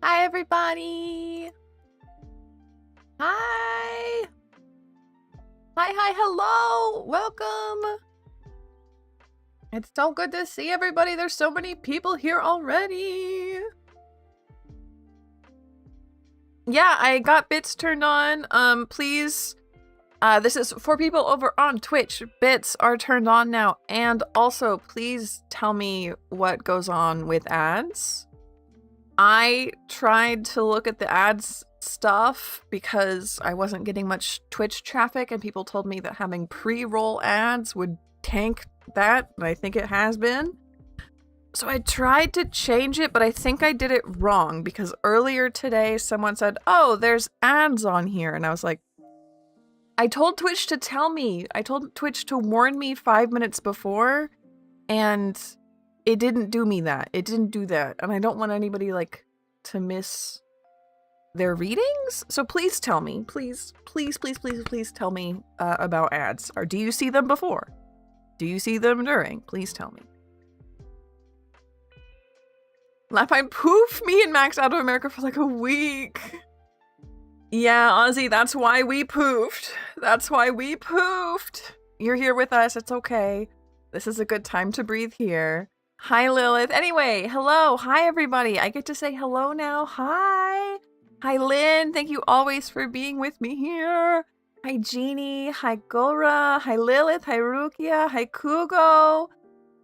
Hi, everybody. Hi. Hi, hello. Welcome. It's so good to see everybody. There's so many people here already. Yeah, I got bits turned on. Please, this is for people over on Twitch. Bits are turned on now. And also, please tell me what goes on with ads. I tried to look at the ads stuff because I wasn't getting much Twitch traffic, and people told me that having pre-roll ads would tank that, and I think it has been. So I tried to change it, but I think I did it wrong because earlier today someone said, "Oh, there's ads on here," and I was like, I told Twitch to tell me. I told Twitch to warn me 5 minutes before, and it didn't do me that. It didn't do that. And I don't want anybody, like, to miss their readings. So please tell me. Please tell me about ads. Or do you see them before? Do you see them during? Please tell me. Lapine, poof, me and Max out of America for like a week. Yeah, Ozzy, that's why we poofed. That's why we poofed. You're here with us. It's okay. This is a good time to breathe here. Hi, Lilith. Anyway, hello. Hi, everybody. I get to say hello now. Hi. Hi, Lynn. Thank you always for being with me here. Hi, Jeannie. Hi, Gora. Hi, Lilith. Hi, Rukia. Hi, Kugo.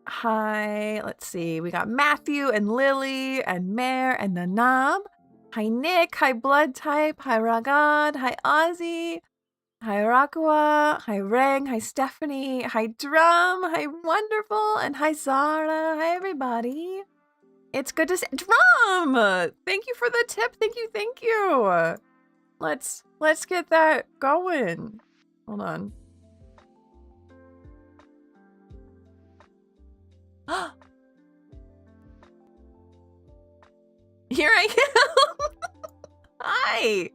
Hi. Let's see. We got Matthew and Lily and Mare and Nanab. Hi, Nick. Hi, Blood Type. Hi, Ragad. Hi, Ozzy. Hi, Rakua. Hi, Reng. Hi, Stephanie. Hi, Drum. Hi, Wonderful. And hi, Zara. Hi, everybody. It's good to see Drum. Thank you for the tip. Thank you. Let's get that going. Hold on. Here I am. Hi.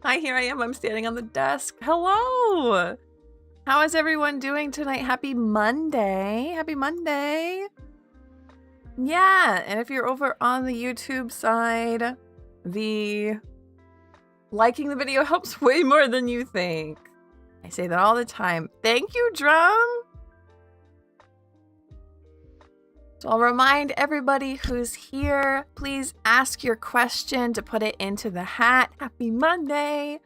Hi, here I am. I'm standing on the desk. Hello. How is everyone doing tonight? Happy Monday. Happy Monday. Yeah, and if you're over on the YouTube side, the liking the video helps way more than you think. I say that all the time. Thank you, Drum. So I'll remind everybody who's here, please ask your question to put it into the hat. Happy Monday.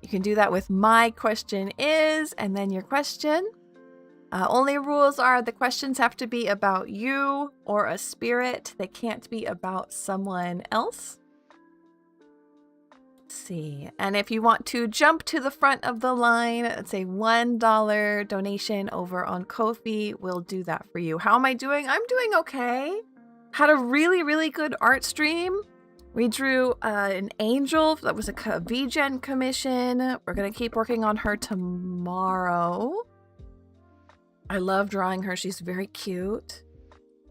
You can do that with my question is, and then your question. Only rules are the questions have to be about you or a spirit. They can't be about someone else. Let's see. And if you want to jump to the front of the line, it's a $1 donation over on Ko-fi. We'll do that for you. How am I doing? I'm doing okay. Had a really good art stream. We drew an angel that was a VGen commission. We're going to keep working on her tomorrow. I love drawing her. She's very cute.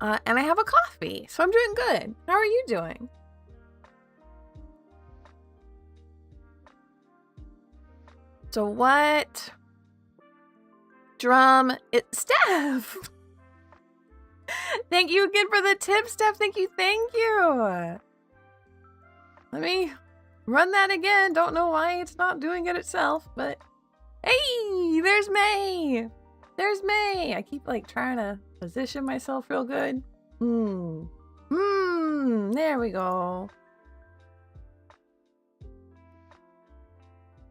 And I have a coffee, so I'm doing good. How are you doing? So what? Drum. Steph! Thank you again for the tip, Steph. Thank you. Let me run that again. Don't know why it's not doing it itself, but hey, there's May. There's May. I keep like trying to position myself real good. There we go.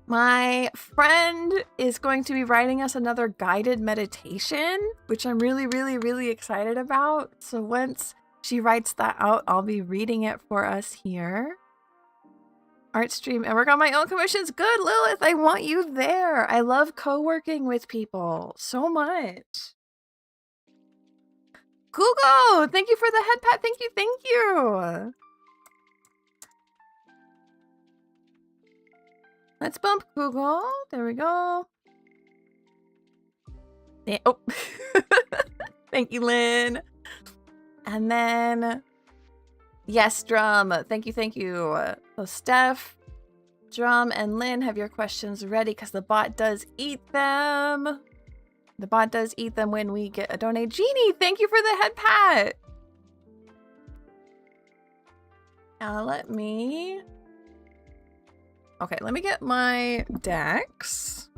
My friend is going to be writing us another guided meditation, which I'm really excited about. So once she writes that out, I'll be reading it for us here. Art stream and work on my own commissions. Good, Lilith. I want you there. I love co-working with people so much. Kugo, thank you for the head pat. Thank you. Let's bump Google. There we go. Yeah, oh. Thank you, Lynn. And then, yes, Drum. Thank you. So Steph, Drum, and Lynn have your questions ready because the bot does eat them. The bot does eat them when we get a donate. Jeannie, thank you for the head pat. Let me... Okay, let me get my decks.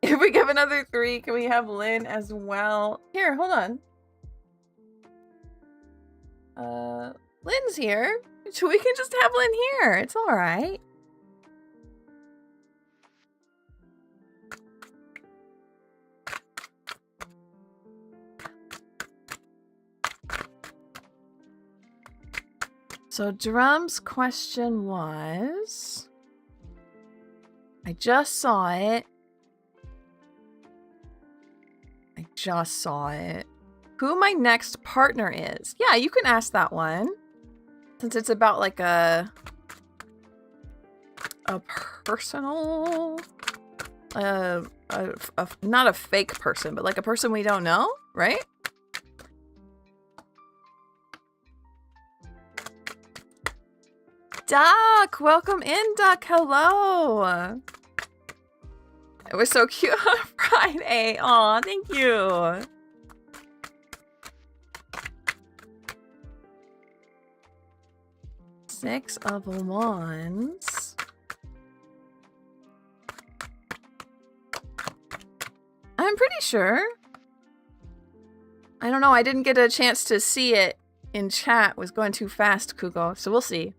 If we give another 3, can we have Lynn as well? Here, hold on. Lynn's here. We can just have Lynn here. It's all right. So Drum's question was... I just saw it. Who my next partner is. Yeah, you can ask that one. Since it's about like a personal... not a fake person, but like a person we don't know, right? Duck! Welcome in, Duck! Hello! It was so cute on Friday. Aw, thank you. Six of Wands. I'm pretty sure. I don't know. I didn't get a chance to see it in chat. It was going too fast, Kugo. So we'll see.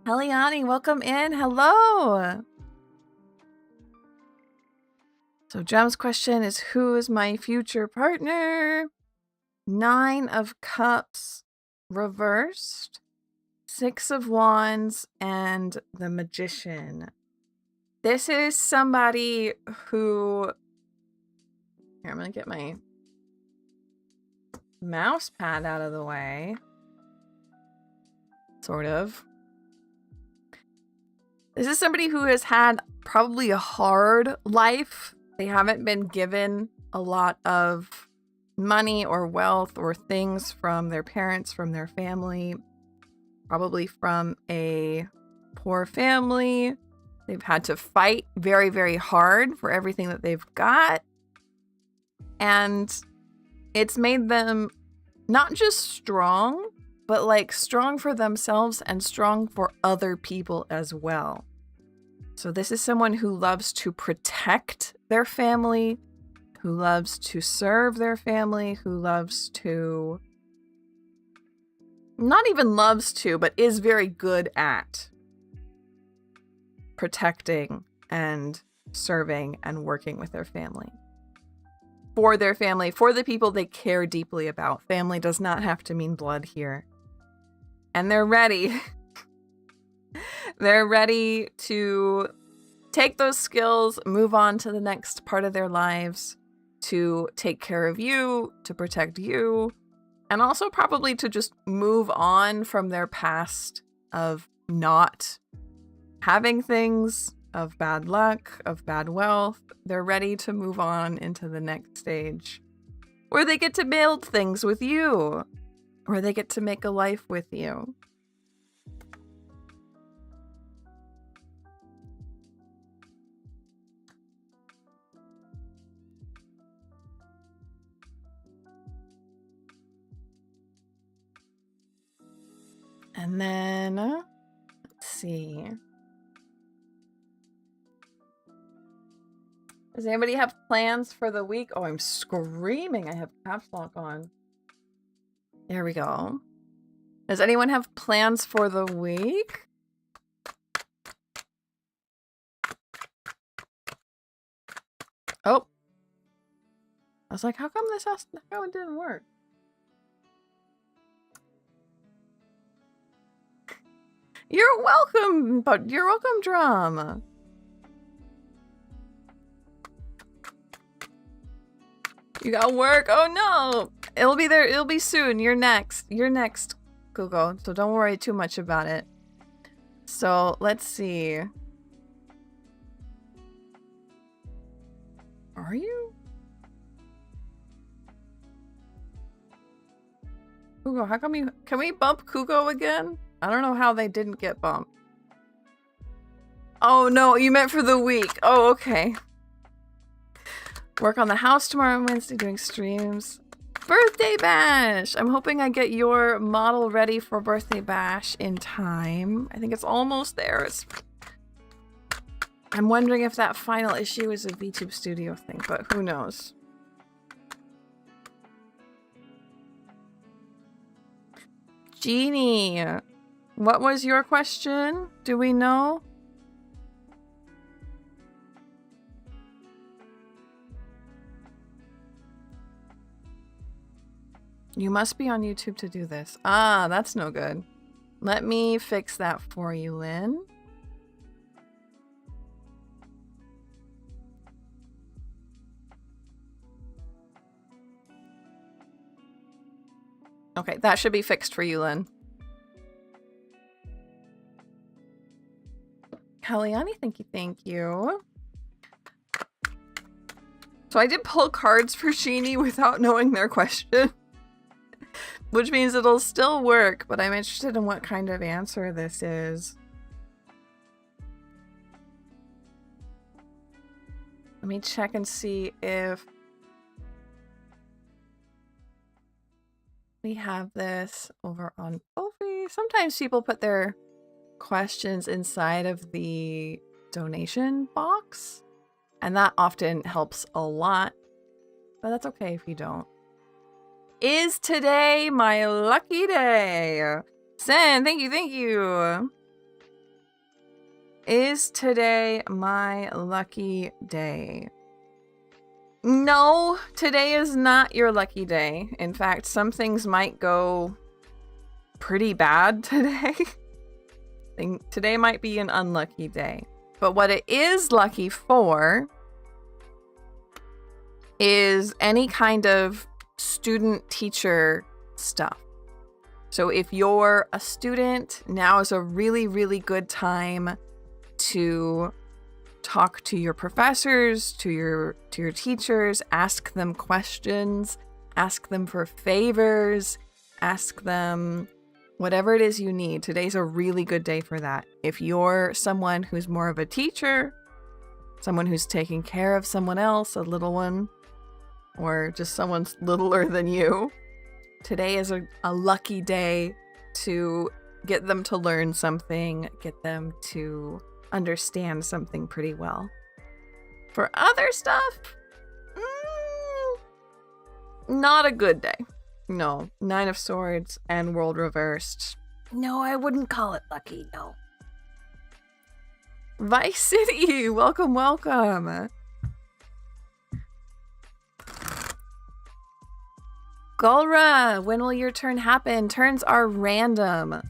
Heliani, welcome in. Hello. So Gem's question is, who is my future partner? 9 of Cups reversed, 6 of Wands, and the Magician. This is somebody who... Here, I'm going to get my mouse pad out of the way. Sort of. This is somebody who has had probably a hard life. They haven't been given a lot of money or wealth or things from their parents, from their family, probably from a poor family. They've had to fight very, very hard for everything that they've got. And it's made them not just strong, but like strong for themselves and strong for other people as well. So this is someone who loves to protect their family, who loves to serve their family, who loves to... Not even loves to, but is very good at protecting and serving and working with their family. For their family, for the people they care deeply about. Family does not have to mean blood here. And they're ready. They're ready to take those skills, move on to the next part of their lives, to take care of you, to protect you, and also probably to just move on from their past of not having things, of bad luck, of bad wealth. They're ready to move on into the next stage where they get to build things with you, or they get to make a life with you. And then, let's see. Does anybody have plans for the week? Oh, I'm screaming. I have caps lock on. There we go. Does anyone have plans for the week? Oh. I was like, how come how it didn't work? You're welcome, but you're welcome, Drum. You got work? Oh no! It'll be there. It'll be soon. You're next. You're next, Google. So don't worry too much about it. So let's see. Are you? Kugo, how come you... Can we bump Kugo again? I don't know how they didn't get bumped. Oh no, you meant for the week. Oh, okay. Work on the house tomorrow and Wednesday doing streams. Birthday bash! I'm hoping I get your model ready for birthday bash in time. I think it's almost there. I'm wondering if that final issue is a VTube Studio thing, but who knows? Jeannie, what was your question? Do we know? You must be on YouTube to do this. Ah, that's no good. Let me fix that for you, Lynn. Okay, that should be fixed for you, Lynn. Kaliani, thank you. So I did pull cards for Sheeny without knowing their question. Which means it'll still work, but I'm interested in what kind of answer this is. Let me check and see if we have this over on Ko-fi. Sometimes people put their questions inside of the donation box, and that often helps a lot, but that's okay if you don't. Is today my lucky day? Sen, thank you. Is today my lucky day? No, today is not your lucky day. In fact, some things might go pretty bad today. Today might be an unlucky day. But what it is lucky for is any kind of student-teacher stuff. So if you're a student, now is a really, really good time to talk to your professors, to your teachers, ask them questions, ask them for favors, ask them whatever it is you need. Today's a really good day for that. If you're someone who's more of a teacher, someone who's taking care of someone else, a little one, or just someone's littler than you, today is a lucky day to get them to learn something, get them to understand something pretty well. For other stuff, not a good day. No, 9 of Swords and World Reversed. No, I wouldn't call it lucky, no. Vice City, welcome. Gulra, when will your turn happen? Turns are random.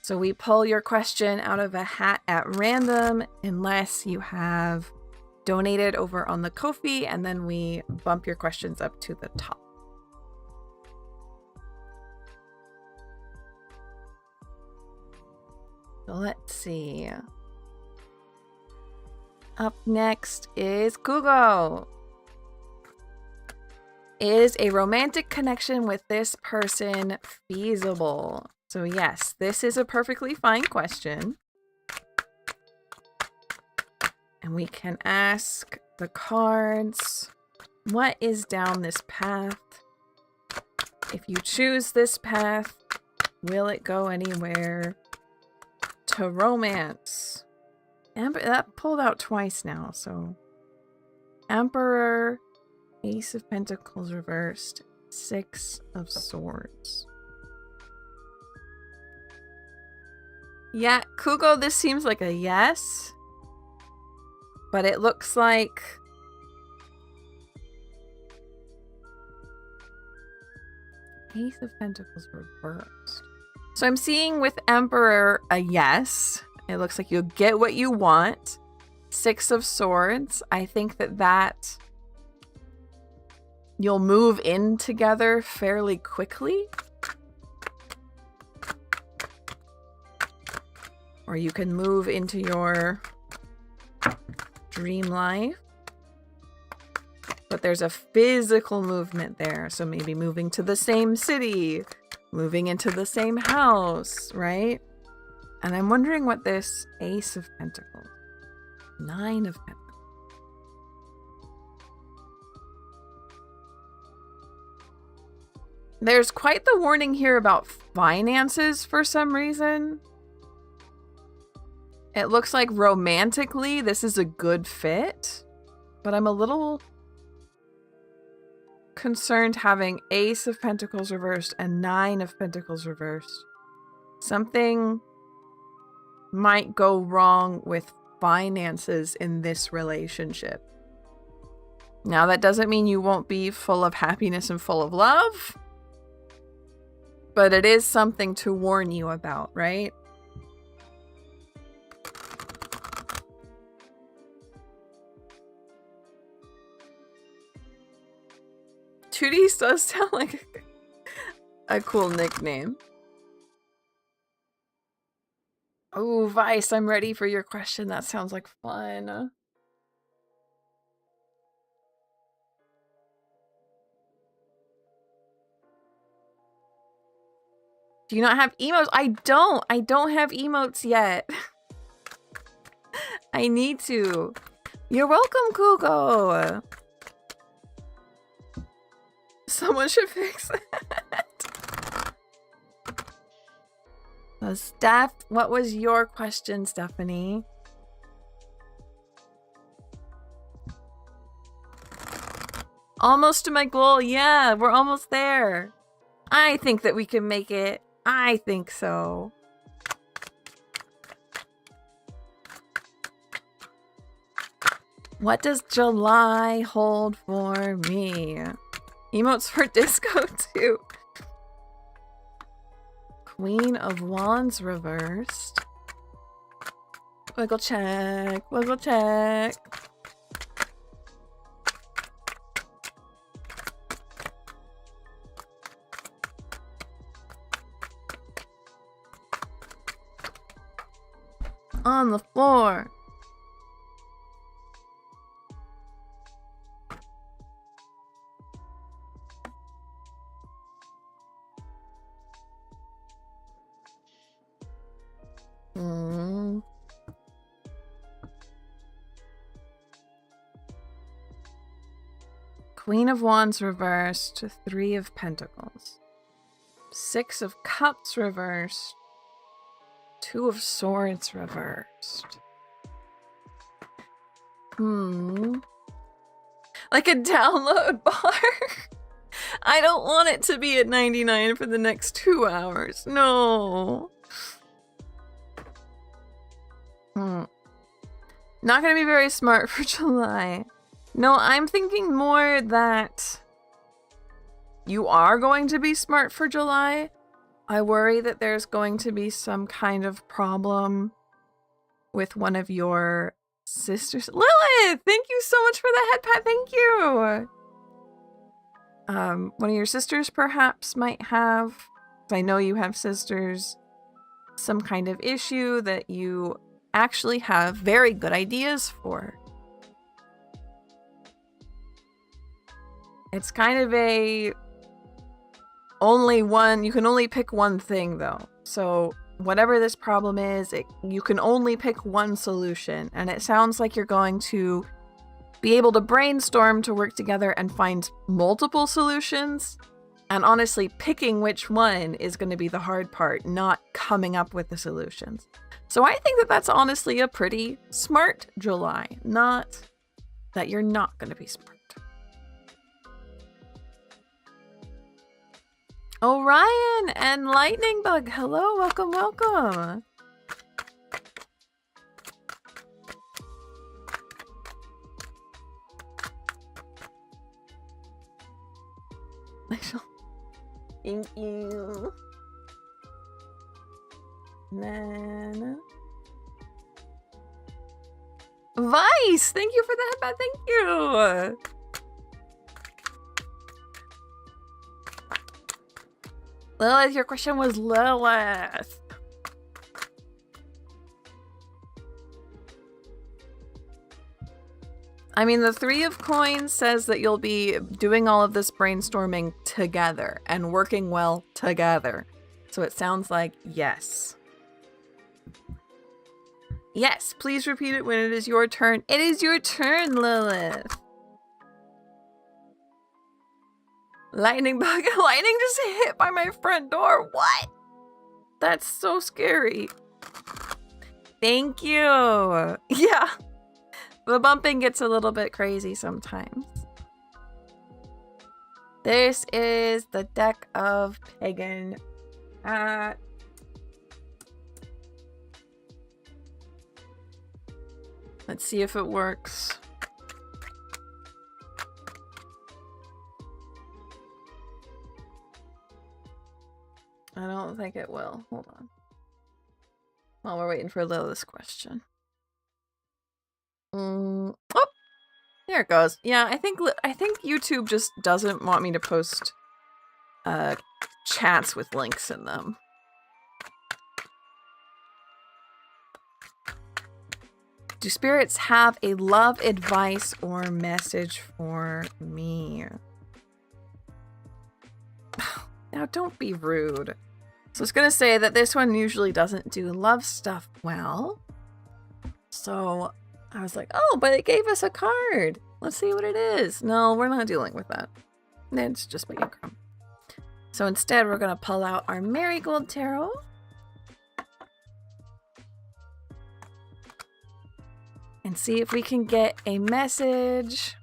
So we pull your question out of a hat at random unless you have donated over on the Ko-fi, and then we bump your questions up to the top. So let's see. Up next is Kugo. Is a romantic connection with this person feasible? So yes, this is a perfectly fine question. And we can ask the cards, what is down this path? If you choose this path, will it go anywhere to romance? That pulled out twice now, so Emperor, Ace of Pentacles reversed, 6 of Swords. Yeah, Kugo, this seems like a yes, but it looks like Ace of Pentacles reversed. So I'm seeing with Emperor a yes. It looks like you'll get what you want. 6 of Swords. I think that you'll move in together fairly quickly. Or you can move into your dream life. But there's a physical movement there. So maybe moving to the same city, moving into the same house, right? And I'm wondering what this Ace of Pentacles, 9 of Pentacles. There's quite the warning here about finances for some reason. It looks like romantically this is a good fit, but I'm a little concerned having Ace of Pentacles reversed and 9 of Pentacles reversed. Something might go wrong with finances in this relationship. Now, that doesn't mean you won't be full of happiness and full of love, but it is something to warn you about, right? Tooties does sound like a cool nickname. Oh, Vice, I'm ready for your question. That sounds like fun. Do you not have emotes? I don't have emotes yet. I need to. You're welcome, Kuko. Someone should fix that. So Steph, what was your question, Stephanie? Almost to my goal. Yeah, we're almost there. I think that we can make it. I think so. What does July hold for me? Emotes for disco too. Queen of Wands reversed. Wiggle check. Wiggle check. On the floor. Queen of Wands reversed, 3 of Pentacles. 6 of Cups reversed. 2 of Swords reversed. Like a download bar? I don't want it to be at 99 for the next 2 hours. No. Not gonna be very smart for July. No, I'm thinking more that you are going to be smart for July. I worry that there's going to be some kind of problem with one of your sisters. Lilith, thank you so much for the head pat. Thank you. One of your sisters perhaps might have, I know you have sisters, some kind of issue that you actually have very good ideas for. It's kind of a only one, you can only pick one thing though. So whatever this problem is, you can only pick one solution. And it sounds like you're going to be able to brainstorm to work together and find multiple solutions. And honestly, picking which one is going to be the hard part, not coming up with the solutions. So I think that that's honestly a pretty smart July, not that you're not going to be smart. Orion and Lightning Bug, hello, welcome, welcome. Thank you. Then Vice, thank you for the headband, thank you. Lilith, your question was Lilith. I mean, the 3 of Coins says that you'll be doing all of this brainstorming together and working well together. So it sounds like yes. Yes, please repeat it when it is your turn. It is your turn, Lilith. Lightning bug. Lightning just hit by my front door. What? That's so scary. Thank you. Yeah. The bumping gets a little bit crazy sometimes. This is the deck of Pagan. Let's see if it works. I don't think it will. Hold on. While we're waiting for Lilith's question. Oh, there it goes. Yeah, I think YouTube just doesn't want me to post chats with links in them. Do spirits have a love advice or message for me? Now, don't be rude. So I was gonna say that this one usually doesn't do love stuff well. So I was like, oh, but it gave us a card. Let's see what it is. No, we're not dealing with that. It's just being crumb. So instead, we're gonna pull out our Marigold Tarot. And see if we can get a message.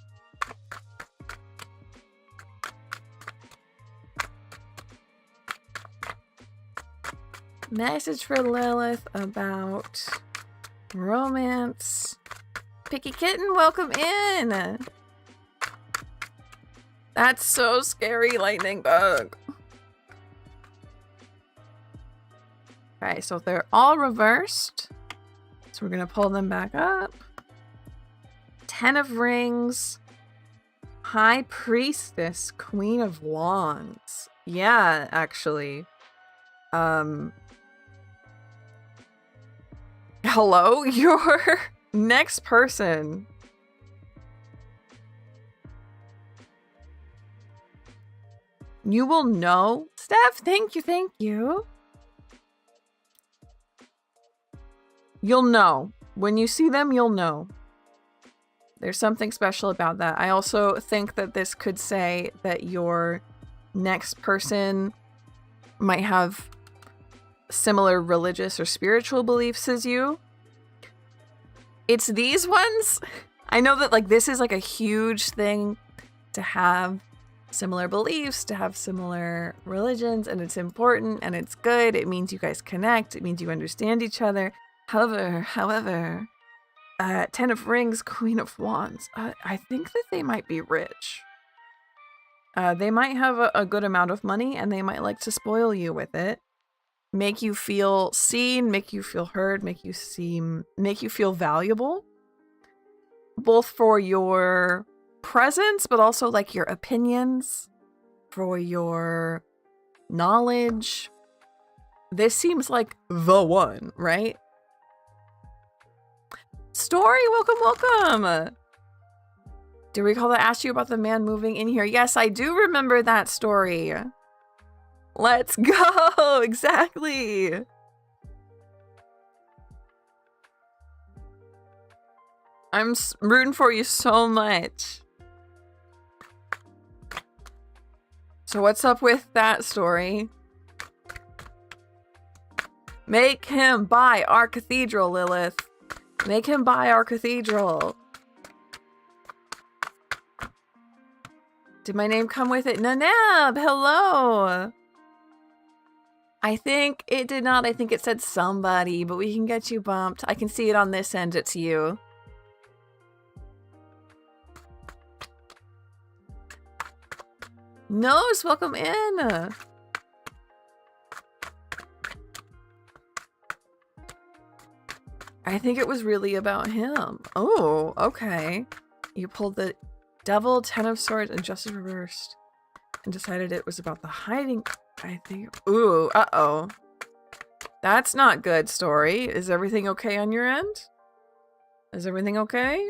Message for Lilith about romance. Picky Kitten, welcome in. That's so scary, Lightning Bug. Okay, so they're all reversed. So we're gonna pull them back up. 10 of Rings, High Priestess, Queen of Wands. Yeah, actually. Hello? Your next person. You will know. Steph, thank you, thank you. You'll know. When you see them, you'll know. There's something special about that. I also think that this could say that your next person might have similar religious or spiritual beliefs as you. It's these ones. I know that like this is like a huge thing to have similar beliefs, to have similar religions, and it's important and it's good. It means you guys connect. It means you understand each other. However, 10 of Rings, Queen of Wands. I think that they might be rich. They might have a good amount of money and they might like to spoil you with it. Make you feel seen, make you feel heard, make you feel valuable. Both for your presence, but also like your opinions, for your knowledge. This seems like the one, right? Story, welcome. Do you recall that I asked you about the man moving in here? Yes, I do remember that story. Let's go! Exactly! I'm rooting for you so much. So what's up with that story? Make him buy our cathedral, Lilith. Make him buy our cathedral. Did my name come with it? Nanab, hello! I think it did not. I think it said somebody, but we can get you bumped. I can see it on this end. It's you. Nose, welcome in. I think it was really about him. Oh, okay. You pulled the Devil, 10 of Swords, and Justice reversed. And decided it was about the hiding... I think... Ooh, uh-oh. That's not good, story. Is everything okay on your end? Is everything okay?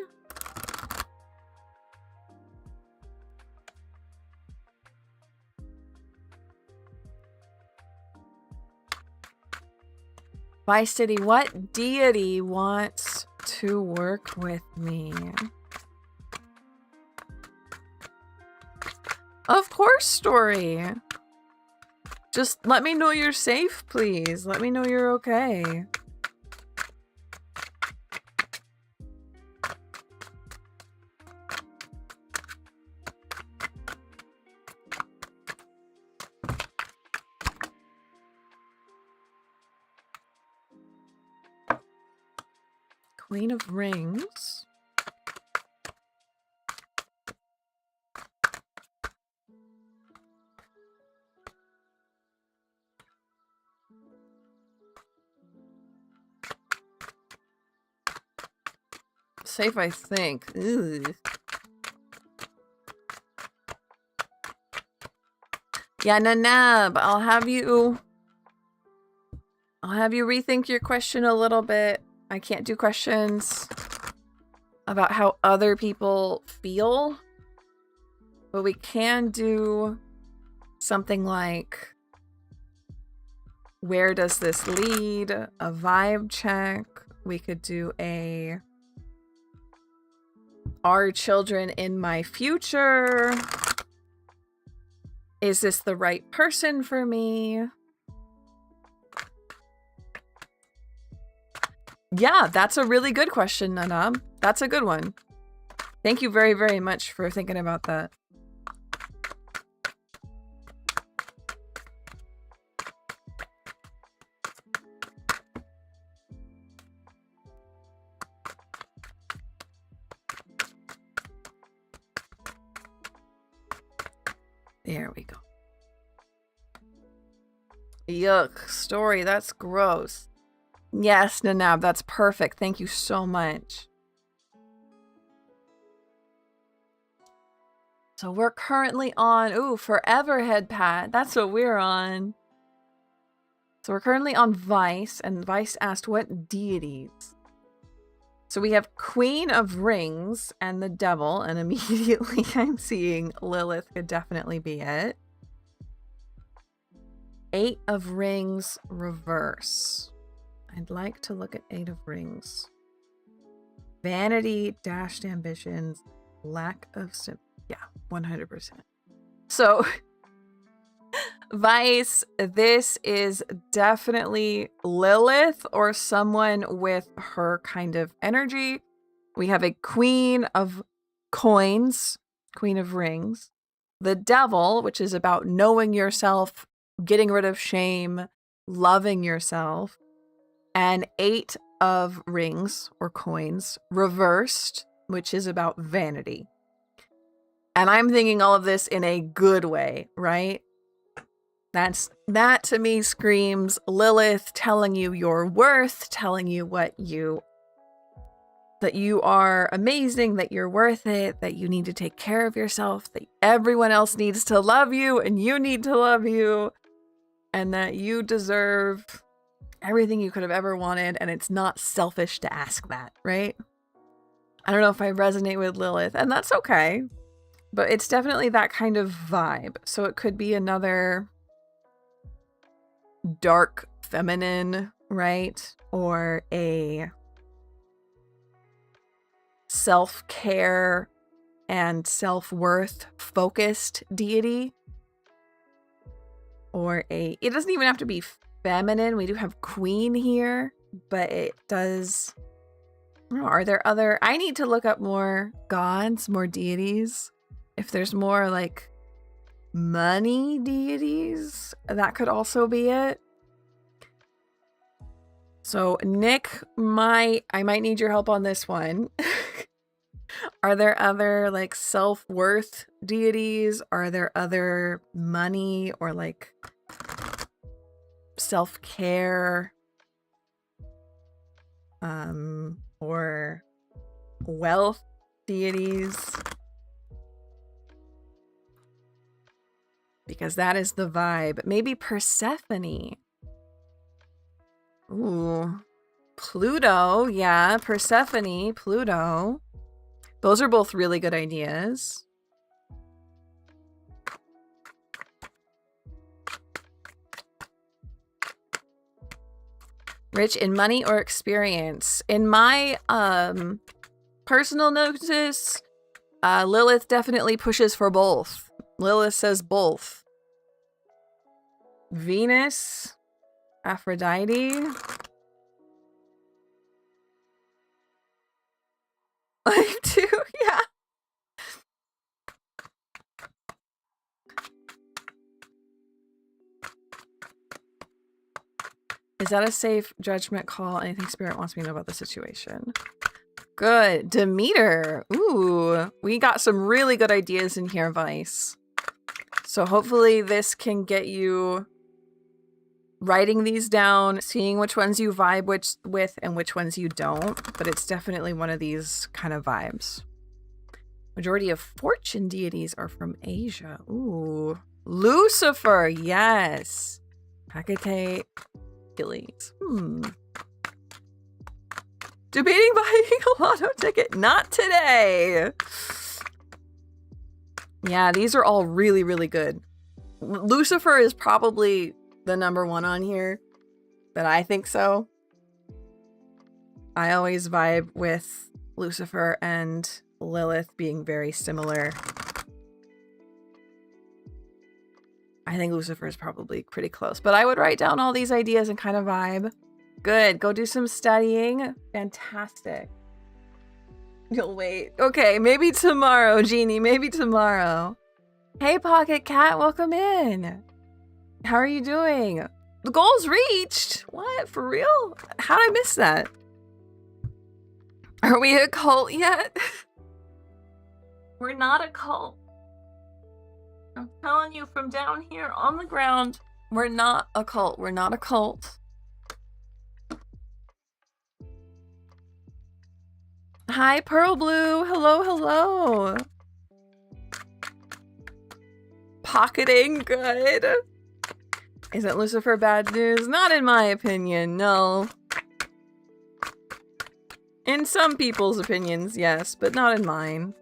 Vice City, what deity wants to work with me? Of course, Story. Just let me know you're safe, please. Let me know you're okay. Queen of Rings. Safe, I think. Ugh. Yeah, Nanab, I'll have you rethink your question a little bit. I can't do questions about how other people feel, but we can do something like, where does this lead? A vibe check. We could do a, are children in my future? Is this the right person for me? Yeah, that's a really good question, Nanab. That's a good one. Thank you very, very much for thinking about that. There we go. Yuck, Story, that's gross. Yes, Nanab, that's perfect. Thank you so much. So we're currently on, ooh, Forever Head Pat. That's what we're on. So we're currently on Vice, and Vice asked what deities. So we have Queen of Rings and the Devil, and immediately I'm seeing Lilith could definitely be it. 8 of Rings reverse. I'd like to look at 8 of Rings. Vanity, dashed ambitions, lack of yeah, 100%. So, Vice, this is definitely Lilith or someone with her kind of energy. We have a Queen of Coins, Queen of Rings. The Devil, which is about knowing yourself, getting rid of shame, loving yourself. And 8 of Rings or coins reversed, which is about vanity. And I'm thinking all of this in a good way, right? That to me screams Lilith telling you your worth, telling you that you are amazing, that you're worth it, that you need to take care of yourself, that everyone else needs to love you and you need to love you, and that you deserve everything you could have ever wanted, and it's not selfish to ask that, right? I don't know if I resonate with Lilith, and that's okay, but it's definitely that kind of vibe. So it could be another dark feminine, right? Or a self-care and self-worth focused deity. Or it doesn't even have to be feminine. We do have queen here, but it does, I don't know, are there other, I need to look up more gods, more deities. If there's more like money deities, that could also be it. So Nick, I might need your help on this one. Are there other like self-worth deities? Are there other money or like self-care or wealth deities? Because that is the vibe. Maybe Persephone. Ooh. Pluto, yeah, Persephone, Pluto. Those are both really good ideas. Rich in money or experience? In my personal notice, Lilith definitely pushes for both. Lilith says both. Venus, Aphrodite. Like two, yeah. Is that a safe judgment call? Anything Spirit wants me to know about the situation? Good. Demeter. Ooh, we got some really good ideas in here, Vice. So hopefully this can get you writing these down, seeing which ones you vibe with and which ones you don't. But it's definitely one of these kind of vibes. Majority of fortune deities are from Asia. Ooh. Lucifer. Yes. Hecate. Achilles. Debating buying a lotto ticket. Not today. Yeah, these are all really, really good. Lucifer is probably the number one on here. But I think so. I always vibe with Lucifer and Lilith being very similar. I think Lucifer is probably pretty close. But I would write down all these ideas and kind of vibe. Good. Go do some studying. Fantastic. You'll wait. Okay, maybe tomorrow, Jeannie. Maybe tomorrow. Hey, Pocket Cat. Welcome in. How are you doing? The goal's reached. What? For real? How'd I miss that? Are we a cult yet? We're not a cult. I'm telling you from down here on the ground, we're not a cult. We're not a cult. Hi, Pearl Blue. Hello, hello. Pocketing, good. Isn't Lucifer bad news? Not in my opinion, no. In some people's opinions, yes, but not in mine.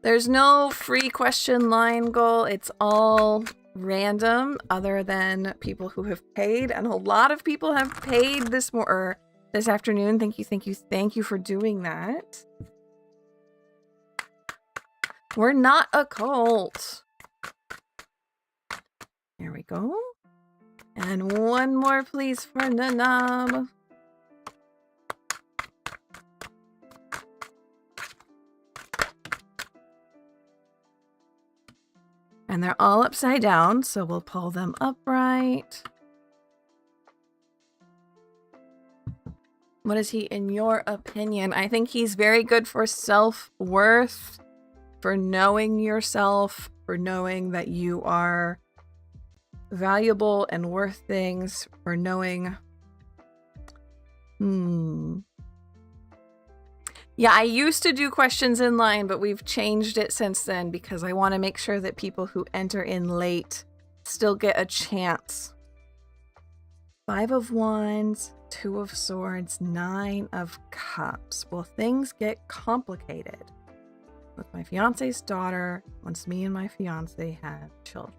There's no free question line goal. It's all random other than people who have paid. And a lot of people have paid this afternoon. Thank you for doing that. We're not a cult. There we go. And one more, please, for Nanab. And they're all upside down, so we'll pull them upright. What is he in your opinion? I think he's very good for self-worth, for knowing yourself, for knowing that you are valuable and worth things, for knowing... Yeah, I used to do questions in line, but we've changed it since then because I want to make sure that people who enter in late still get a chance. 5 of Wands, 2 of Swords, 9 of Cups. Well, things get complicated with my fiance's daughter once me and my fiance have children.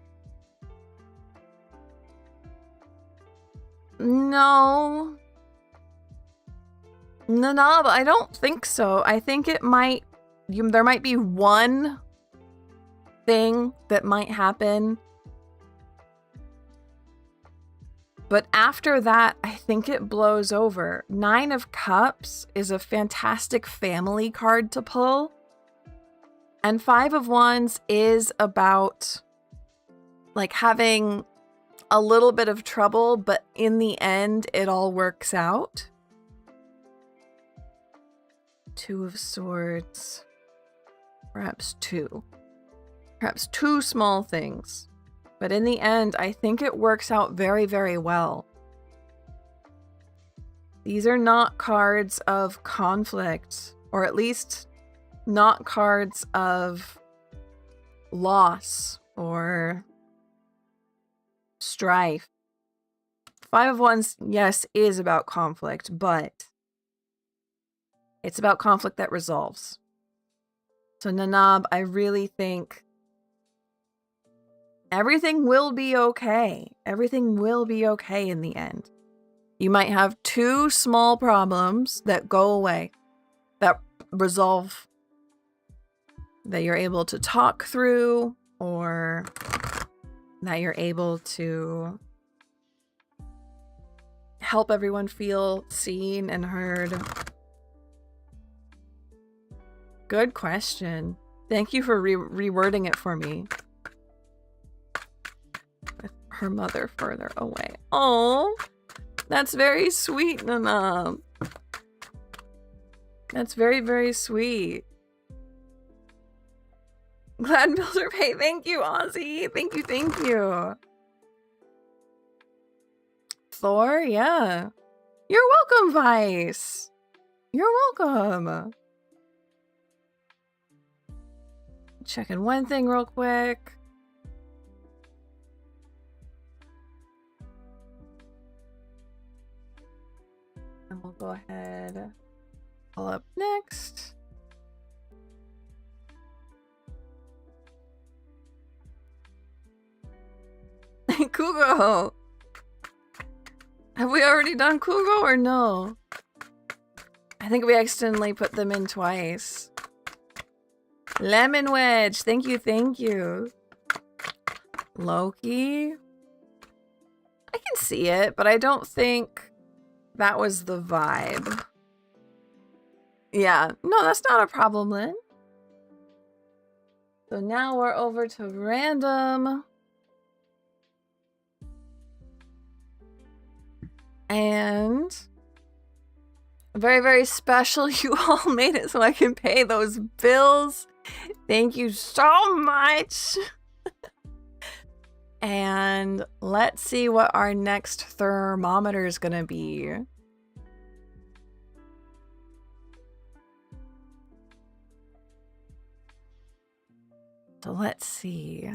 No, but I don't think so. I think it might, there might be one thing that might happen. But after that, I think it blows over. 9 of Cups is a fantastic family card to pull. And 5 of Wands is about like having a little bit of trouble, but in the end, it all works out. 2 of Swords, perhaps 2 small things, but in the end, I think it works out very, very well. These are not cards of conflict, or at least not cards of loss or strife. 5 of Wands, yes, is about conflict, but it's about conflict that resolves. So Nanab, I really think everything will be okay. Everything will be okay in the end. You might have 2 small problems that go away. that resolve that you're able to talk through, or that you're able to help everyone feel seen and heard? Good question. Thank you for rewording it for me. With her mother further away. Oh, that's very sweet, Nana. That's very, very sweet. Glad Builder Pay. Thank you, Ozzy. Thank you, thank you. Thor, yeah. You're welcome, Vice. You're welcome. Checking one thing real quick. And we'll go ahead. Pull up next. Kugo! Have we already done Kugo or no? I think we accidentally put them in twice. Lemon Wedge! Thank you, thank you. Loki? I can see it, but I don't think that was the vibe. Yeah, no, that's not a problem, Lynn. So now we're over to random. And very, very special. You all made it so I can pay those bills. Thank you so much. And let's see what our next thermometer is gonna be. So let's see.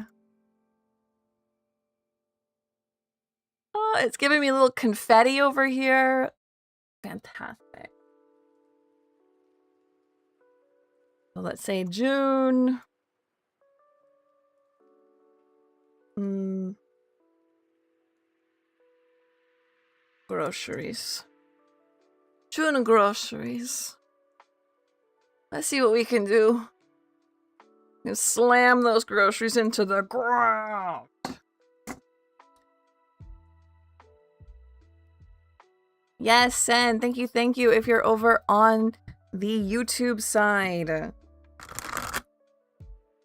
Oh, it's giving me a little confetti over here. Fantastic. So let's say June. Groceries. June groceries. Let's see what we can do. And slam those groceries into the ground. Yes, Sen, thank you, thank you. If you're over on the YouTube side,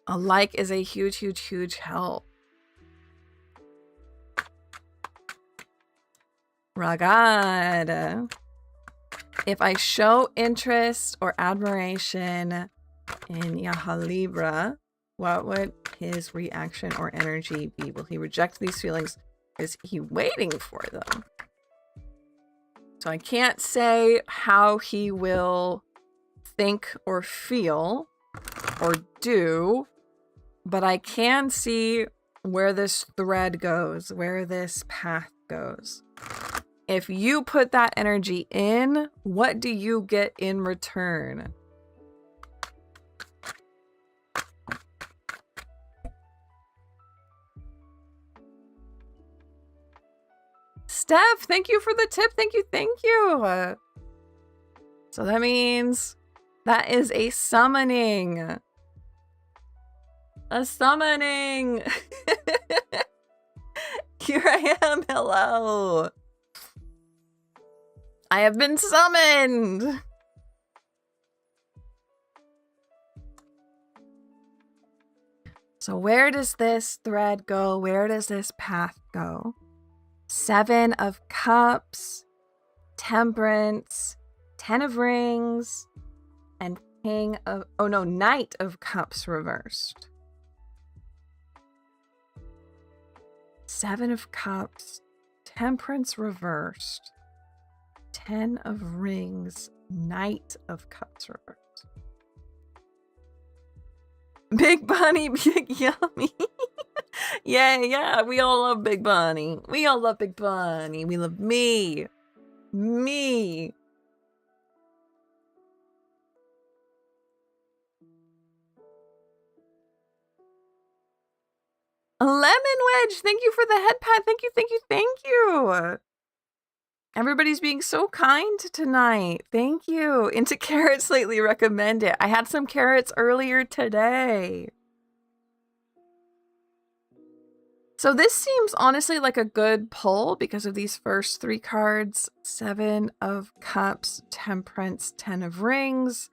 a like is a huge, huge, huge help. Ragad. If I show interest or admiration in Yahalibra, what would his reaction or energy be? Will he reject these feelings? Is he waiting for them? So I can't say how he will think or feel or do, but I can see where this thread goes, where this path goes. If you put that energy in, what do you get in return? Steph, thank you for the tip. Thank you, thank you. So that means that is a summoning. A summoning. Here I am. Hello. I have been summoned. So where does this thread go? Where does this path go? 7 of Cups, Temperance, 10 of Rings, and King of... Oh no, Knight of Cups reversed. 7 of Cups, Temperance reversed, 10 of Rings, Knight of Cups reversed. Big Bunny, Big Yummy. Yeah, we all love Big Bunny. We all love Big Bunny. We love me. Me. Lemon Wedge, thank you for the head pad. Thank you, thank you, thank you. Everybody's being so kind tonight. Thank you. Into Carrots lately, recommend it. I had some carrots earlier today. So this seems honestly like a good pull because of these first 3 cards. 7 of Cups, Temperance, 10 of Rings.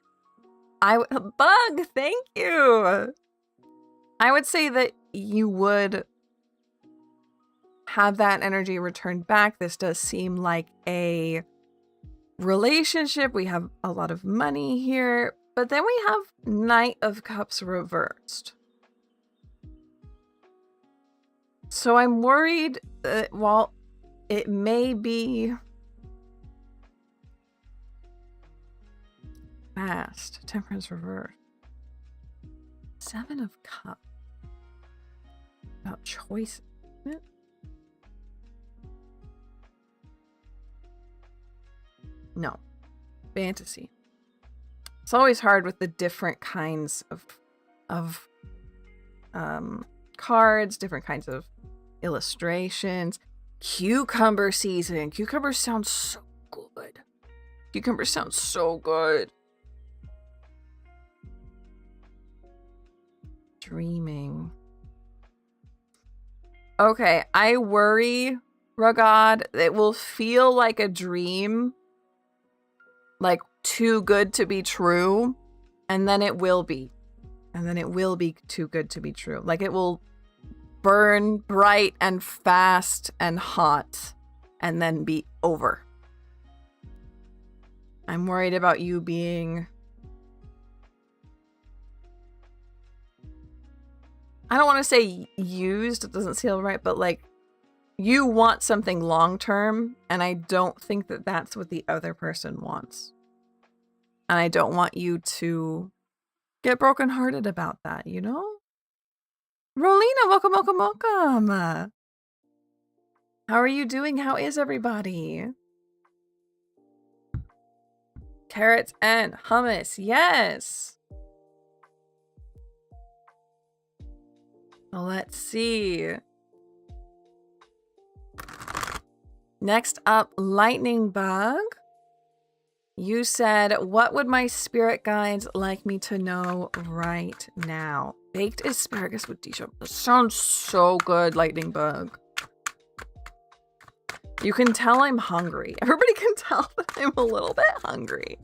Bug, thank you. I would say that you would have that energy returned back. This does seem like a relationship. We have a lot of money here, but then we have Knight of Cups reversed. So I'm worried that while it may be fast, Temperance reversed. 7 of Cups. About choice. No. Fantasy. It's always hard with the different kinds of cards, different kinds of illustrations. Cucumber season. Cucumbers sound so good. Cucumbers sound so good. Dreaming. Okay, I worry, Ragad, it will feel like a dream. Like too good to be true. And then it will be. And then it will be too good to be true. Like it will burn bright and fast and hot and then be over. I'm worried about you being... I don't want to say used, it doesn't feel right, but like you want something long term, and I don't think that that's what the other person wants. And I don't want you to get brokenhearted about that, you know? Rolina, welcome, welcome, welcome. How are you doing? How is everybody? Carrots and hummus, yes. Well, let's see. Next up, Lightning Bug. You said, what would my spirit guides like me to know right now? Baked asparagus with Disha. That sounds so good, Lightning Bug. You can tell I'm hungry. Everybody can tell that I'm a little bit hungry.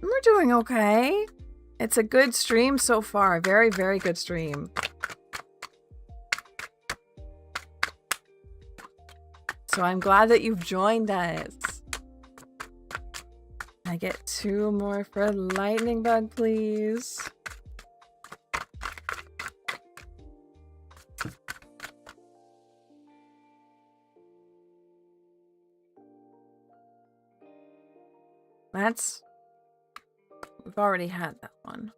We're doing okay. It's a good stream so far. Very, very good stream. So I'm glad that you've joined us. I get 2 more for Lightning Bug, please. We've already had that one.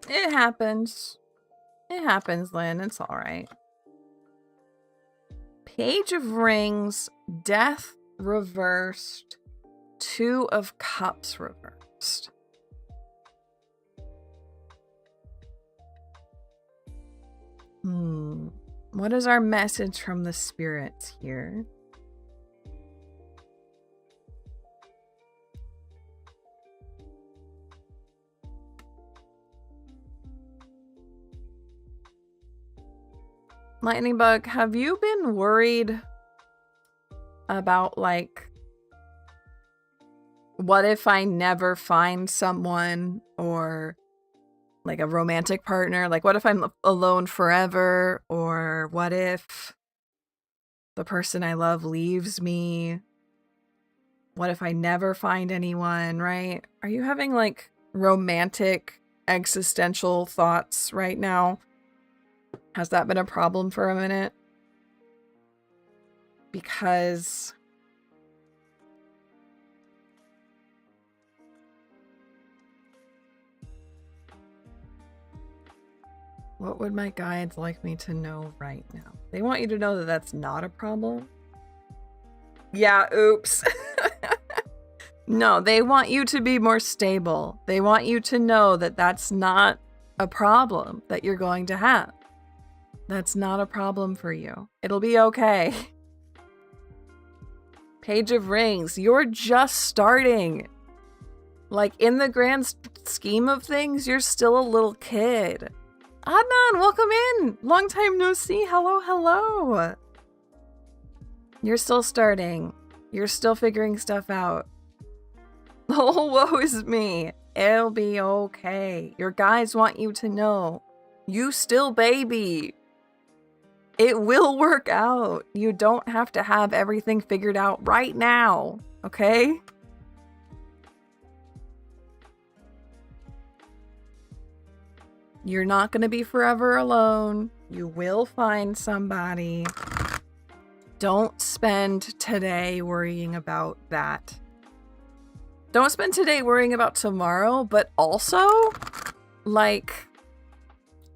It happens. It happens, Lynn. It's all right. Page of Rings, Death reversed, 2 of Cups reversed. What is our message from the spirits here? Lightning Bug, have you been worried about, like, what if I never find someone, or like a romantic partner? Like, what if I'm alone forever? Or what if the person I love leaves me? What if I never find anyone, right? Are you having like romantic existential thoughts right now? Has that been a problem for a minute? Because what would my guides like me to know right now? They want you to know that that's not a problem. Yeah, oops. No, they want you to be more stable. They want you to know that that's not a problem that you're going to have. That's not a problem for you. It'll be okay. Page of Rings, you're just starting. Like, in the grand scheme of things, you're still a little kid. Adnan, welcome in. Long time no see. Hello, hello. You're still starting. You're still figuring stuff out. Oh, woe is me. It'll be okay. Your guys want you to know. You still baby. It will work out. You don't have to have everything figured out right now. Okay? You're not going to be forever alone. You will find somebody. Don't spend today worrying about that. Don't spend today worrying about tomorrow, but also, like,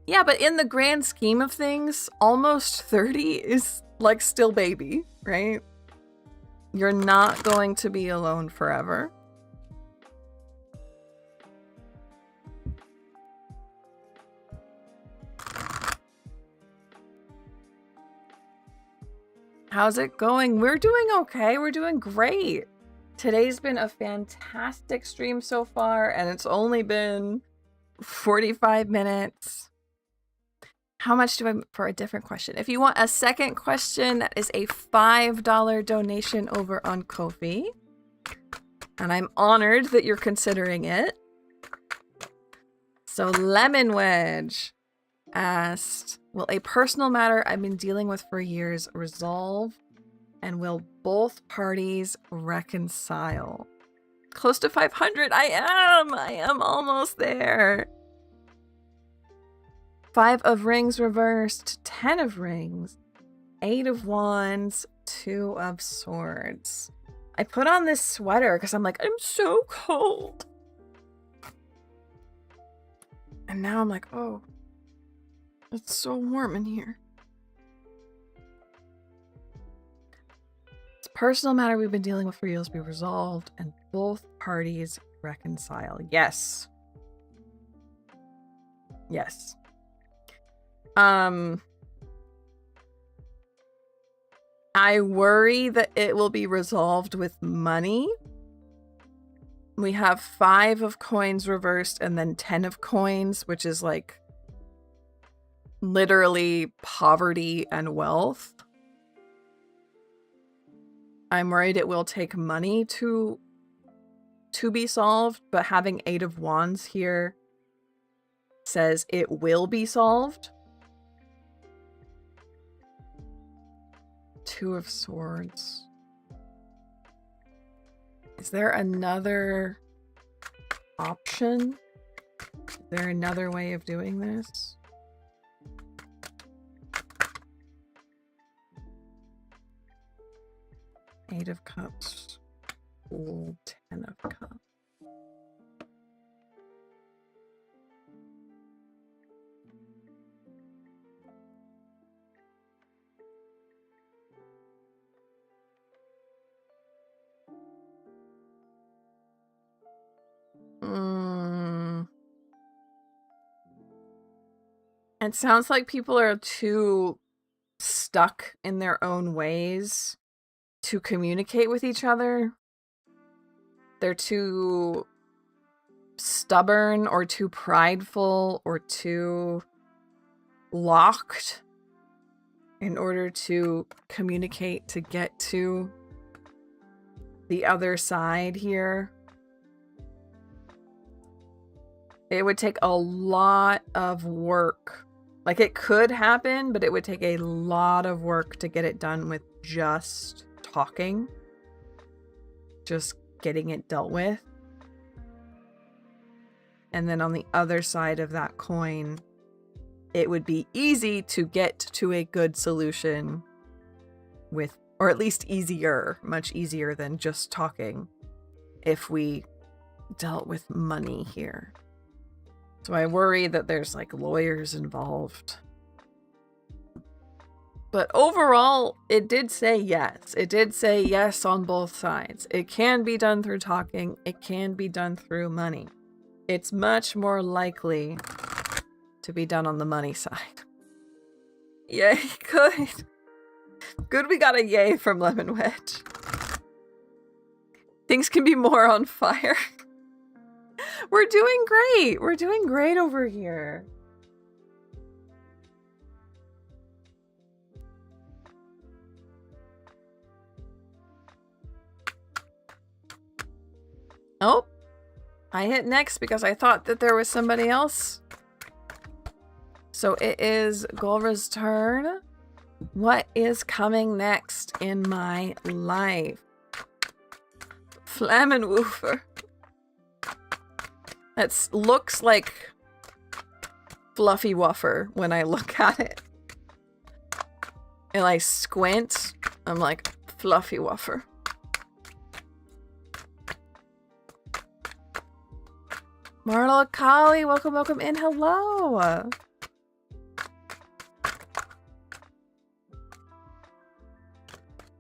yeah, but in the grand scheme of things, almost 30 is, like, still baby, right? You're not going to be alone forever. How's it going? We're doing okay. We're doing great. Today's been a fantastic stream so far, and it's only been 45 minutes. How much do I for a different question? If you want a second question, that is a $5 donation over on Ko-fi. And I'm honored that you're considering it. So Lemon Wedge asked, will a personal matter I've been dealing with for years resolve? And will both parties reconcile? Close to 500. I am almost there. 5 of rings reversed, 10 of rings, 8 of wands, 2 of swords. I put on this sweater because I'm like, I'm so cold. And now I'm like, oh, it's so warm in here. It's a personal matter we've been dealing with for years be resolved and both parties reconcile. Yes. Yes. I worry that it will be resolved with money. We have 5 of coins reversed and then 10 of coins, which is like literally poverty and wealth. I'm worried it will take money to be solved, but having 8 of wands here says it will be solved. 2 of swords. Is there another option? Is there another way of doing this? Eight of cups. Ooh, 10 of cups. It sounds like people are too stuck in their own ways to communicate with each other. They're too stubborn or too prideful or too locked in order to communicate to get to the other side here. It would take a lot of work. Like, it could happen, but it would take a lot of work to get it done with just talking. Just getting it dealt with. And then on the other side of that coin, it would be easy to get to a good solution with, or at least easier, much easier than just talking, if we dealt with money here. So I worry that there's like lawyers involved. But overall, it did say yes. It did say yes on both sides. It can be done through talking. It can be done through money. It's much more likely to be done on the money side. Yay, good. Good we got a yay from Lemon Wedge. Things can be more on fire. We're doing great. We're doing great over here. Oh, I hit next because I thought that there was somebody else. So it is Golra's turn. What is coming next in my life? Flammenwoofer. That looks like Fluffy Wuffer when I look at it. And I squint, I'm like, Fluffy Wuffer. Marla Kali, welcome, welcome in. Hello.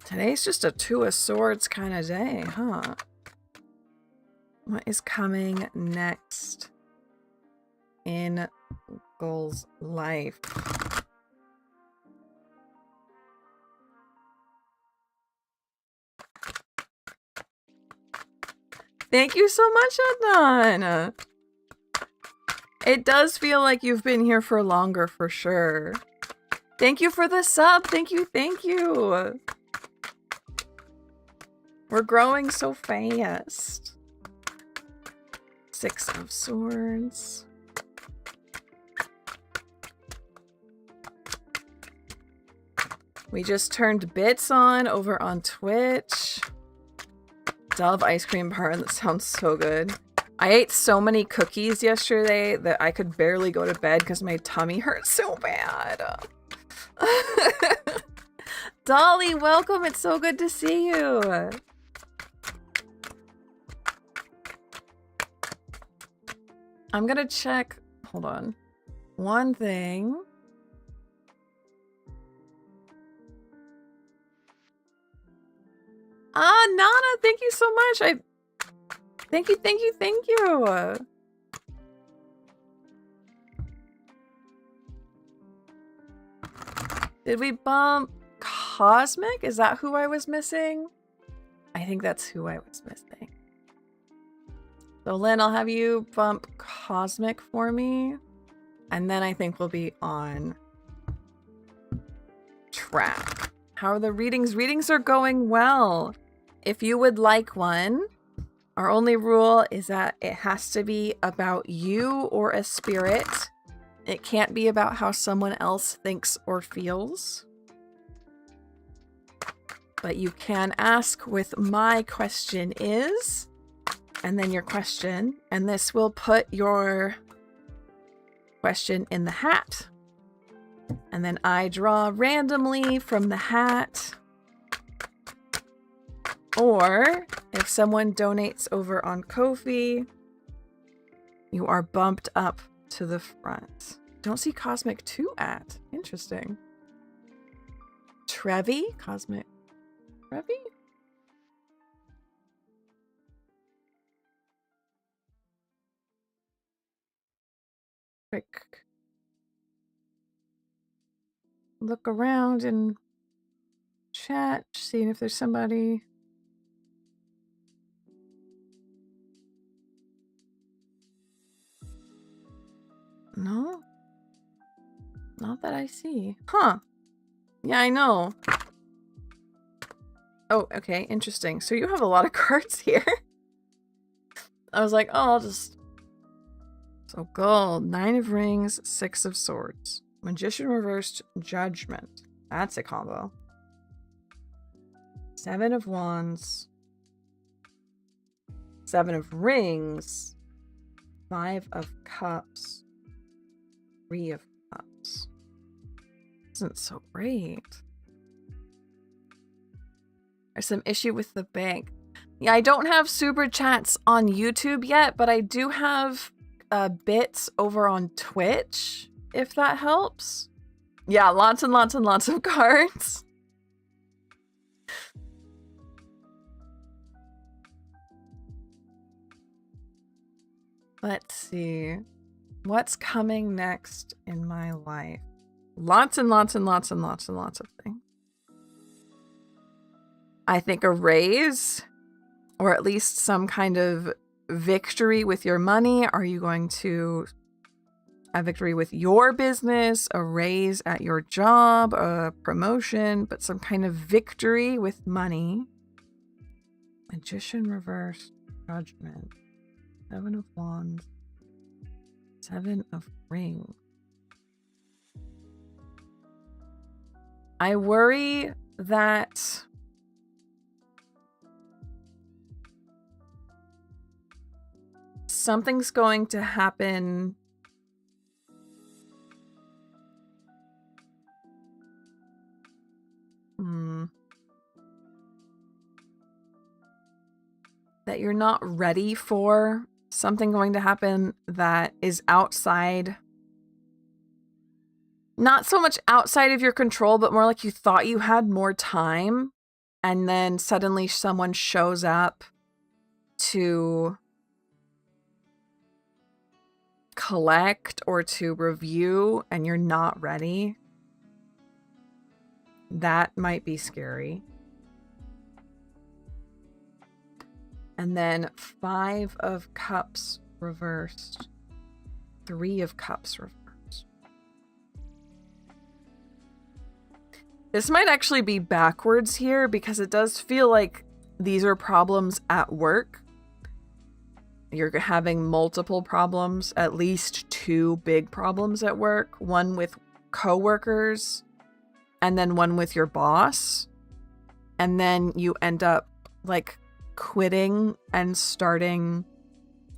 Today's just a Two of Swords kind of day, huh? What is coming next in Gull's life? Thank you so much, Adnan. It does feel like you've been here for longer, for sure. Thank you for the sub. Thank you, thank you. We're growing so fast. Six of Swords. We just turned bits on over on Twitch. Dove ice cream bar, that sounds so good. I ate so many cookies yesterday that I could barely go to bed because my tummy hurt so bad. Dolly, welcome. It's so good to see you. I'm gonna check. Hold on. One thing. Ah, Nana, thank you so much. Thank you, thank you, thank you. Did we bump Cosmic? Is that who I was missing? I think that's who I was missing. So Lynn, I'll have you bump Cosmic for me. And then I think we'll be on track. How are the readings? Readings are going well. If you would like one, our only rule is that it has to be about you or a spirit. It can't be about how someone else thinks or feels. But you can ask with my question is, and then your question, and this will put your question in the hat. And then I draw randomly from the hat. Or if someone donates over on Ko-fi, you are bumped up to the front. Don't see Cosmic 2 at. Interesting. Trevi? Cosmic Trevi? Quick look around and chat, seeing if there's somebody. No? Not that I see. Huh. Yeah, I know. Oh, okay. Interesting. So you have a lot of cards here. I was like, oh, I'll just... So gold, 9 of Rings, 6 of Swords. Magician reversed, Judgment. That's a combo. 7 of Wands. 7 of Rings. 5 of Cups. 3 of Cups. Isn't so great. There's some issue with the bank. Yeah, I don't have super chats on YouTube yet, but I do have bits over on Twitch, if that helps. Yeah, lots and lots and lots of cards. Let's see. What's coming next in my life? Lots and lots and lots and lots and lots of things. I think a raise, or at least some kind of victory with your money. Are you going to a victory with your business, a raise at your job, a promotion, but some kind of victory with money? Magician reverse, Judgment, 7 of Wands, 7 of Rings. I worry that something's going to happen that you're not ready for. Something going to happen that is outside, not so much outside of your control, but more like you thought you had more time, and then suddenly someone shows up to collect or to review and you're not ready. That might be scary. And then 5 of Cups reversed, 3 of Cups reversed. This might actually be backwards here because it does feel like these are problems at work. You're having multiple problems, at least 2 big problems at work, one with coworkers and then one with your boss. And then you end up like quitting and starting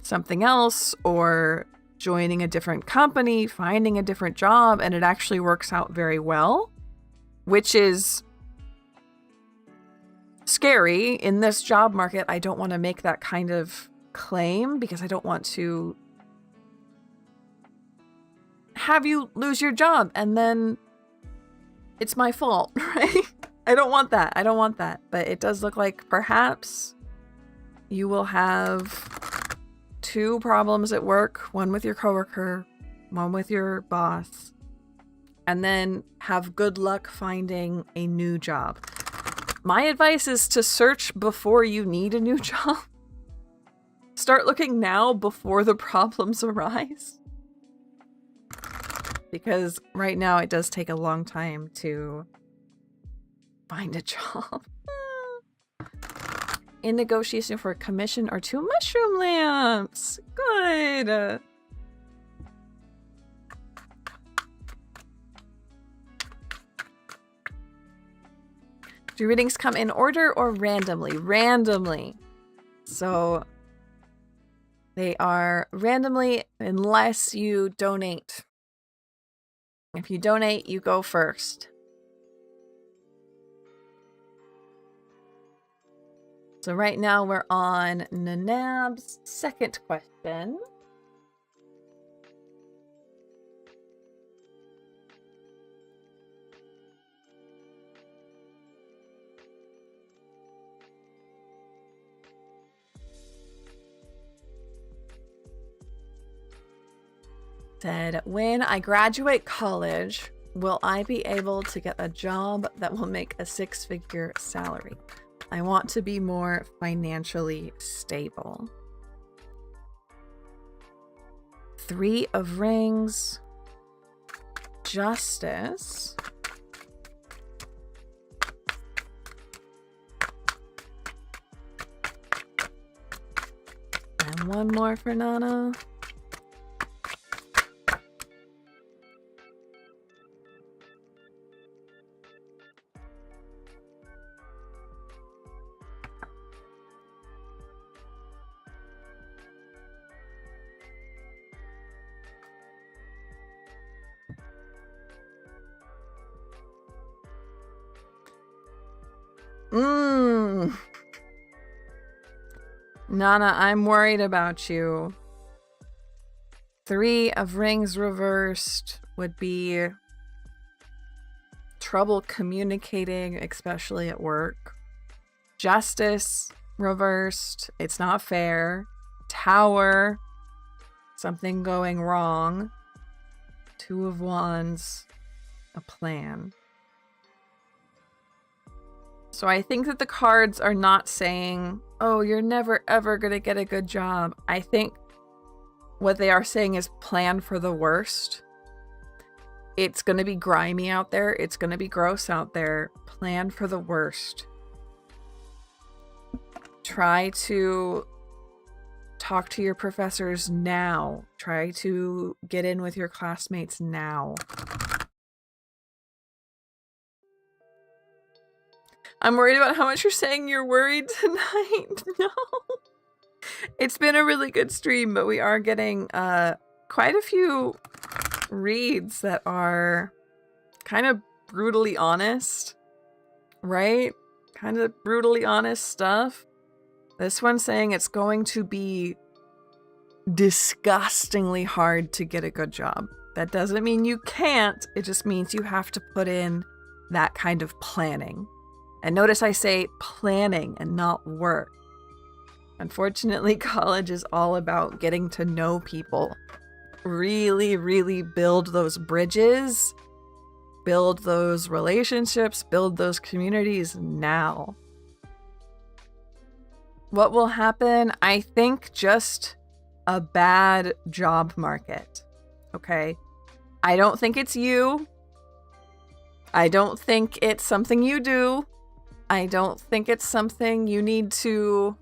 something else or joining a different company, finding a different job, and it actually works out very well, which is scary in this job market. I don't want to make that kind of claim because I don't want to have you lose your job and then it's my fault, right? I don't want that. I don't want that. But it does look like perhaps you will have 2 problems at work, one with your coworker, one with your boss, and then have good luck finding a new job. My advice is to search before you need a new job. Start looking now before the problems arise. Because right now it does take a long time to find a job. In negotiation for a commission or 2 mushroom lamps. Good. Do readings come in order or randomly? Randomly. So they are randomly unless you donate. If you donate, you go first. So right now we're on Nanab's second question. Said, when I graduate college, will I be able to get a job that will make a 6-figure salary? I want to be more financially stable. 3 of Rings, Justice, and one more for Nana. Nana, I'm worried about you. 3 of Rings reversed would be trouble communicating, especially at work. Justice reversed. It's not fair. Tower. Something going wrong. Two of Wands. A plan. So I think that the cards are not saying, oh, you're never ever gonna get a good job. I think what they are saying is plan for the worst. It's gonna be grimy out there. It's gonna be gross out there. Plan for the worst. Try to talk to your professors now. Try to get in with your classmates now. I'm worried about how much you're saying you're worried tonight. No. It's been a really good stream, but we are getting quite a few reads that are kind of brutally honest, right? Kind of brutally honest stuff. This one's saying it's going to be disgustingly hard to get a good job. That doesn't mean you can't. It just means you have to put in that kind of planning. And notice I say planning and not work. Unfortunately, college is all about getting to know people. Really, really build those bridges, build those relationships, build those communities now. What will happen? I think just a bad job market. Okay? I don't think it's you. I don't think it's something you do. I don't think it's something you need to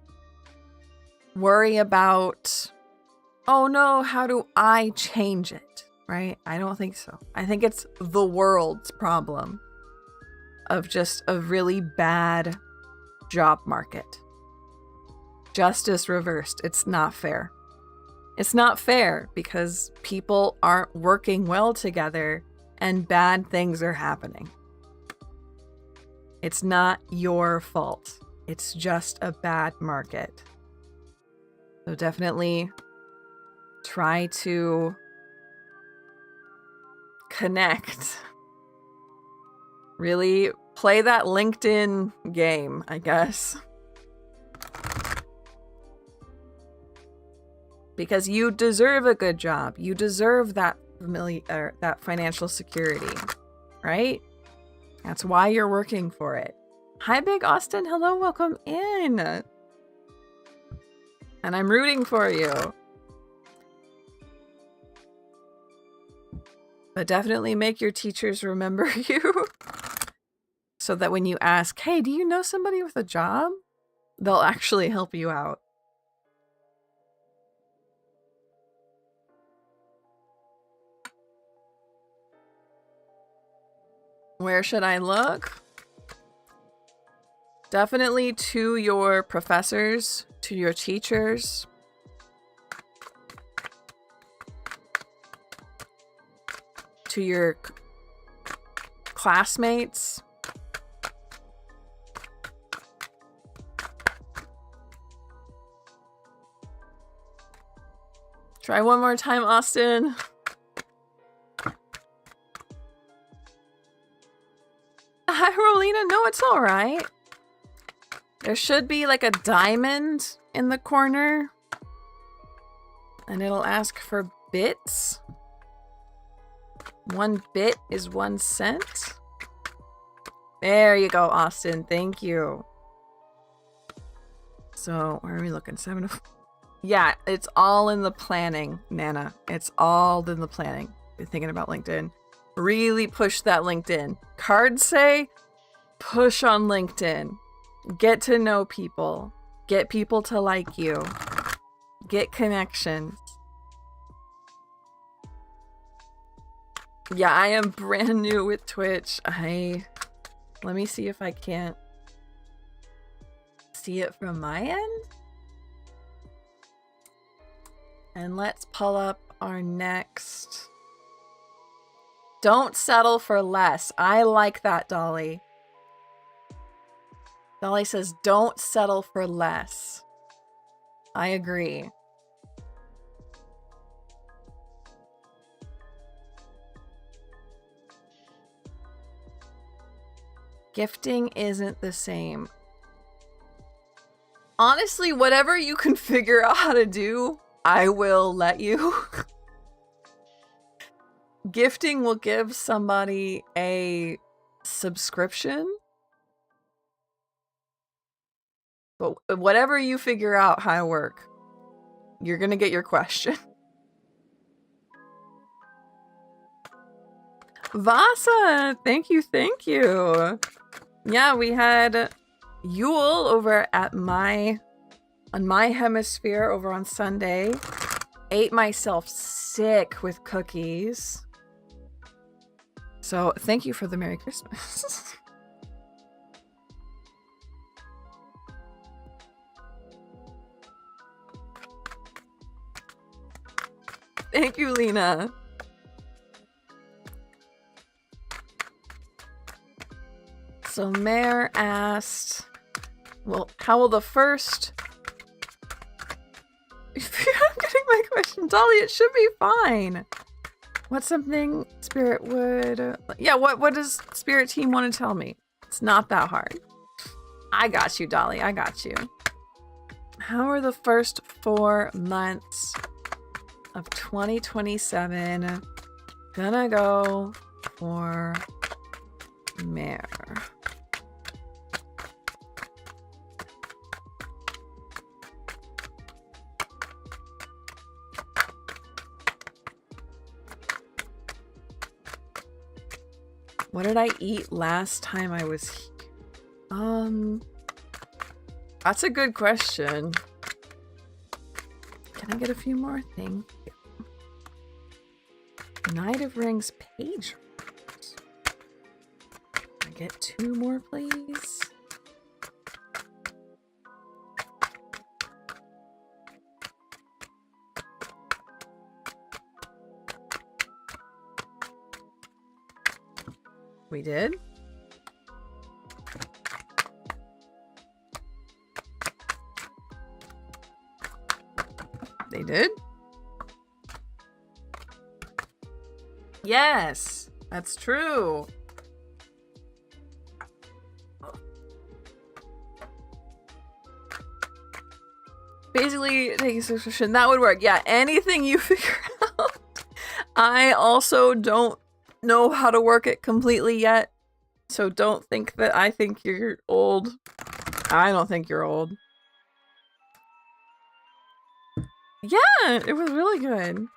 worry about. Oh no, how do I change it? Right? I don't think so. I think it's the world's problem of just a really bad job market. Justice reversed. It's not fair. It's not fair because people aren't working well together and bad things are happening. It's not your fault. It's just a bad market. So definitely try to connect. Really play that LinkedIn game, I guess. Because you deserve a good job. You deserve that financial security, right? That's why you're working for it. Hi, Big Austin. Hello, welcome in. And I'm rooting for you. But definitely make your teachers remember you. So that when you ask, hey, do you know somebody with a job? They'll actually help you out. Where should I look? Definitely to your professors, to your teachers. To your classmates. Try one more time, Austin. Hi, Rolina. No, it's all right. There should be like a diamond in the corner. And it'll ask for bits. 1 bit is 1 cent. There you go, Austin. Thank you. So, where are we looking? 7. Yeah, it's all in the planning, Nana. It's all in the planning. Been thinking about LinkedIn. Really push that LinkedIn. Cards say, push on LinkedIn. Get to know people. Get people to like you. Get connections. Yeah, I am brand new with Twitch. Let me see if I can't see it from my end. And let's pull up our next. Don't settle for less. I like that, Dolly. Dolly says, don't settle for less. I agree. Gifting isn't the same. Honestly, whatever you can figure out how to do, I will let you. Gifting will give somebody a subscription. But whatever you figure out how to work, you're gonna get your question. Vasa, thank you, thank you. Yeah, we had Yule over at on my hemisphere over on Sunday. Ate myself sick with cookies. So thank you for the Merry Christmas. Thank you, Lena. So Mare asked, well, how will the first... I'm getting my question. Dolly, it should be fine. What's something Spirit would... yeah, what does Spirit Team want to tell me? It's not that hard. I got you, Dolly. I got you. How are the first 4 months of 2027 gonna go for Mare? What did I eat last time I was here? That's a good question. Can I get a few more? Thank you. Knight of Rings page. Can I get 2 more, please? We did? They did? Yes, that's true. Basically, take a subscription. That would work. Yeah, anything you figure out. I also don't know how to work it completely yet. So don't think that I think you're old. I don't think you're old. Yeah, it was really good.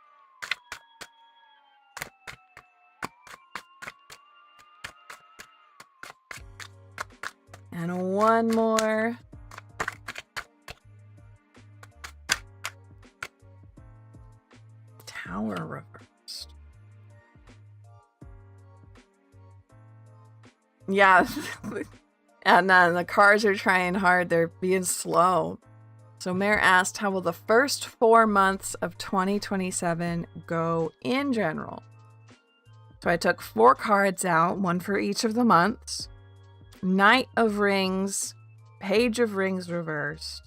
And one more. Tower reversed. Yeah. And then the cars are trying hard. They're being slow. So Mare asked, how will the first 4 months of 2027 go in general? So I took 4 cards out, 1 for each of the months. Knight of Rings, Page of Rings reversed,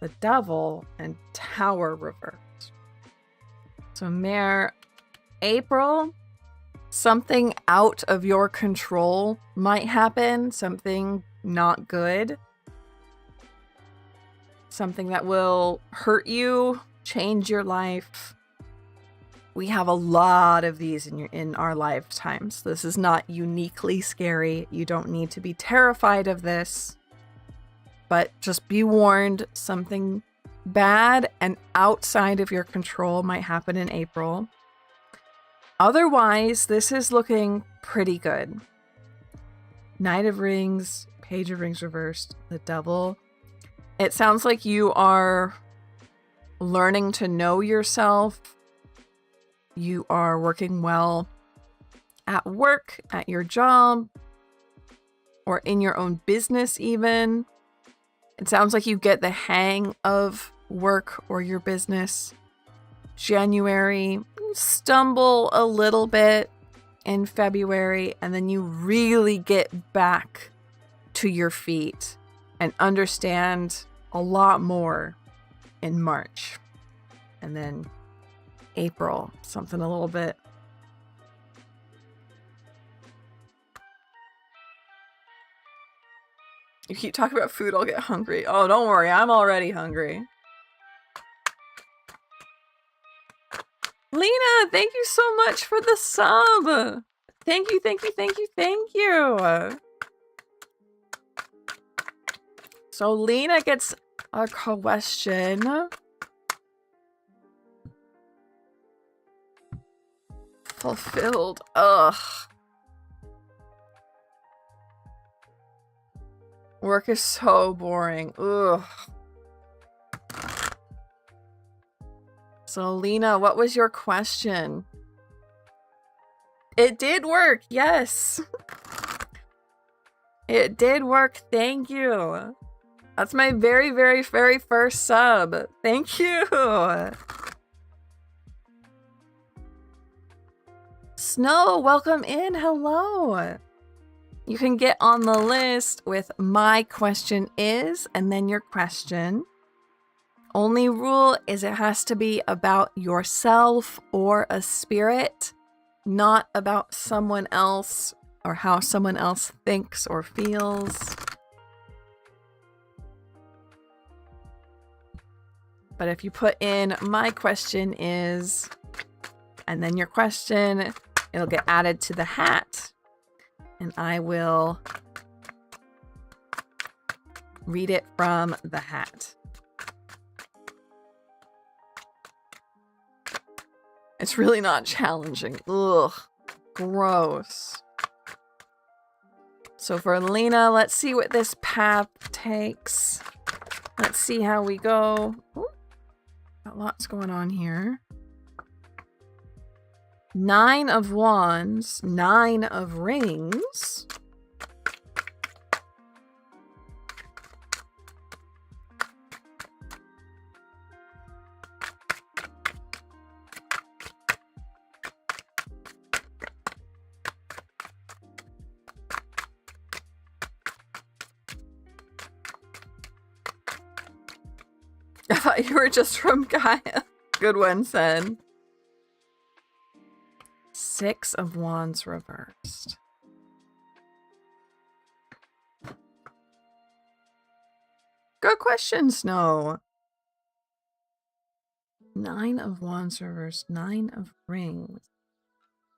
the Devil, and Tower reversed. So Mare, April, something out of your control might happen, something not good. Something that will hurt you, change your life. We have a lot of these in our lifetimes. This is not uniquely scary. You don't need to be terrified of this. But just be warned, something bad and outside of your control might happen in April. Otherwise, this is looking pretty good. Knight of Rings, Page of Rings reversed, the Devil. It sounds like you are learning to know yourself. You are working well at work, at your job, or in your own business even. It sounds like you get the hang of work or your business. January, you stumble a little bit in February, and then you really get back to your feet and understand a lot more in March. And then April, something a little bit. You keep talking about food, I'll get hungry. Oh, don't worry, I'm already hungry. Lena, thank you so much for the sub. Thank you, thank you, thank you, thank you. So Lena gets a question. Fulfilled. Ugh. Work is so boring. Ugh. So Lena, what was your question? It did work, yes. It did work, thank you. That's my very, very, very first sub. Thank you. Snow, welcome in, hello. You can get on the list with my question is, and then your question. Only rule is it has to be about yourself or a spirit, not about someone else or how someone else thinks or feels. But if you put in my question is, and then your question, it'll get added to the hat. And I will read it from the hat. It's really not challenging. Ugh, gross. So for Lena, let's see what this path takes. Let's see how we go. Ooh, got lots going on here. 9 of Wands, 9 of Rings. I thought you were just from Gaia. Good one, Sen. 6 of Wands reversed. Good question, Snow. 9 of Wands reversed, 9 of Rings,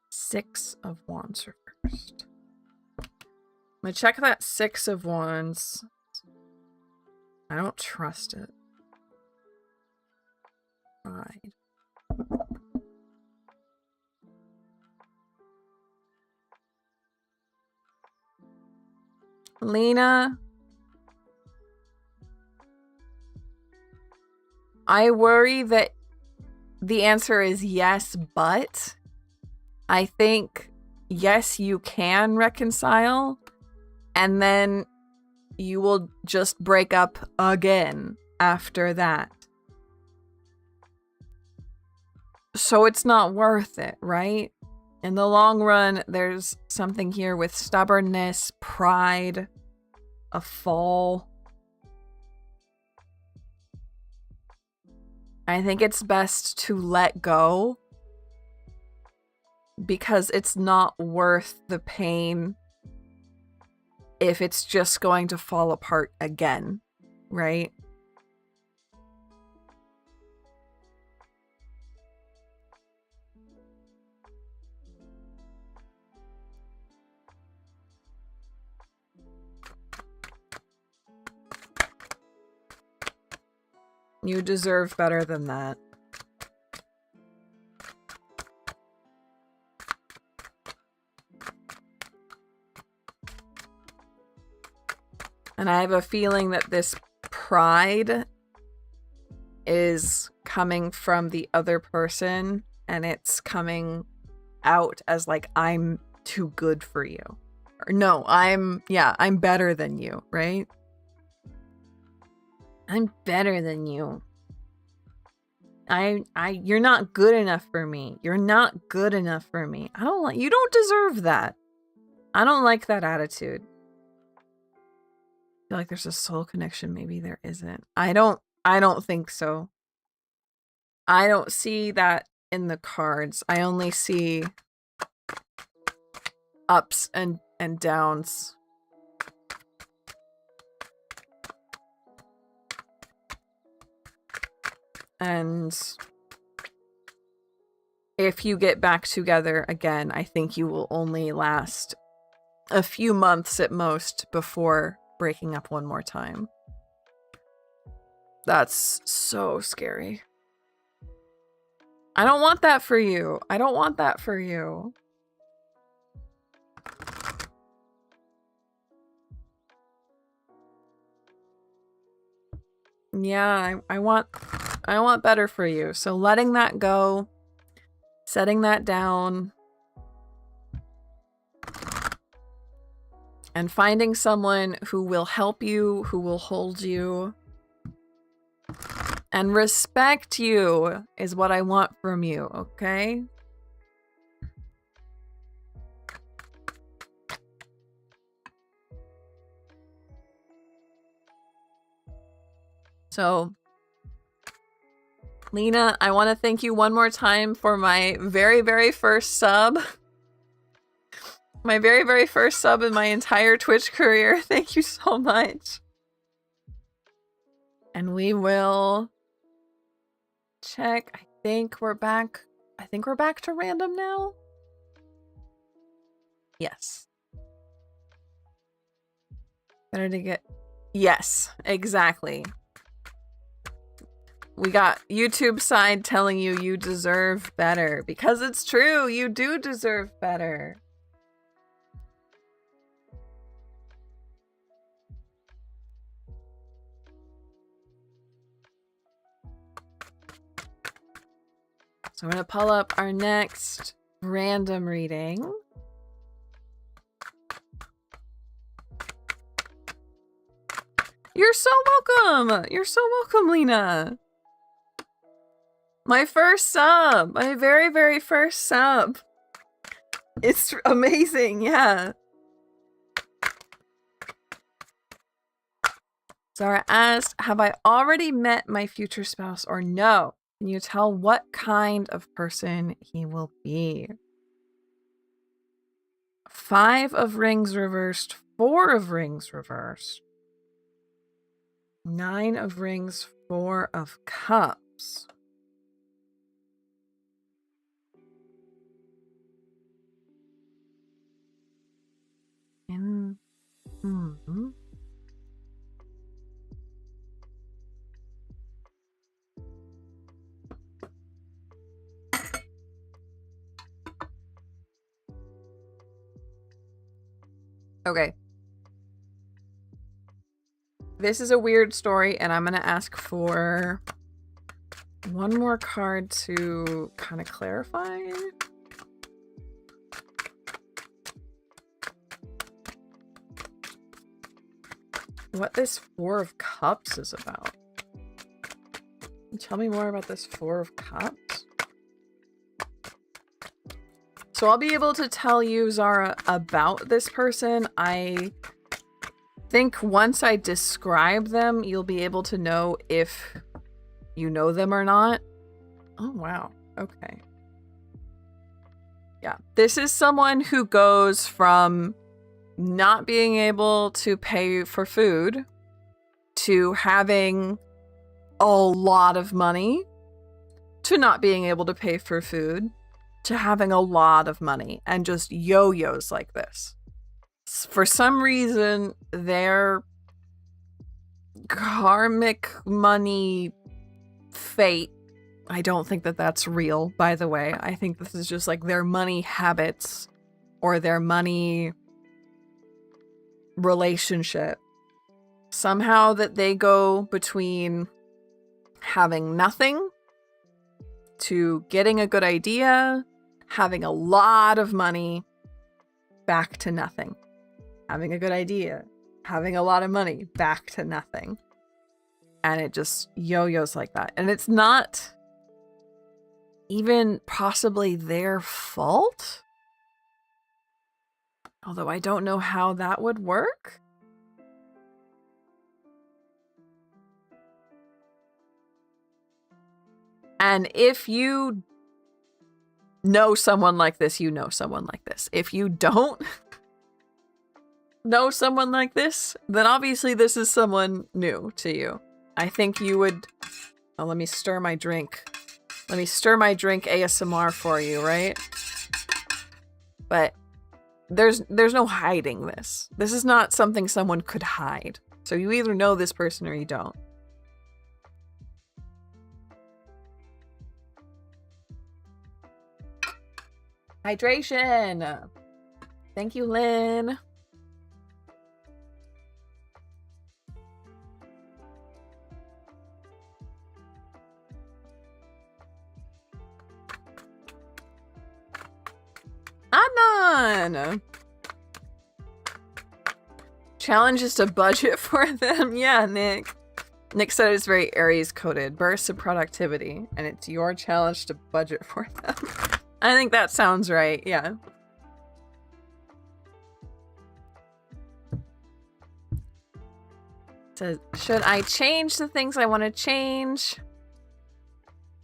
6 of Wands reversed. I'm gonna check that 6 of Wands. I don't trust it. Pride. Lena, I worry that the answer is yes, but I think yes, you can reconcile, and then you will just break up again after that. So it's not worth it, right? In the long run, there's something here with stubbornness, pride, a fall. I think it's best to let go because it's not worth the pain if it's just going to fall apart again, right? You deserve better than that. And I have a feeling that this pride is coming from the other person, and it's coming out as like, I'm too good for you. Or no, I'm better than you, right? I'm better than you. You're not good enough for me. You're not good enough for me. You don't deserve that. I don't like that attitude. I feel like there's a soul connection. Maybe there isn't. I don't think so. I don't see that in the cards. I only see ups and downs. And if you get back together again, I think you will only last a few months at most before breaking up one more time. That's so scary. I don't want that for you. I don't want that for you. Yeah, I want better for you. So letting that go, setting that down, and finding someone who will help you, who will hold you, and respect you is what I want from you, okay? So, Lena, I want to thank you one more time for my very, very first sub. My very, very first sub in my entire Twitch career. Thank you so much. And we will check. I think we're back to random now. Yes. Better to get... Yes, exactly. We got YouTube side telling you you deserve better. Because it's true, you do deserve better. So I'm going to pull up our next random reading. You're so welcome! You're so welcome, Lena! My first sub! My very, very first sub! It's amazing, yeah. Zara asked, have I already met my future spouse or no? Can you tell what kind of person he will be? 5 of rings reversed, 4 of rings reversed. 9 of rings, 4 of cups. Okay. This is a weird story, and I'm going to ask for one more card to kind of clarify. What this 4 of Cups is about. Tell me more about this 4 of Cups. So I'll be able to tell you, Zara, about this person. I think once I describe them, you'll be able to know if you know them or not. Oh, wow. Okay. Yeah. This is someone who goes from not being able to pay for food to having a lot of money to not being able to pay for food to having a lot of money, and just yo-yos like this. For some reason, their karmic money fate, I don't think that that's real, by the way. I think this is just like their money habits or their money relationship. Somehow that they go between having nothing to getting a good idea, having a lot of money, back to nothing. Having a good idea, having a lot of money, back to nothing. And it just yo-yos like that. And it's not even possibly their fault. Although I don't know how that would work. And if you know someone like this, you know someone like this. If you don't know someone like this, then obviously this is someone new to you. I think you would Oh, let me stir my drink. Let me stir my drink ASMR for you, right? But there's no hiding this. This is not something someone could hide. So you either know this person or you don't. Hydration! Thank you, Lynn. Adnan! Challenge is to budget for them. Yeah, Nick. Nick said it's very Aries coded. Bursts of productivity. And it's your challenge to budget for them. I think that sounds right. Yeah. Says, should I change the things I want to change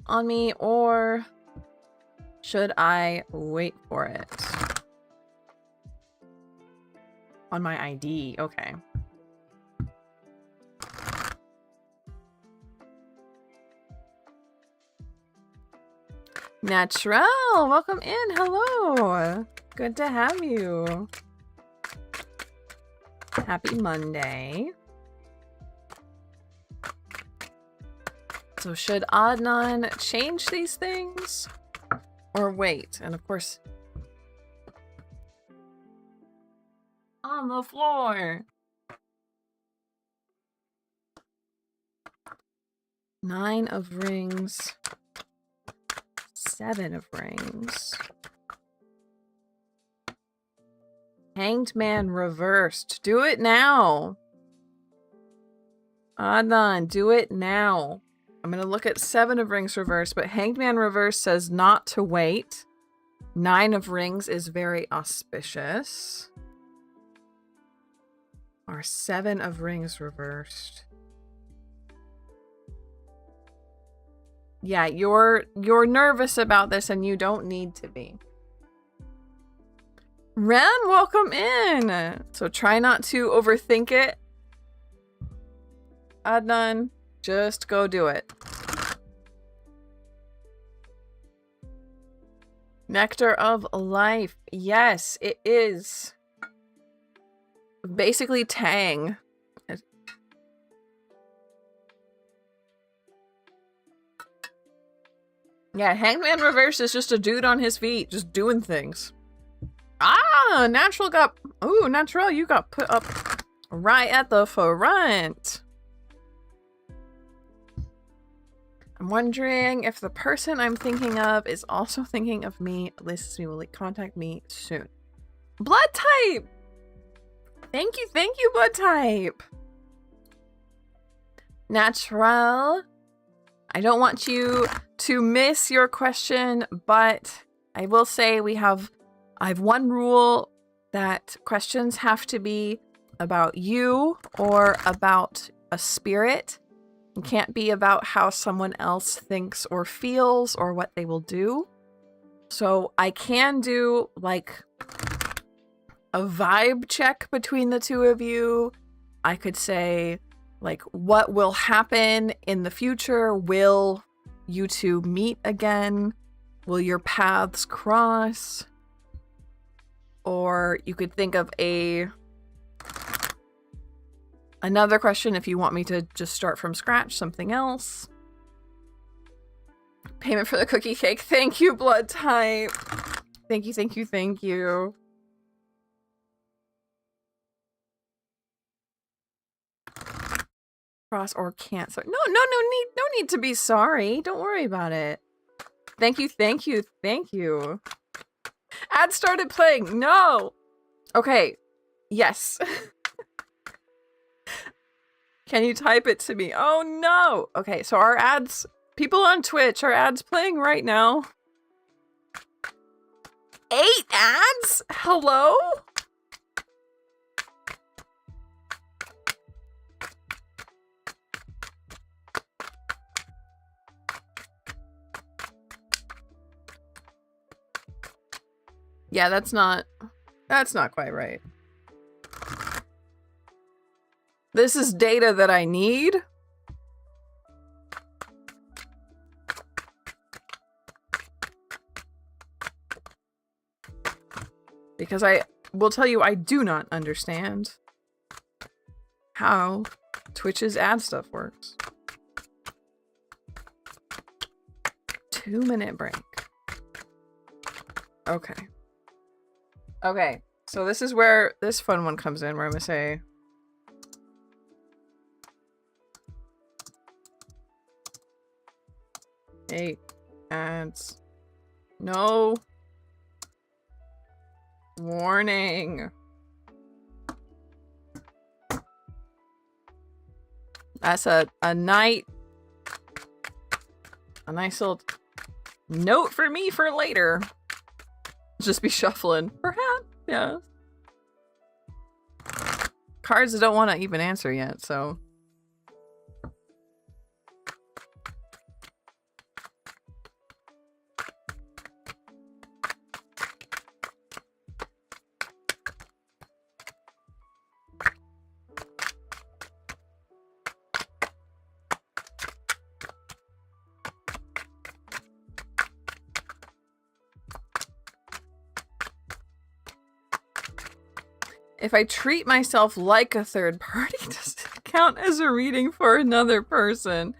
on me, or should I wait for it? On my ID, okay. Natural, welcome in. Hello. Good to have you. Happy Monday. So should Adnan change these things or wait? And of course, on the floor. 9 of rings. 7 of rings. Hanged man reversed. Do it now. Adnan, do it now. I'm going to look at 7 of rings reversed, but Hanged man reversed says not to wait. 9 of rings is very auspicious. Or 7 of rings reversed. Yeah, you're nervous about this and you don't need to be. Ren, welcome in. So try not to overthink it. Adnan, just go do it. Nectar of Life. Yes, it is. Basically Tang. Yeah, Hangman Reverse is just a dude on his feet, just doing things. Ah, Natural got... Ooh, Natural, you got put up right at the front. I'm wondering if the person I'm thinking of is also thinking of me. Listens to me, will contact me soon. Blood type! Thank you, blood type. Natural. I don't want you to miss your question, but I will say I have one rule that questions have to be about you or about a spirit. It can't be about how someone else thinks or feels or what they will do. So I can do like a vibe check between the two of you. I could say, like, what will happen in the future? Will you two meet again? Will your paths cross? Or you could think of another question if you want me to just start from scratch, something else. Payment for the cookie cake. Thank you, blood type. Thank you. Cross or cancel. No need to be sorry. Don't worry about it. Thank you. Ad started playing. No. Okay. Yes. Can you type it to me? Oh no. Okay, so our ads, people on Twitch, our ads playing right now. 8 ads? Hello? Yeah, that's not quite right. This is data that I need. Because I will tell you, I do not understand how Twitch's ad stuff works. 2-minute break. Okay. Okay. So this is where this fun one comes in, where I'm gonna say, hey, ads. No. Warning. That's a nice little note for me for later. Just be shuffling. Perhaps, yeah. Cards don't want to even answer yet, so. If I treat myself like a third party, does it count as a reading for another person?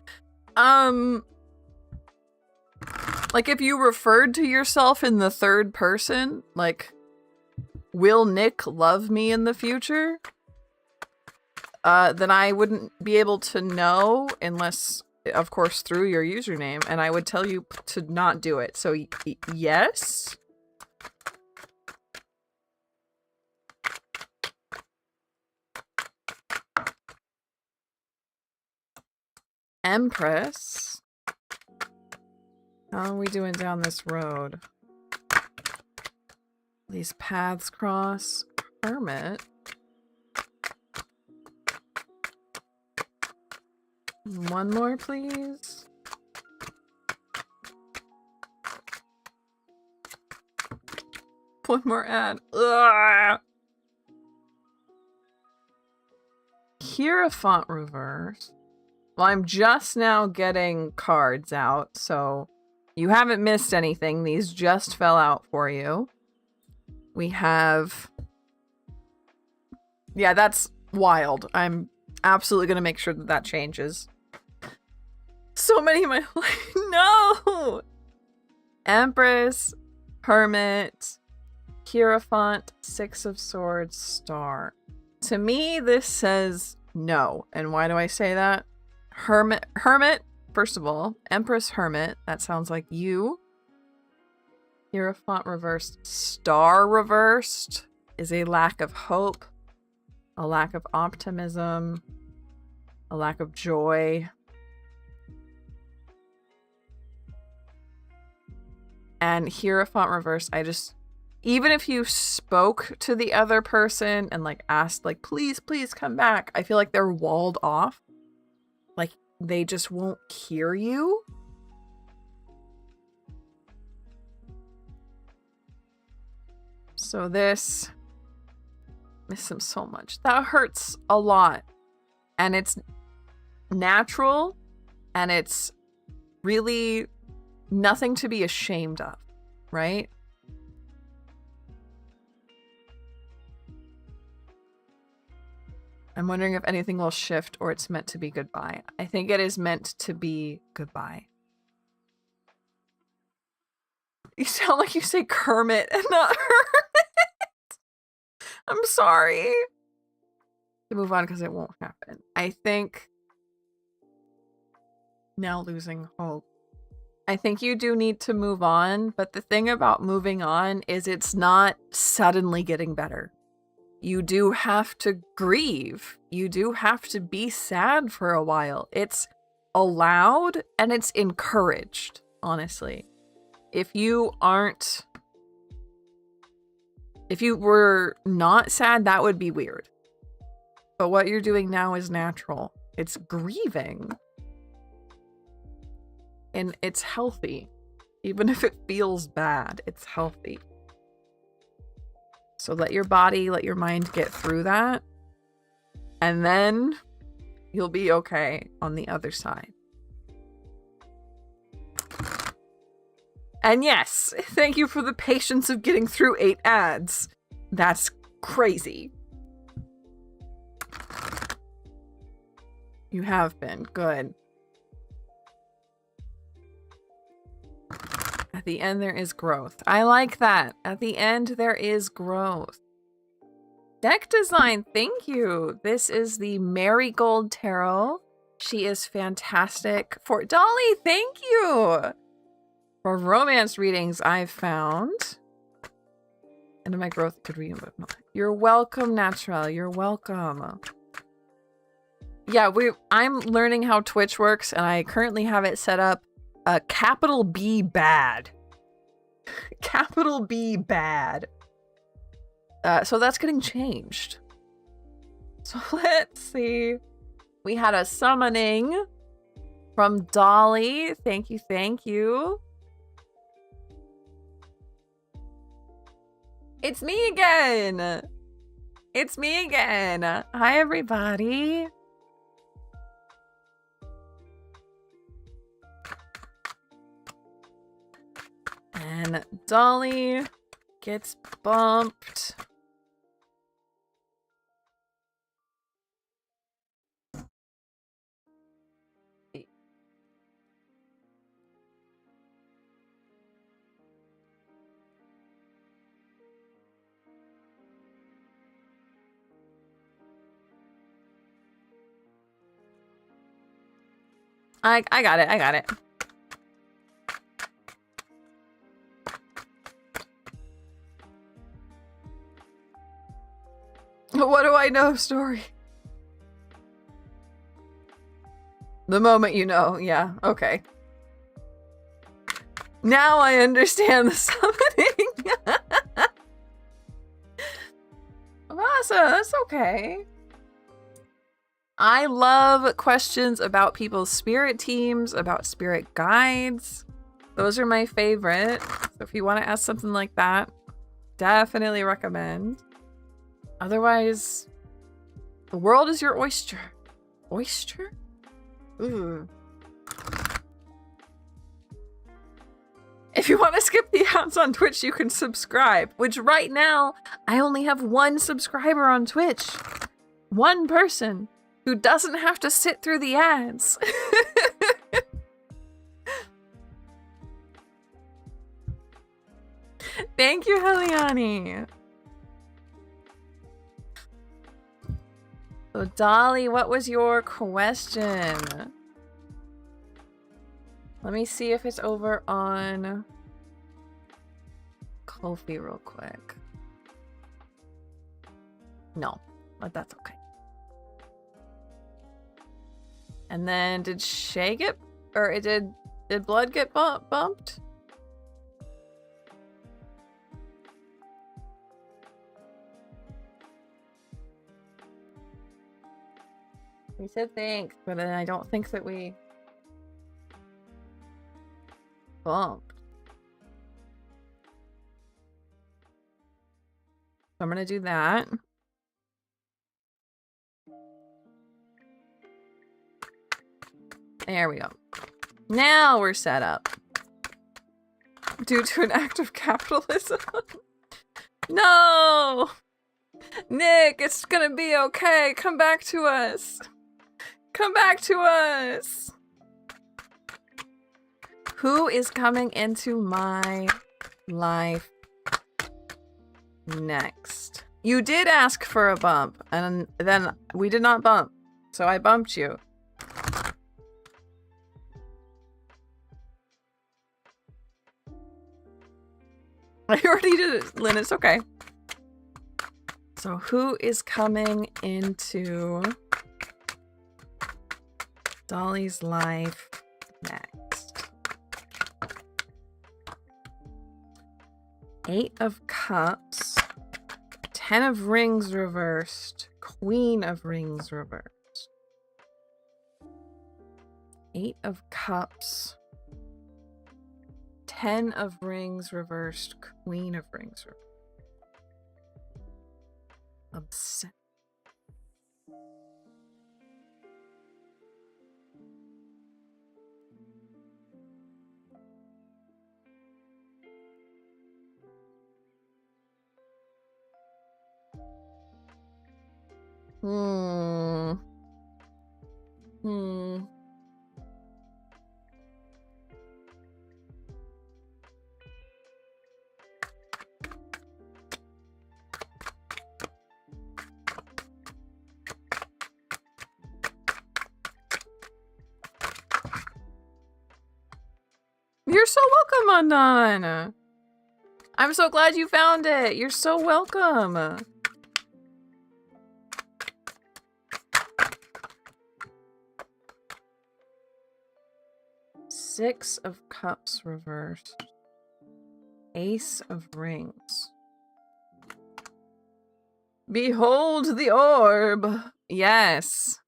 Like if you referred to yourself in the third person, like, will Nick love me in the future? Then I wouldn't be able to know unless, of course, through your username, and I would tell you to not do it. So, yes? Empress. How are we doing down this road? These paths cross. Hermit. One more, please. One more ad. Ugh. Hierophant reverse. Well, I'm just now getting cards out, so you haven't missed anything. These just fell out for you. We have... Yeah, that's wild. I'm absolutely going to make sure that that changes. So many of my... No! Empress, Hermit, Hierophant, Six of Swords, Star. To me, this says no. And why do I say that? Hermit, first of all, Empress, Hermit, that sounds like you. Hierophant reversed, Star reversed is a lack of hope, a lack of optimism, a lack of joy. And Hierophant reversed, even if you spoke to the other person and like asked like, please come back, I feel like they're walled off. Like, they just won't hear you. So this... miss him so much. That hurts a lot. And it's natural. And it's really nothing to be ashamed of. Right? I'm wondering if anything will shift or it's meant to be goodbye. I think it is meant to be goodbye. You sound like you say Kermit and not Hermit. I'm sorry. To move on because it won't happen. I think now losing hope. I think you do need to move on, but the thing about moving on is it's not suddenly getting better. You do have to grieve. You do have to be sad for a while. It's allowed and it's encouraged, honestly. If you were not sad, that would be weird. But what you're doing now is natural. It's grieving. And it's healthy. Even if it feels bad, it's healthy. So let your body, let your mind get through that. And then you'll be okay on the other side. And yes, thank you for the patience of getting through 8 ads. That's crazy. You have been. Good. At the end, there is growth. I like that. At the end, there is growth. Deck design, thank you. This is the Marigold Tarot. She is fantastic. For Dolly, thank you. For romance readings, I've found. And my growth could read. You're welcome, Natural. You're welcome. Yeah, I'm learning how Twitch works, and I currently have it set up capital B bad. Capital B bad. So that's getting changed. So let's see. We had a summoning from Dolly. Thank you, thank you. It's me again. It's me again. Hi, everybody. And Dolly gets bumped. I got it. I got it. What do I know, story? The moment you know. Yeah, okay. Now I understand the summoning. Rasa, that's okay. I love questions about people's spirit teams, about spirit guides. Those are my favorite. So if you want to ask something like that, definitely recommend. Otherwise, the world is your oyster. Oyster? Ooh. If you want to skip the ads on Twitch, you can subscribe, which right now, I only have 1 subscriber on Twitch. 1 person who doesn't have to sit through the ads. Thank you, Heliani. So, Dolly, what was your question? Let me see if it's over on Ko-fi real quick. No, but that's okay. And then did Shay get, or did Blood get bumped? We said thanks, but then I don't think that we bumped. So I'm gonna do that. There we go. Now we're set up. Due to an act of capitalism. No! Nick, it's gonna be okay. Come back to us. Come back to us. Who is coming into my life next? You did ask for a bump, and then we did not bump. So I bumped you. I already did it, Lynn. It's okay. So who is coming into Dolly's life next? 8 of Cups, 10 of Rings reversed, Queen of Rings reversed. 8 of Cups, 10 of Rings reversed, Queen of Rings reversed. Upset. Hmm. You're so welcome, Undone. I'm so glad you found it. You're so welcome. Six of Cups reversed. Ace of Rings. Behold the orb. Yes.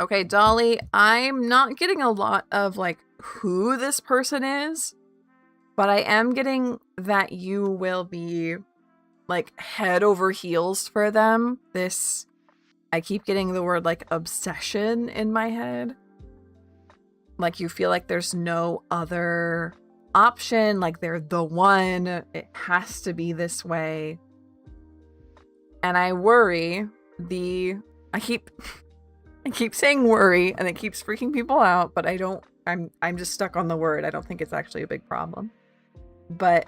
Okay, Dolly, I'm not getting a lot of, like, who this person is, but I am getting that you will be, like, head over heels for them. I keep getting the word, like, obsession in my head. Like, you feel like there's no other option, like, they're the one, it has to be this way. And I worry I keep saying worry, and it keeps freaking people out, but I'm just stuck on the word. I don't think it's actually a big problem. But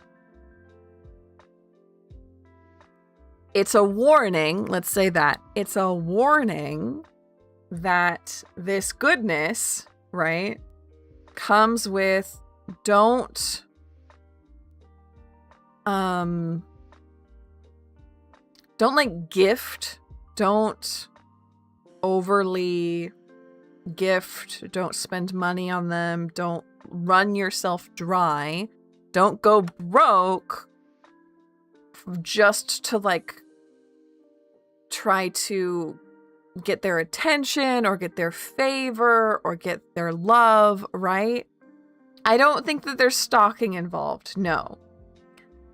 it's a warning, let's say that. It's a warning that this goodness, right, comes with don't like gift, don't overly gift, don't spend money on them, don't run yourself dry, don't go broke just to, like, try to get their attention or get their favor or get their love, right? I don't think that there's stalking involved, no.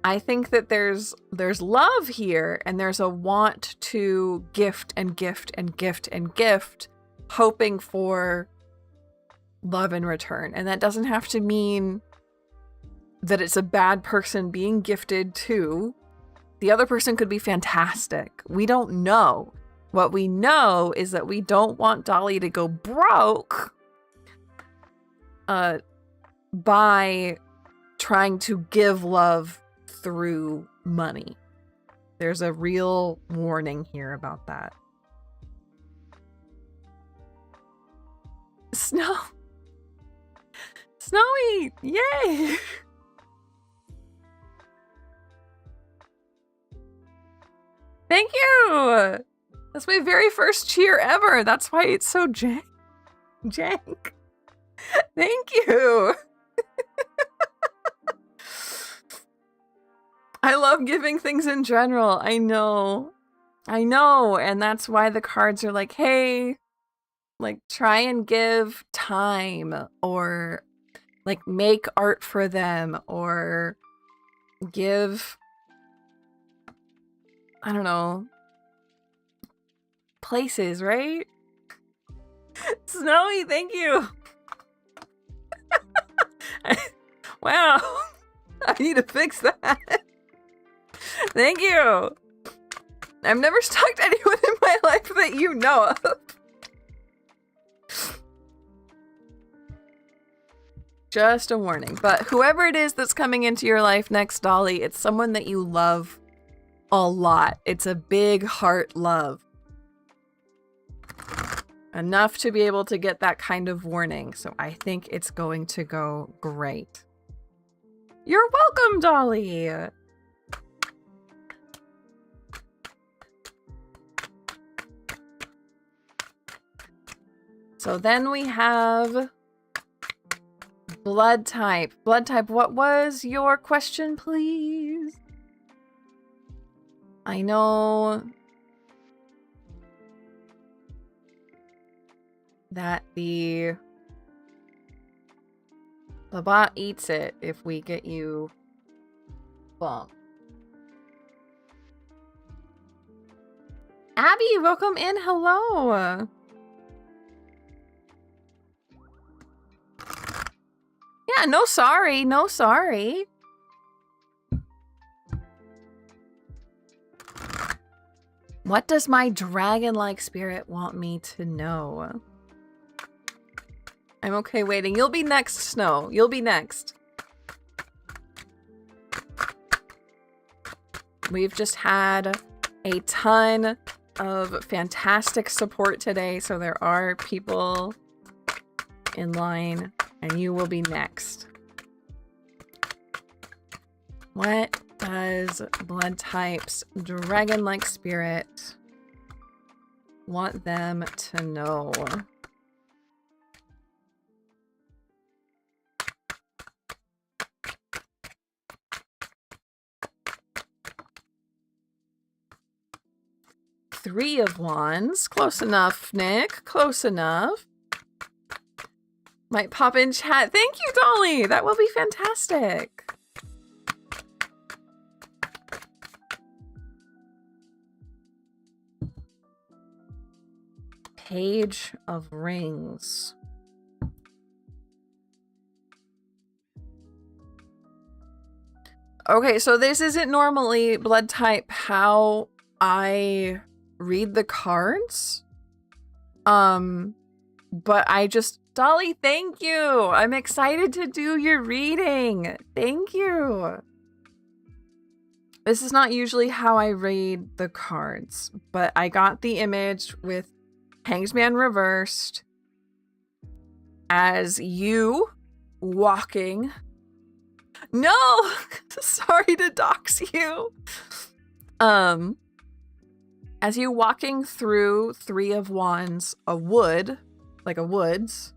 I think that there's love here, and there's a want to gift and gift and gift and gift, hoping for love in return. And that doesn't have to mean that it's a bad person being gifted to. The other person could be fantastic. We don't know. What we know is that we don't want Dolly to go broke by trying to give love through money. There's a real warning here about that. Snowy! Yay! Thank you! That's my very first cheer ever. That's why it's so jank. Thank you! I love giving things in general. I know. And that's why the cards are like, hey, like, try and give time, or like make art for them, or give, I don't know, places, right? Snowy, thank you. Wow. I need to fix that. Thank you. I've never stalked anyone in my life that you know of. Just a warning. But whoever it is that's coming into your life next, Dolly, it's someone that you love a lot. It's a big heart love. Enough to be able to get that kind of warning. So I think it's going to go great. You're welcome, Dolly. So then we have blood type. Blood type, what was your question, please? I know that the bot eats it if we get you bumped. Abby, welcome in. Hello. Yeah, no sorry. No sorry. What does my dragon-like spirit want me to know? I'm okay waiting. You'll be next, Snow. You'll be next. We've just had a ton of fantastic support today, so there are people in line, and you will be next. What does blood types dragon-like spirit want them to know? Three of Wands. Close enough, Nick. Close enough. Might pop in chat. Thank you, Dolly. That will be fantastic. Page of Rings. Okay, so this isn't normally blood type how I read the cards. But I just... Dolly, thank you! I'm excited to do your reading. Thank you. This is not usually how I read the cards, but I got the image with Hanged Man reversed as you walking. No! Sorry to dox you. As you walking through Three of Wands, a wood, like a woods.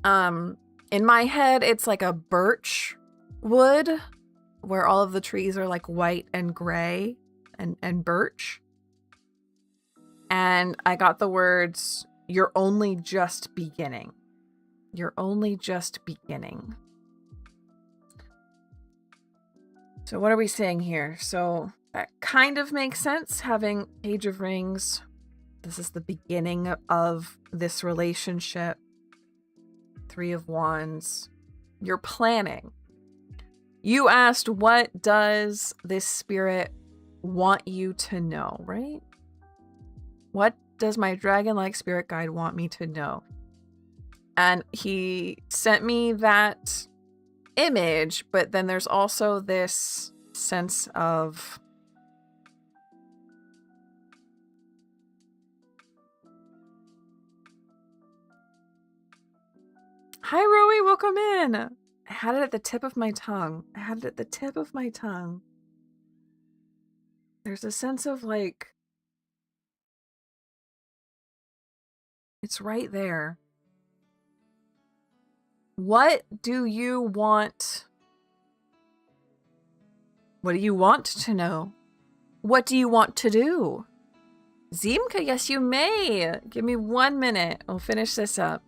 In my head, it's like a birch wood where all of the trees are like white and gray and birch. And I got the words, "You're only just beginning." You're only just beginning. So what are we saying here? So that kind of makes sense, having Page of Rings. This is the beginning of this relationship. Three of Wands. You're planning. You asked, what does this spirit want you to know, right? What does my dragon-like spirit guide want me to know? And he sent me that image, but then there's also this sense of... Hi, Rowie, welcome in. I had it at the tip of my tongue. I had it at the tip of my tongue. There's a sense of like... It's right there. What do you want? What do you want to know? What do you want to do? Zimka, yes, you may. Give me 1 minute. I'll finish this up.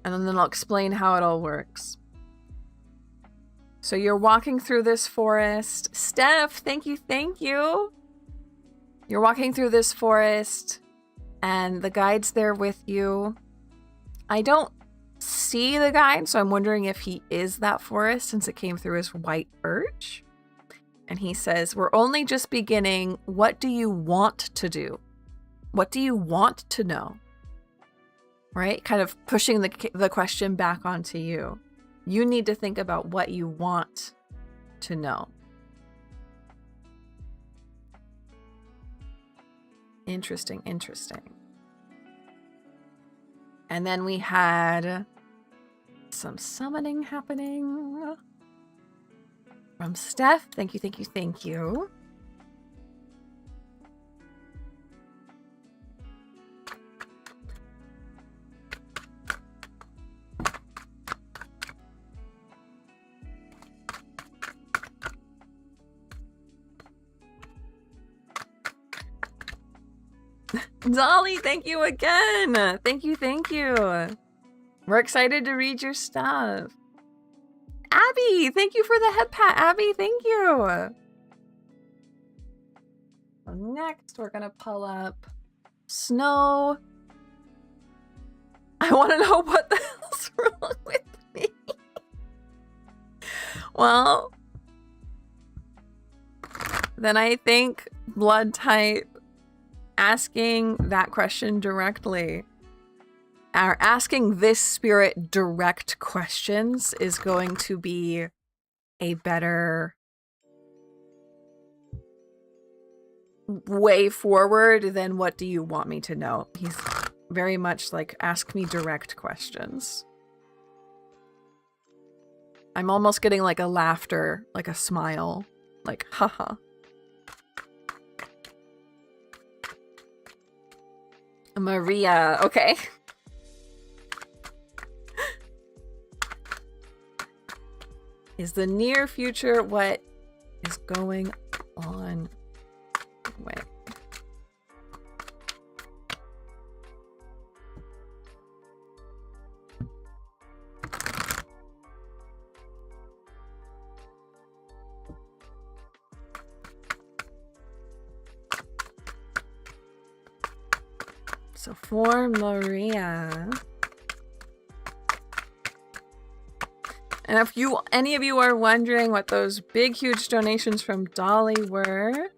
And then I'll explain how it all works. So you're walking through this forest. Steph, thank you, thank you. You're walking through this forest, and the guide's there with you. I don't see the guide, so I'm wondering if he is that forest since it came through as white birch. And he says, we're only just beginning. What do you want to do? What do you want to know? Right? Kind of pushing the question back onto you. You need to think about what you want to know. Interesting, interesting. And then we had some summoning happening from Steph. Thank you, thank you, thank you. Dolly, thank you again. Thank you, thank you. We're excited to read your stuff. Abby, thank you for the head pat. Abby, thank you. So next, we're going to pull up Snow. I want to know what the hell's wrong with me. Well, then I think blood type asking that question directly, or asking this spirit direct questions, is going to be a better way forward than what do you want me to know. He's very much like, ask me direct questions. I'm almost getting like a laughter, like a smile, like haha. Maria, okay. Is the near future what is going on? Wait. So for Maria, and if any of you are wondering what those big, huge donations from Dolly were,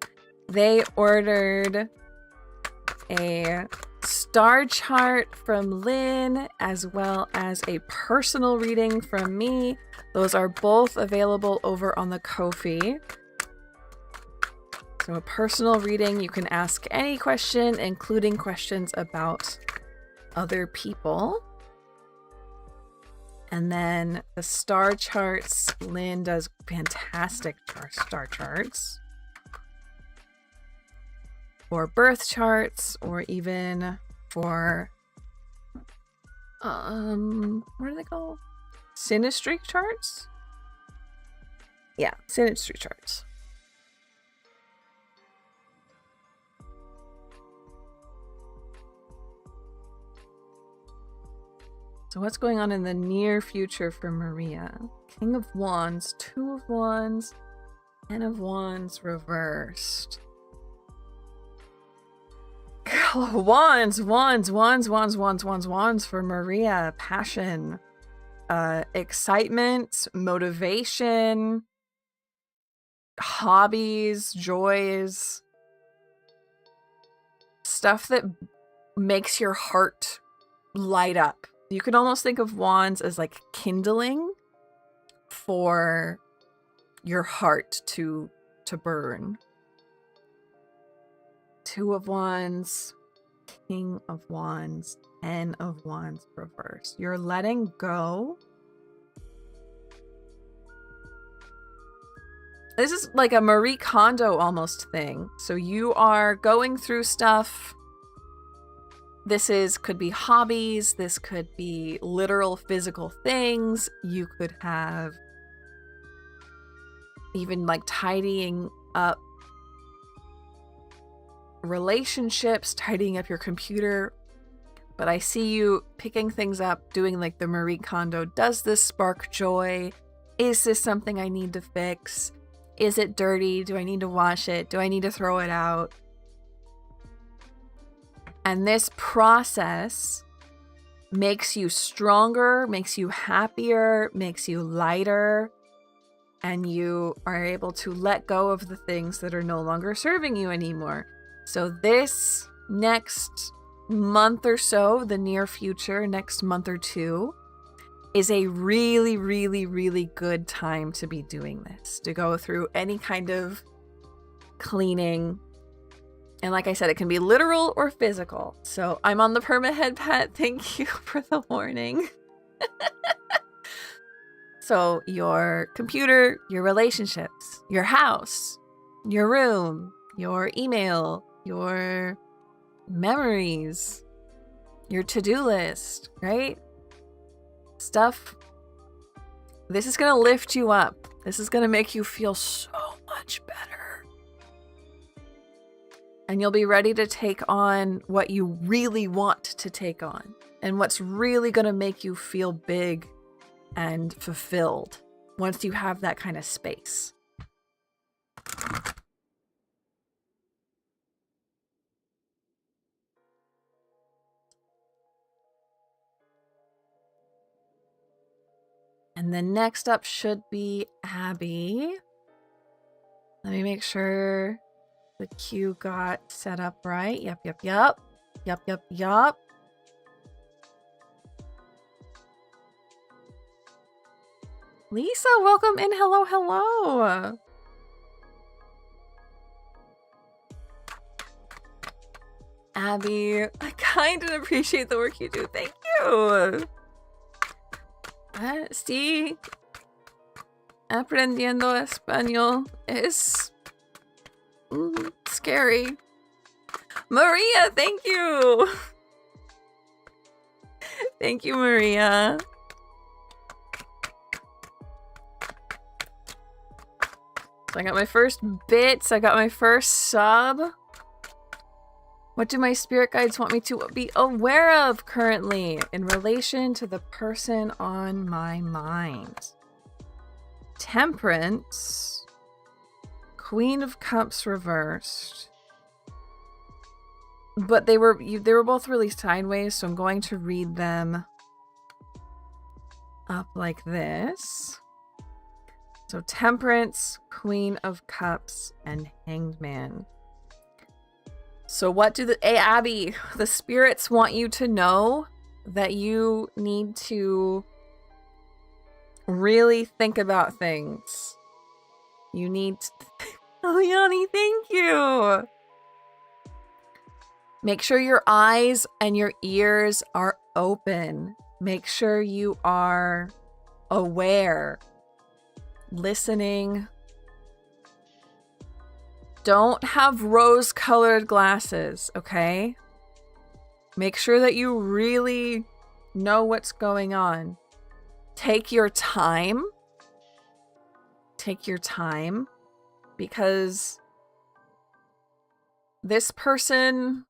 they ordered a star chart from Lynn, as well as a personal reading from me. Those are both available over on the Ko-fi. So a personal reading, you can ask any question, including questions about other people. And then the star charts, Lynn does fantastic star charts. Or birth charts, or even for, what are they called? Synastry charts? Yeah, synastry charts. So what's going on in the near future for Maria? King of Wands, Two of Wands, Ten of Wands reversed. Wands for Maria. Passion, excitement, motivation, hobbies, joys, stuff that makes your heart light up. You can almost think of wands as like kindling for your heart to burn. Two of Wands, King of Wands, Ten of Wands reversed. You're letting go. This is like a Marie Kondo almost thing. So you are going through stuff. This could be hobbies. This could be literal physical things. You could have even like tidying up relationships, tidying up your computer. But I see you picking things up, doing like the Marie Kondo. Does this spark joy? Is this something I need to fix? Is it dirty? Do I need to wash it? Do I need to throw it out? And this process makes you stronger, makes you happier, makes you lighter, and you are able to let go of the things that are no longer serving you anymore. So this next month or so, the near future, next month or two, is a really, really, really good time to be doing this, to go through any kind of cleaning. And like I said, it can be literal or physical. So I'm on the permahead pet. Thank you for the warning. So your computer, your relationships, your house, your room, your email, your memories, your to-do list, right? Stuff. This is going to lift you up. This is going to make you feel so much better. And you'll be ready to take on what you really want to take on, and what's really going to make you feel big and fulfilled once you have that kind of space. And then next up should be Abby. Let me make sure the queue got set up right. Yep, yep, yep. Yep, yep, yep. Lisa, welcome in. Hello, hello. Abby, I kind of appreciate the work you do. Thank you. Sí, aprendiendo español es scary. Maria, thank you. Thank you, Maria. So I got my first bits. I got my first sub. What do my spirit guides want me to be aware of currently in relation to the person on my mind? Temperance. Queen of Cups reversed. But they were both really sideways, so I'm going to read them up like this. So Temperance, Queen of Cups, and Hanged Man. So what do Abby, the spirits want you to know that you need to really think about things. You need to... Oh, Yanni, thank you! Make sure your eyes and your ears are open. Make sure you are aware, listening. Don't have rose-colored glasses, okay? Make sure that you really know what's going on. Take your time. Take your time, because this person...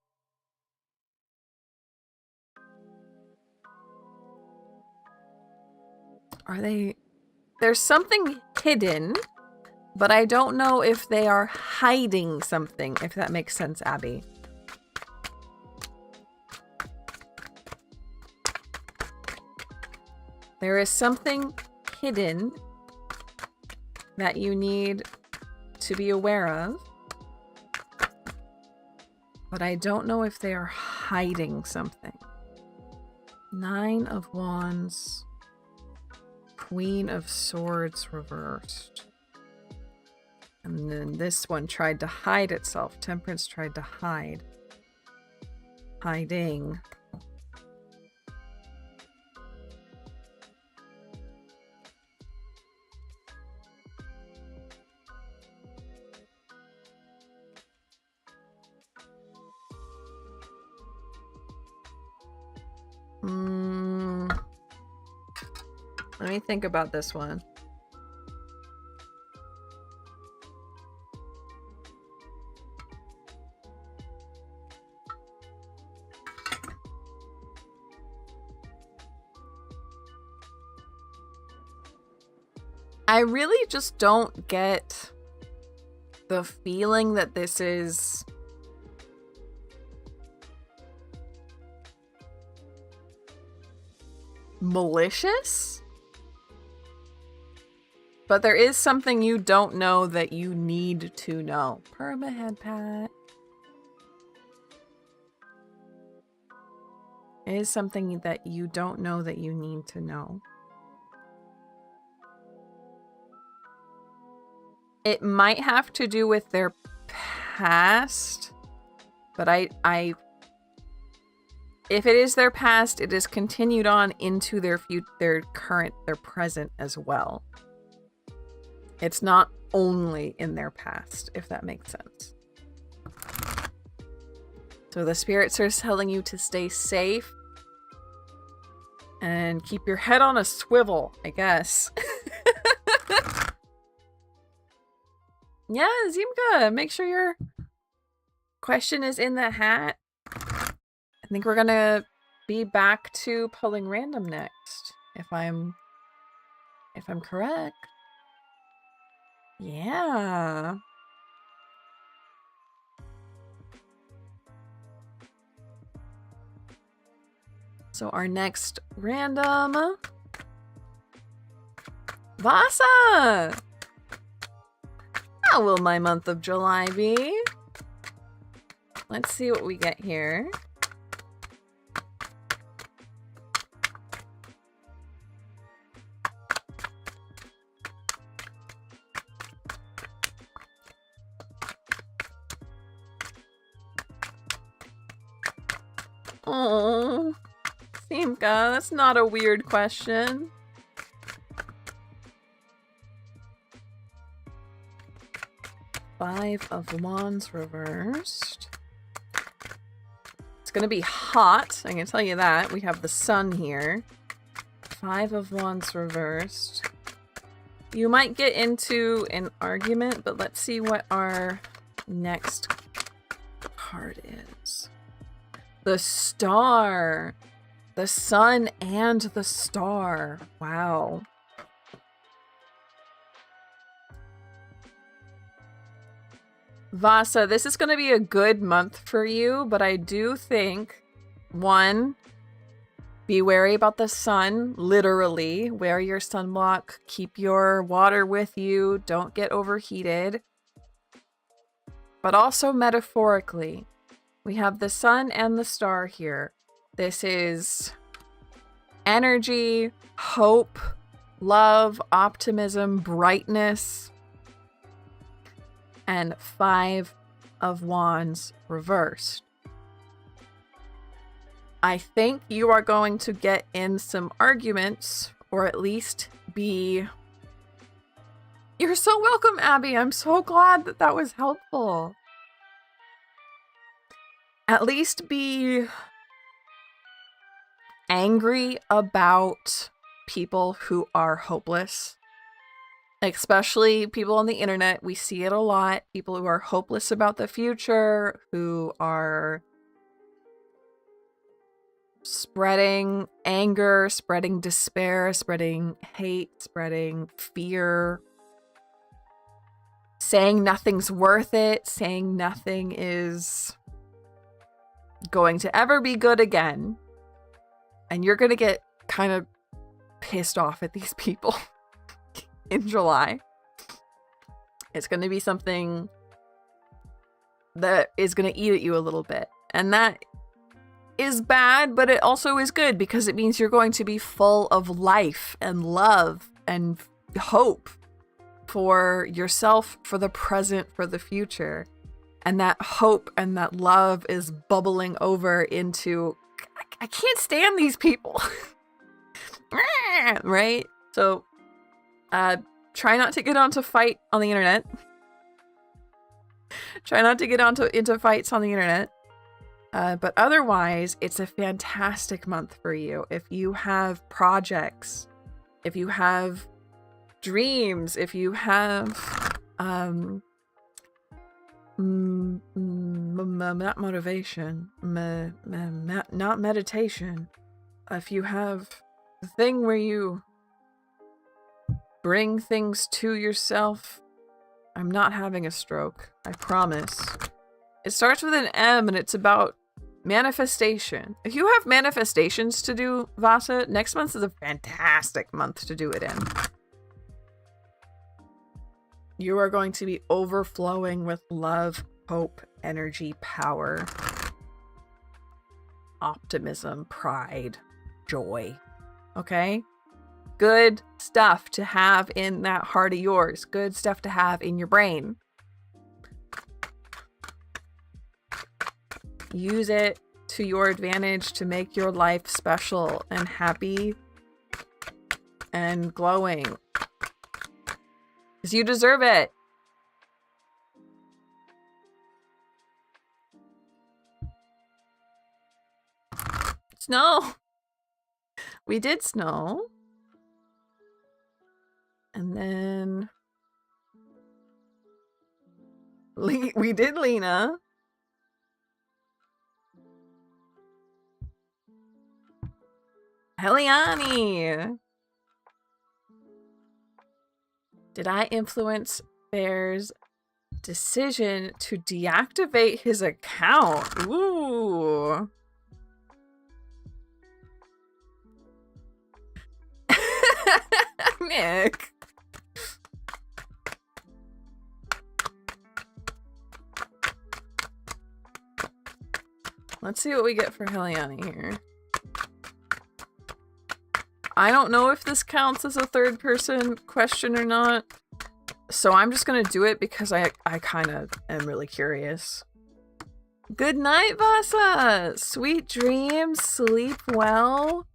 There's something hidden, but I don't know if they are hiding something, if that makes sense, Abby. There is something hidden that you need to be aware of, but I don't know if they are hiding something. 9 of Wands, Queen of Swords reversed. And then this one tried to hide itself. Temperance tried to hide. Hiding. Let me think about this one. I really just don't get the feeling that this is malicious. But there is something you don't know that you need to know. Perma head pat. It is something that you don't know that you need to know. It might have to do with their past, but if it is their past, it is continued on into their present as well. It's not only in their past, if that makes sense. So the spirits are telling you to stay safe and keep your head on a swivel, I guess. Yeah, Zimka, make sure your question is in the hat. I think we're gonna be back to pulling random next, if I'm correct. Yeah. So our next random... Vasa! How will my month of July be? Let's see what we get here. Oh, Simka, that's not a weird question. Five of Wands reversed. It's gonna be hot, I can tell you that. We have the sun here. Five of Wands reversed. You might get into an argument, but let's see what our next card is. The Star. The sun and the star. Wow. Vasa, this is going to be a good month for you, but I do think, one, be wary about the sun, literally. Wear your sunblock, keep your water with you, don't get overheated. But also metaphorically, we have the sun and the star here. This is energy, hope, love, optimism, brightness. And Five of Wands reversed. I think you are going to get in some arguments, or at least be... You're so welcome, Abby. I'm so glad that that was helpful. At least be angry about people who are hopeless. Especially people on the internet. We see it a lot. People who are hopeless about the future, who are spreading anger, spreading despair, spreading hate, spreading fear, saying nothing's worth it, saying nothing is going to ever be good again. And you're going to get kind of pissed off at these people. In July. It's going to be something that is going to eat at you a little bit. And that is bad, but it also is good because it means you're going to be full of life and love and hope for yourself, for the present, for the future. And that hope and that love is bubbling over into, I can't stand these people. Right? So, try not to get onto fight on the internet. Try not to get into fights on the internet. But otherwise, it's a fantastic month for you. If you have projects, if you have dreams, if you have not motivation, not meditation. If you have the thing where you bring things to yourself. I'm not having a stroke. I promise. It starts with an M and it's about manifestation. If you have manifestations to do, Vasa, next month is a fantastic month to do it in. You are going to be overflowing with love, hope, energy, power, optimism, pride, joy. Okay? Good stuff to have in that heart of yours. Good stuff to have in your brain. Use it to your advantage to make your life special and happy and glowing. Because you deserve it. Snow. We did snow. And then we did Lena. Heliani. Did I influence Bear's decision to deactivate his account? Ooh. Nick. Let's see what we get for Heliani here. I don't know if this counts as a third person question or not. So I'm just gonna do it because I kind of am really curious. Good night, Vasa! Sweet dreams, sleep well.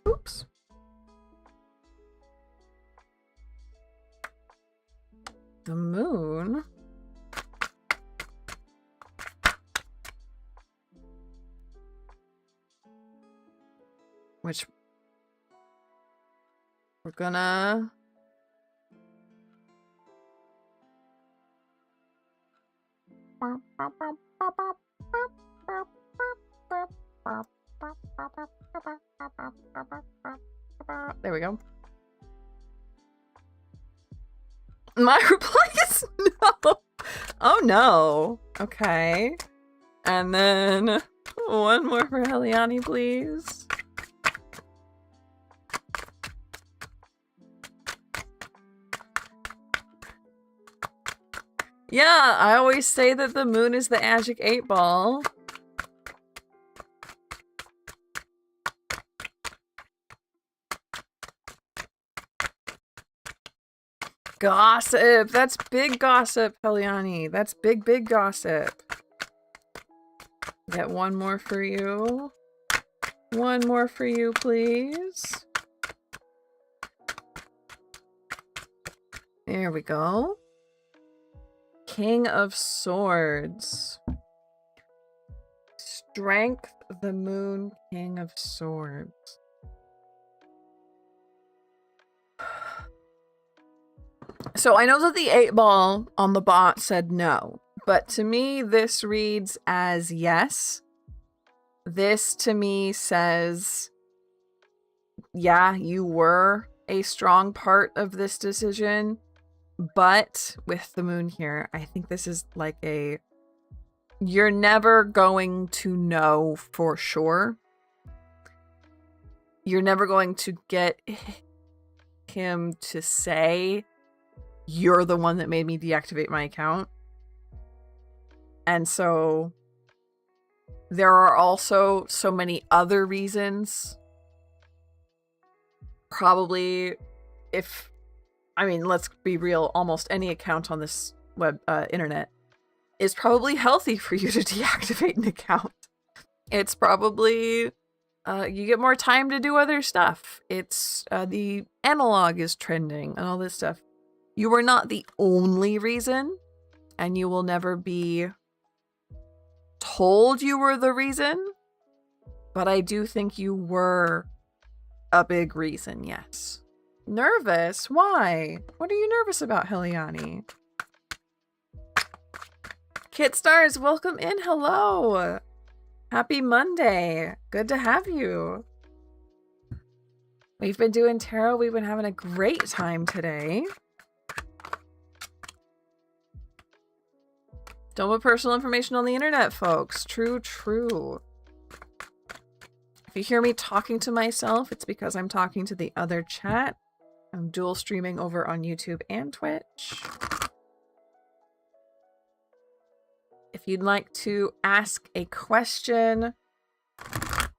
Oops. The moon? Which we're gonna... There we go. My reply is no. Oh no. Okay. And then one more for Heliani, please. Yeah, I always say that the moon is the Agic 8-ball. Gossip! That's big gossip, Heliani. That's big, big gossip. Get one more for you. One more for you, please. There we go. King of Swords. Strength, the moon, King of Swords. So I know that the 8-ball on the bot said no, but to me this reads as yes. This to me says, yeah, you were a strong part of this decision. But with the moon here, I think this is like a... You're never going to know for sure. You're never going to get him to say, you're the one that made me deactivate my account. And so there are also so many other reasons. Probably if... I mean, let's be real, almost any account on this internet is probably healthy for you to deactivate an account. It's probably, you get more time to do other stuff. It's, the analog is trending and all this stuff. You were not the only reason, and you will never be told you were the reason, but I do think you were a big reason, yes. Nervous? Why? What are you nervous about, Heliani? Kit Stars, welcome in. Hello. Happy Monday. Good to have you. We've been doing tarot. We've been having a great time today. Don't put personal information on the internet, folks. True, true. If you hear me talking to myself, it's because I'm talking to the other chat. I'm dual streaming over on YouTube and Twitch. If you'd like to ask a question,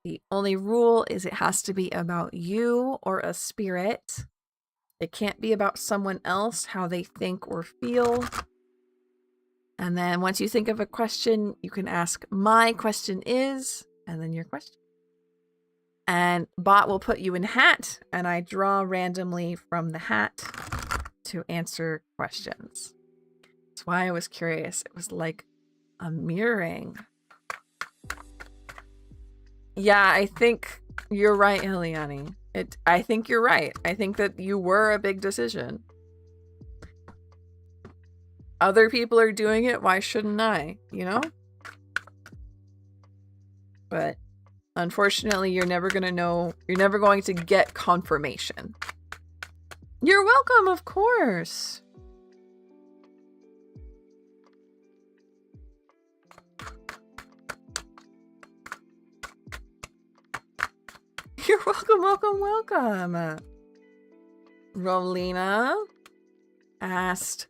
the only rule is it has to be about you or a spirit. It can't be about someone else, how they think or feel. And then once you think of a question, you can ask my question is, and then your question. And bot will put you in hat, and I draw randomly from the hat to answer questions. That's why I was curious. It was like a mirroring. Yeah, I think you're right, Heliani. I think you're right. I think that you were a big decision. Other people are doing it, why shouldn't I? You know? But unfortunately, you're never going to know. You're never going to get confirmation. You're welcome, of course. You're welcome, welcome, welcome. Rolina asked,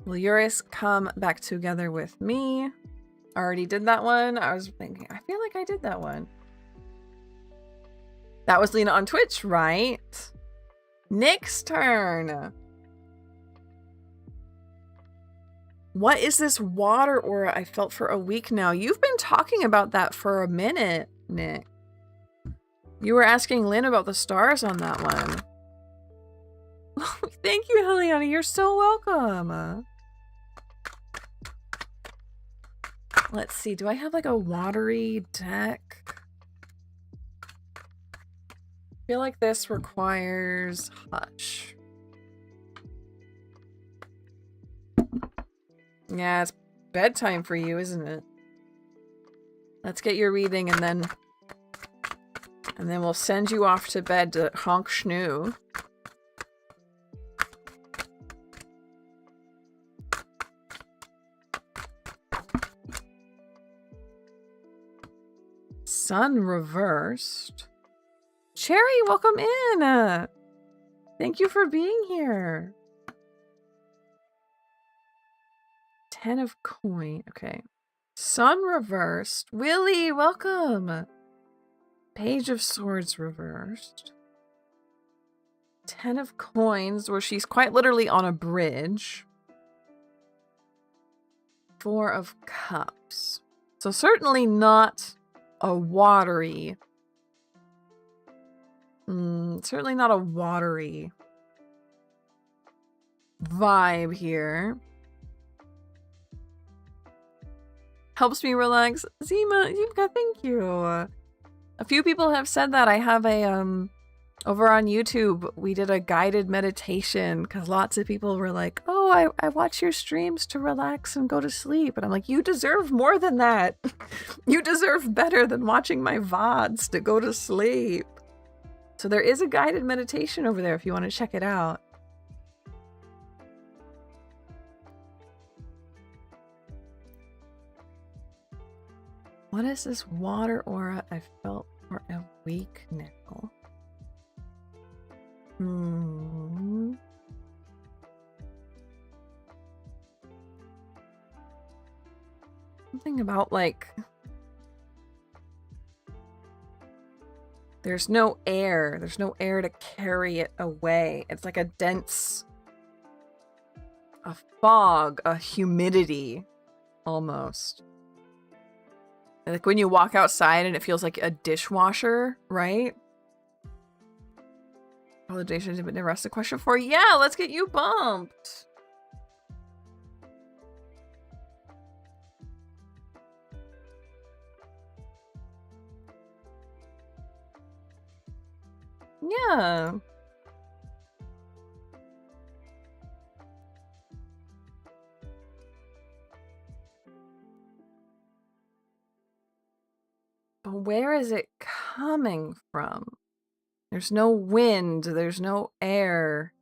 will Eurus come back together with me? I already did that one. I was thinking, I feel like I did that one. That was Lena on Twitch, right? Nick's turn. What is this water aura I felt for a week now? You've been talking about that for a minute, Nick. You were asking Lynn about the stars on that one. Thank you, Heliana. You're so welcome. Let's see. Do I have like a watery deck? I feel like this requires Hush. Yeah, it's bedtime for you, isn't it? Let's get your reading and then we'll send you off to bed to honk schnoo. Sun reversed. Cherry, welcome in. Thank you for being here. 10 of coin. Okay. Sun reversed. Willie, welcome. Page of Swords reversed. 10 of coins, where she's quite literally on a bridge. 4 of cups. So certainly not a watery. Certainly not a watery vibe here. Helps me relax. Zima, thank you. A few people have said that. I have a, over on YouTube, we did a guided meditation because lots of people were like, oh, I watch your streams to relax and go to sleep. And I'm like, you deserve more than that. You deserve better than watching my VODs to go to sleep. So there is a guided meditation over there if you want to check it out. What is this water aura I felt for a week now? Something about like there's no air. There's no air to carry it away. It's like a dense, a fog, a humidity almost. Like when you walk outside and it feels like a dishwasher, right? Validation has been arrested. Question 4. Yeah, let's get you bumped. Yeah. But where is it coming from? There's no wind. There's no air.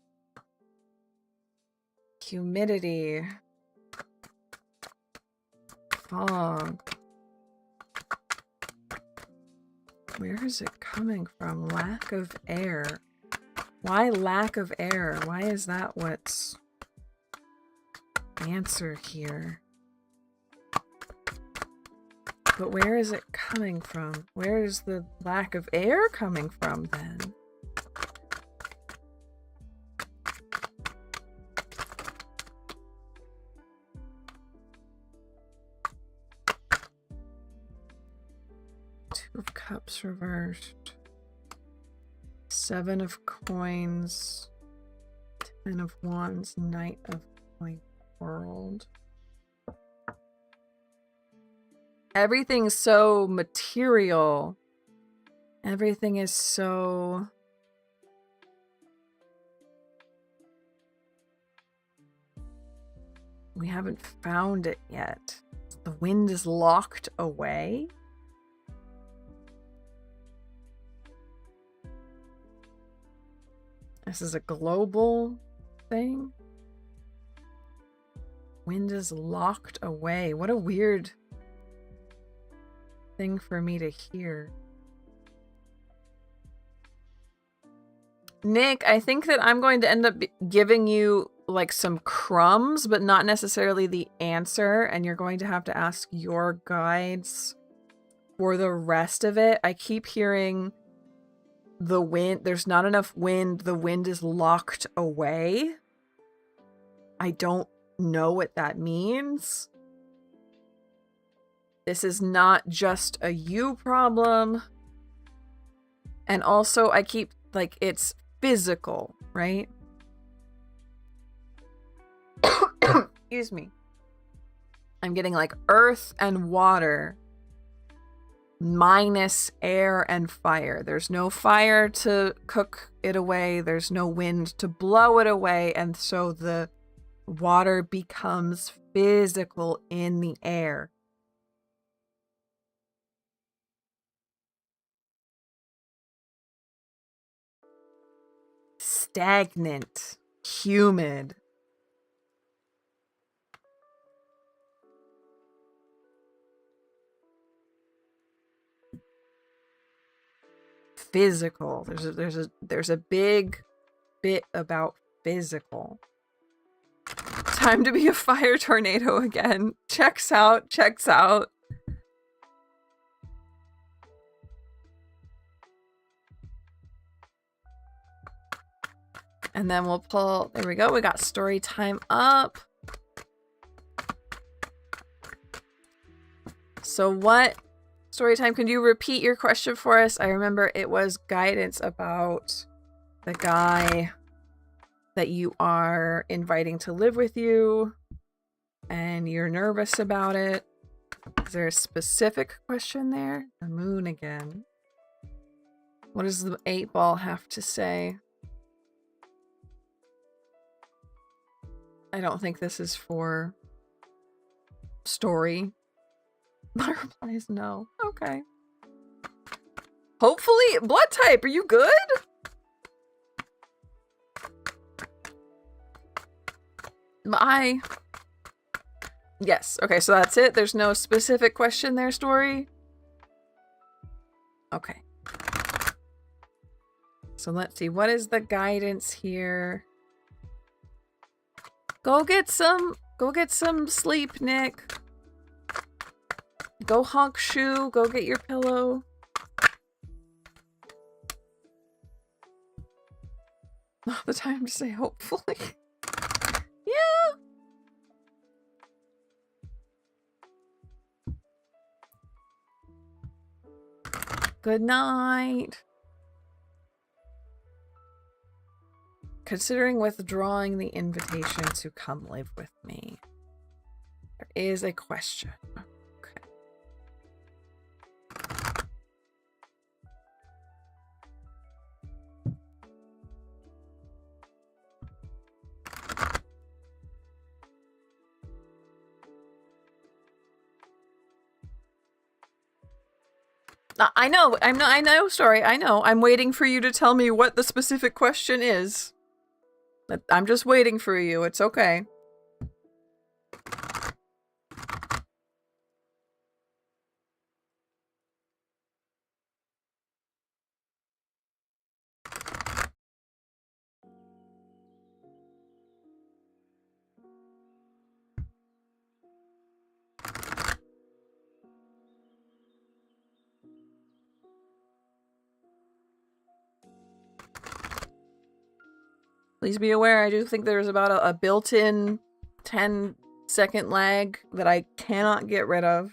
Humidity. Fog. Where is it coming from? Lack of air. Why lack of air? Why is that what's answer here? But where is it coming from? Where is the lack of air coming from then? Two of Cups reversed. 7 of Coins. 10 of Wands. Knight of Coin World. Everything's so material. Everything is so... We haven't found it yet. The wind is locked away. This is a global thing. Wind is locked away. What a weird thing for me to hear. Nick, I think that I'm going to end up giving you like some crumbs, but not necessarily the answer, and you're going to have to ask your guides for the rest of it. I keep hearing the wind. There's not enough wind. The wind is locked away. I don't know what that means. This is not just a you problem. And also, I keep, like, it's physical, right? Excuse me. I'm getting, like, earth and water minus air and fire. There's no fire to cook it away. There's no wind to blow it away. And so the water becomes physical in the air. Stagnant, humid. Physical. There's a big bit about physical. Time to be a fire tornado again. Checks out, checks out. And then we'll pull, there we go. We got story time up. So what story time? Can you repeat your question for us? I remember it was guidance about the guy that you are inviting to live with you and you're nervous about it. Is there a specific question there? The moon again. What does the 8-ball have to say? I don't think this is for story. My reply is no. Okay. Hopefully, blood type, are you good? Yes, okay, so that's it. There's no specific question there, story. Okay. So let's see, what is the guidance here? Go get some sleep, Nick. Go honk shoe, go get your pillow. Not the time to say hopefully. Yeah. Good night. Considering withdrawing the invitation to come live with me, there is a question. Okay. I know, story. I know. I'm waiting for you to tell me what the specific question is. I'm just waiting for you. It's okay. Please be aware, I do think there's about a built-in 10-second lag that I cannot get rid of.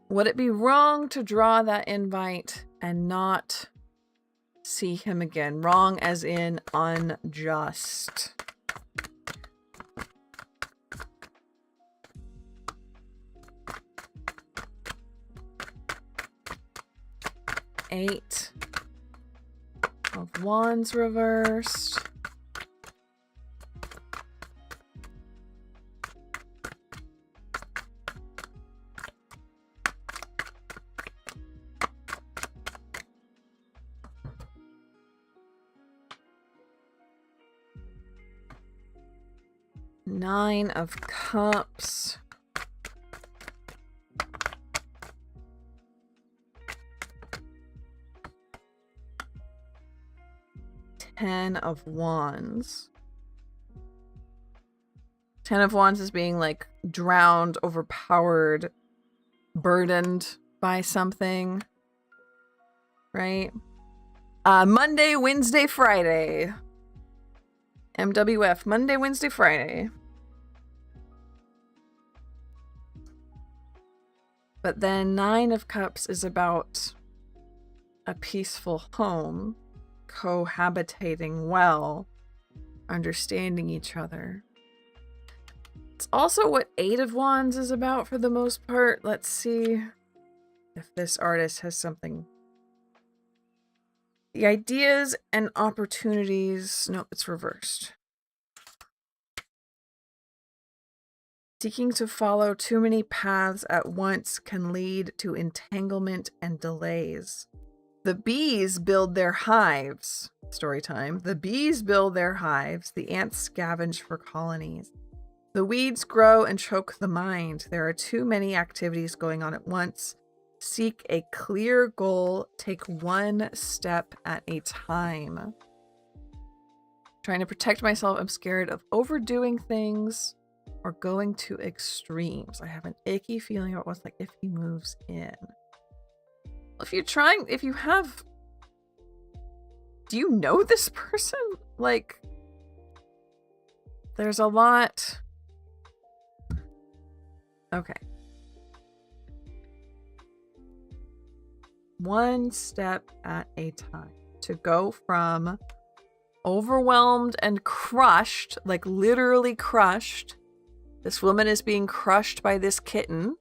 Would it be wrong to draw that invite and not see him again? Wrong as in unjust. Eight of Wands reversed. Nine of Cups. Ten of Wands. 10 of Wands is being like drowned, overpowered, burdened by something. Right? Monday, Wednesday, Friday. MWF, Monday, Wednesday, Friday. But then 9 of Cups is about a peaceful home, cohabitating well, understanding each other. It's also what 8 of Wands is about for the most part. Let's see if this artist has something. The ideas and opportunities. No, it's reversed. Seeking to follow too many paths at once can lead to entanglement and delays. The bees build their hives. Story time. The bees build their hives. The ants scavenge for colonies. The weeds grow and choke the mind. There are too many activities going on at once. Seek a clear goal. Take one step at a time. Trying to protect myself. I'm scared of overdoing things or going to extremes. I have an icky feeling about what's like if he moves in. If you have, do you know this person? Like, there's a lot. Okay. One step at a time. To go from overwhelmed and crushed, like literally crushed. This woman is being crushed by this kitten.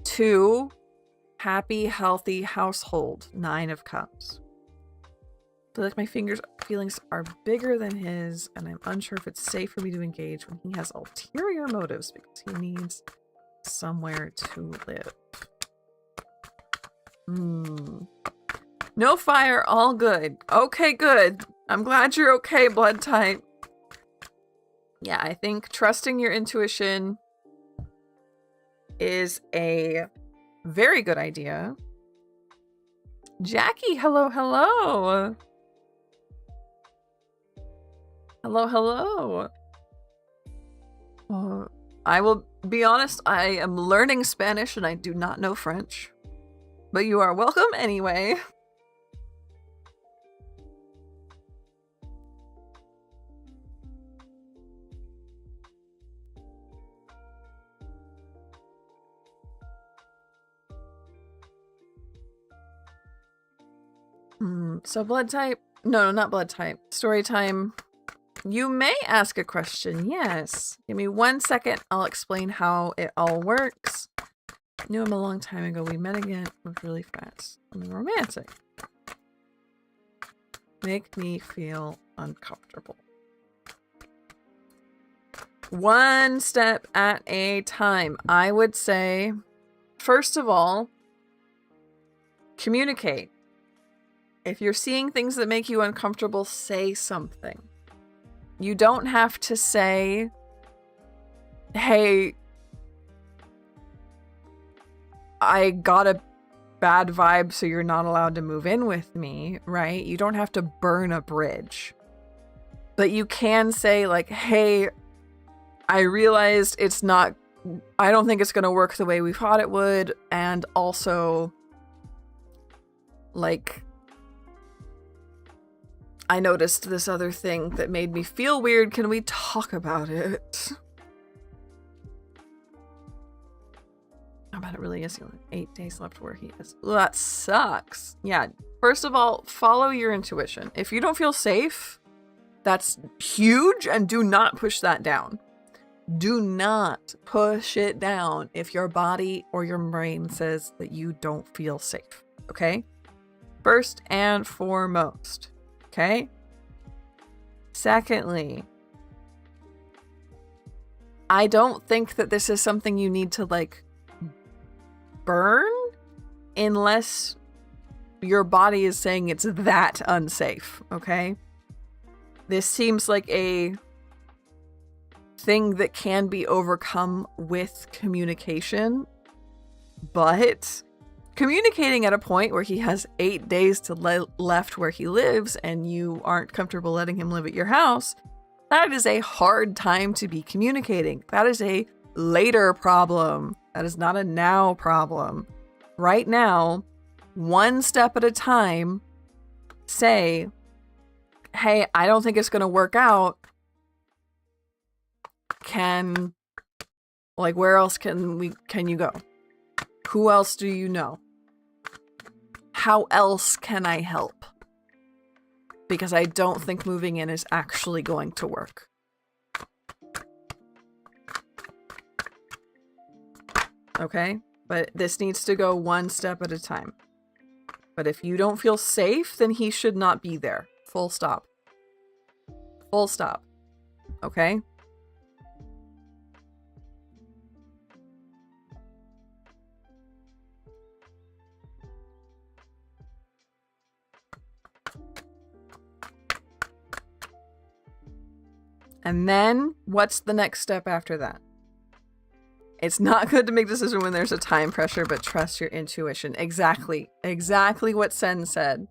To happy, healthy household. 9 of Cups. I feel like my feelings are bigger than his, and I'm unsure if it's safe for me to engage when he has ulterior motives because he needs somewhere to live. No fire, all good. Okay, good. I'm glad you're okay, blood type. Yeah, I think trusting your intuition is a very good idea. Jackie, hello, hello. Hello, hello. I will be honest, I am learning Spanish and I do not know French. But you are welcome anyway. So blood type. No, not blood type. Story time. You may ask a question. Yes. Give me 1 second. I'll explain how it all works. Knew him a long time ago. We met again. Was really fast and romantic. Make me feel uncomfortable. One step at a time. I would say, first of all, communicate. If you're seeing things that make you uncomfortable, say something. You don't have to say, hey, I got a bad vibe, so you're not allowed to move in with me, right? You don't have to burn a bridge. But you can say, like, hey, I realized I don't think it's going to work the way we thought it would. And also, like, I noticed this other thing that made me feel weird. Can we talk about it? How about it really is 8 days left where he is. Well, that sucks. Yeah. First of all, follow your intuition. If you don't feel safe, that's huge, and do not push that down. Do not push it down if your body or your brain says that you don't feel safe. Okay? First and foremost. Okay? Secondly, I don't think that this is something you need to, like, burn unless your body is saying it's that unsafe, okay? This seems like a thing that can be overcome with communication, but communicating at a point where he has 8 days to left where he lives and you aren't comfortable letting him live at your house, that is a hard time to be communicating. That is a later problem. That is not a now problem. Right now, one step at a time, say, hey, I don't think it's going to work out. Where else can you go? Who else do you know? How else can I help? Because I don't think moving in is actually going to work. Okay? But this needs to go one step at a time. But if you don't feel safe, then he should not be there. Full stop. Full stop. Okay? And then, what's the next step after that? It's not good to make decisions when there's a time pressure, but trust your intuition. Exactly. Exactly what Sen said.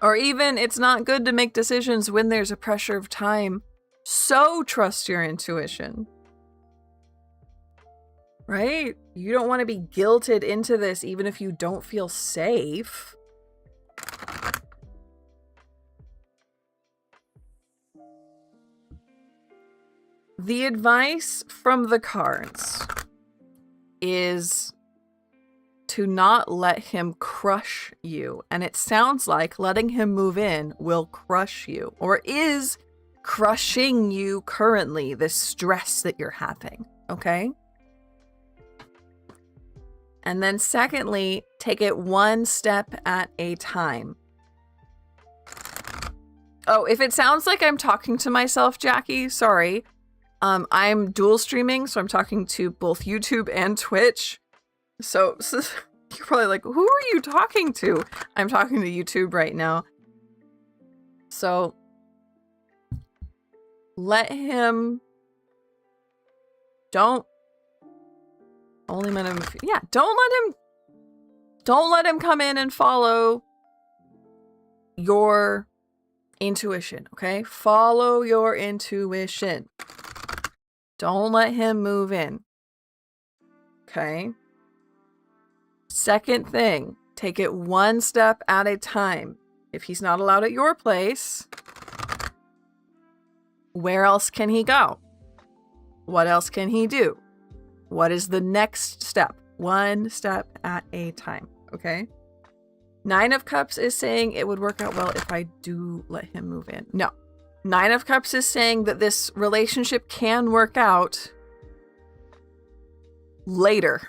Or even, it's not good to make decisions when there's a pressure of time, so trust your intuition. Right? You don't want to be guilted into this even if you don't feel safe. The advice from the cards is to not let him crush you. And it sounds like letting him move in will crush you, or is crushing you currently, this stress that you're having. Okay? And then secondly, take it one step at a time. Oh, if it sounds like I'm talking to myself, Jackie, sorry. I'm dual streaming, so I'm talking to both YouTube and Twitch. So you're probably like, who are you talking to? I'm talking to YouTube right now. So let him... Don't let him come in and follow your intuition, okay? Follow your intuition. Don't let him move in. Okay? Second thing, take it one step at a time. If he's not allowed at your place, where else can he go? What else can he do? What is the next step? One step at a time, okay? 9 of Cups is saying it would work out well if I do let him move in. No. 9 of Cups is saying that this relationship can work out later.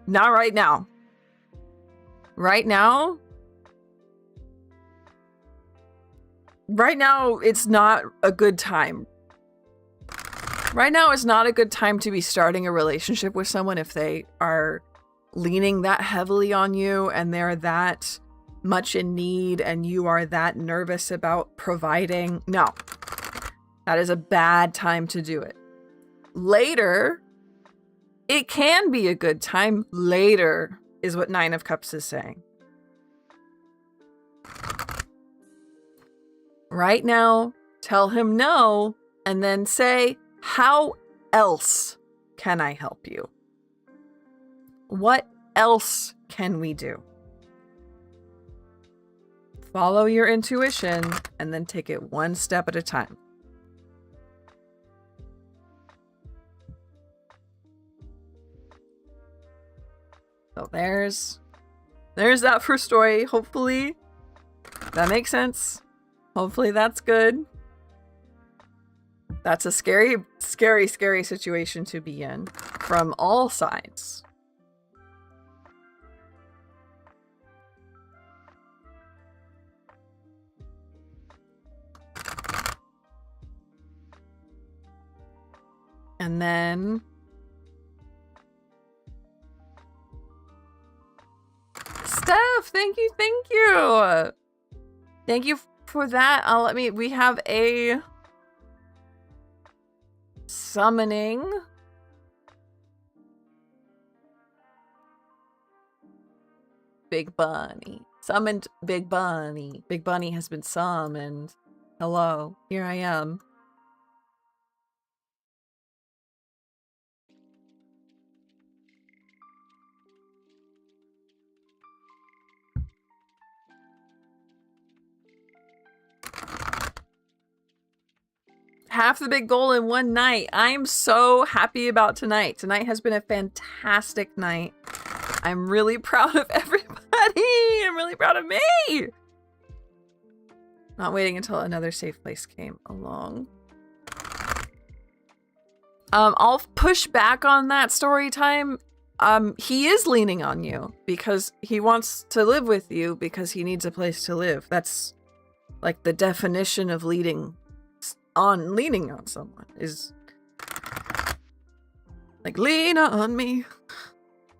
Not right now. Right now, it's not a good time. Right now is not a good time to be starting a relationship with someone if they are leaning that heavily on you and they're that much in need and you are that nervous about providing. No, that is a bad time to do it. Later, it can be a good time. Later is what 9 of Cups is saying. Right now, tell him no, and then say, how else can I help you? What else can we do? Follow your intuition and then take it one step at a time. So there's that first story. Hopefully that makes sense. Hopefully that's good. That's a scary, scary, scary situation to be in from all sides. And then Steph, thank you. Thank you for that. We have a Summoning. Big Bunny. Summoned Big Bunny. Big Bunny has been summoned. Hello, here I am. Half the big goal in one night. I'm so happy about tonight. Tonight has been a fantastic night. I'm really proud of everybody. I'm really proud of me. Not waiting until another safe place came along. I'll push back on that story time. He is leaning on you because he wants to live with you because he needs a place to live. That's like the definition of leaning on someone is like, lean on me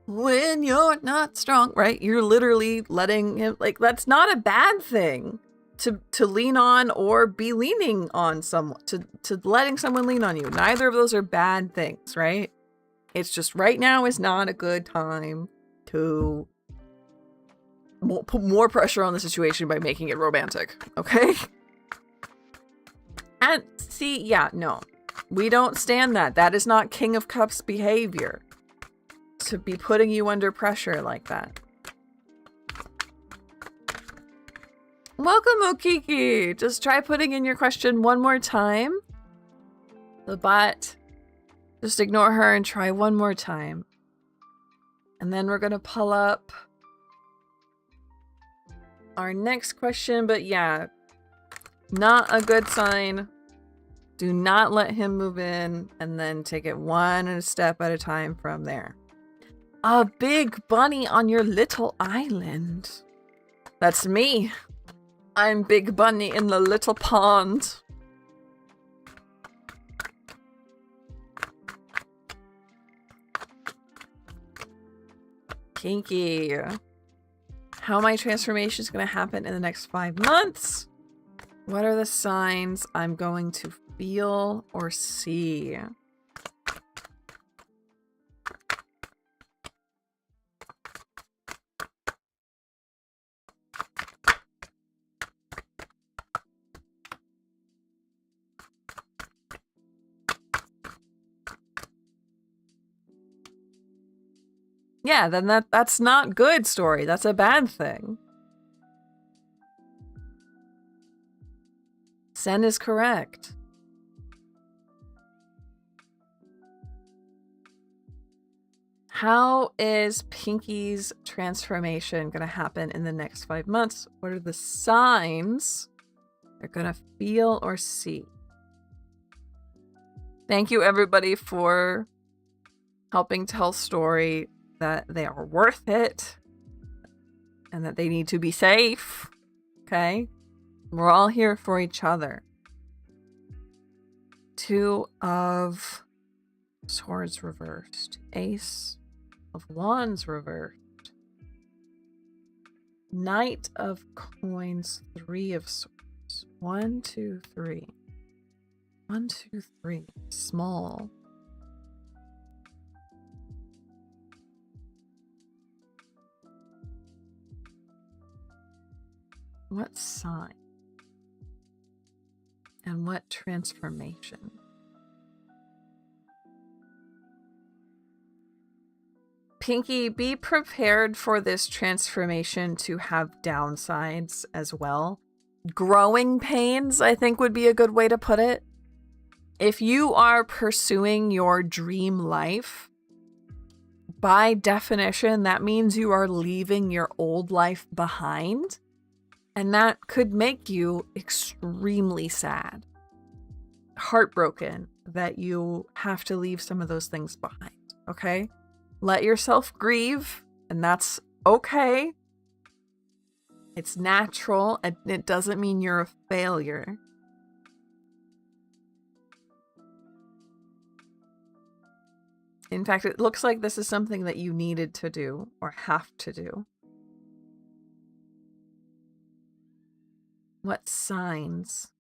when you're not strong, right? You're literally letting him, like, that's not a bad thing to lean on or be leaning on someone, to letting someone lean on you. Neither of those are bad things, right? It's just right now is not a good time to put more pressure on the situation by making it romantic, okay? And see, yeah, no, we don't stand that. That is not King of Cups behavior to be putting you under pressure like that. Welcome, Okiki. Just try putting in your question one more time. The bot, just ignore her and try one more time. And then we're going to pull up our next question. But yeah, not a good sign. Do not let him move in and then take it one step at a time from there. A big bunny on your little island. That's me. I'm Big Bunny in the little pond. Kinky. How my transformation is going to happen in the next 5 months. What are the signs I'm going to feel or see? Yeah, then that's not good story. That's a bad thing. Sen is correct. How is Pinky's transformation going to happen in the next 5 months? What are the signs they're going to feel or see? Thank you, everybody, for helping tell story that they are worth it and that they need to be safe. Okay? We're all here for each other. 2 of Swords reversed. Ace of Wands reversed. Knight of Coins, 3 of Swords. 1, 2, 3. 1, 2, 3. Small. What sign? And what transformation? Pinky, be prepared for this transformation to have downsides as well. Growing pains, I think, would be a good way to put it. If you are pursuing your dream life, by definition, that means you are leaving your old life behind. And that could make you extremely sad. Heartbroken that you have to leave some of those things behind, okay? Let yourself grieve, and that's okay. It's natural, and it doesn't mean you're a failure. In fact, it looks like this is something that you needed to do or have to do. What signs?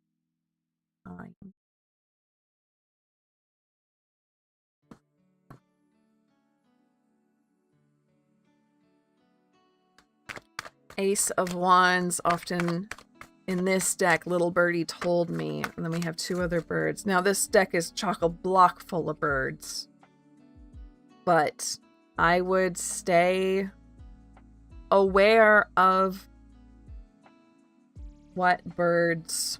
Ace of Wands, often in this deck, Little Birdie told me. And then we have two other birds. Now this deck is chock-a-block full of birds. But I would stay aware of what birds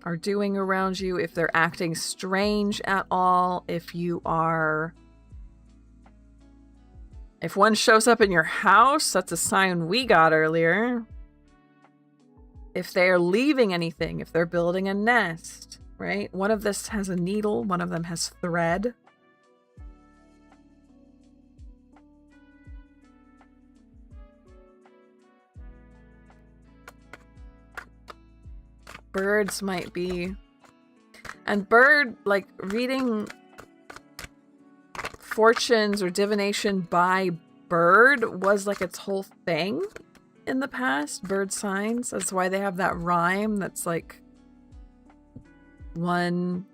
are doing around you, if they're acting strange at all, if one shows up in your house, that's a sign we got earlier. If they're leaving anything, if they're building a nest, right? One of this has a needle, one of them has thread. Birds might be. And like reading fortunes or divination by bird was like its whole thing in the past. Bird signs. That's why they have that rhyme that's like one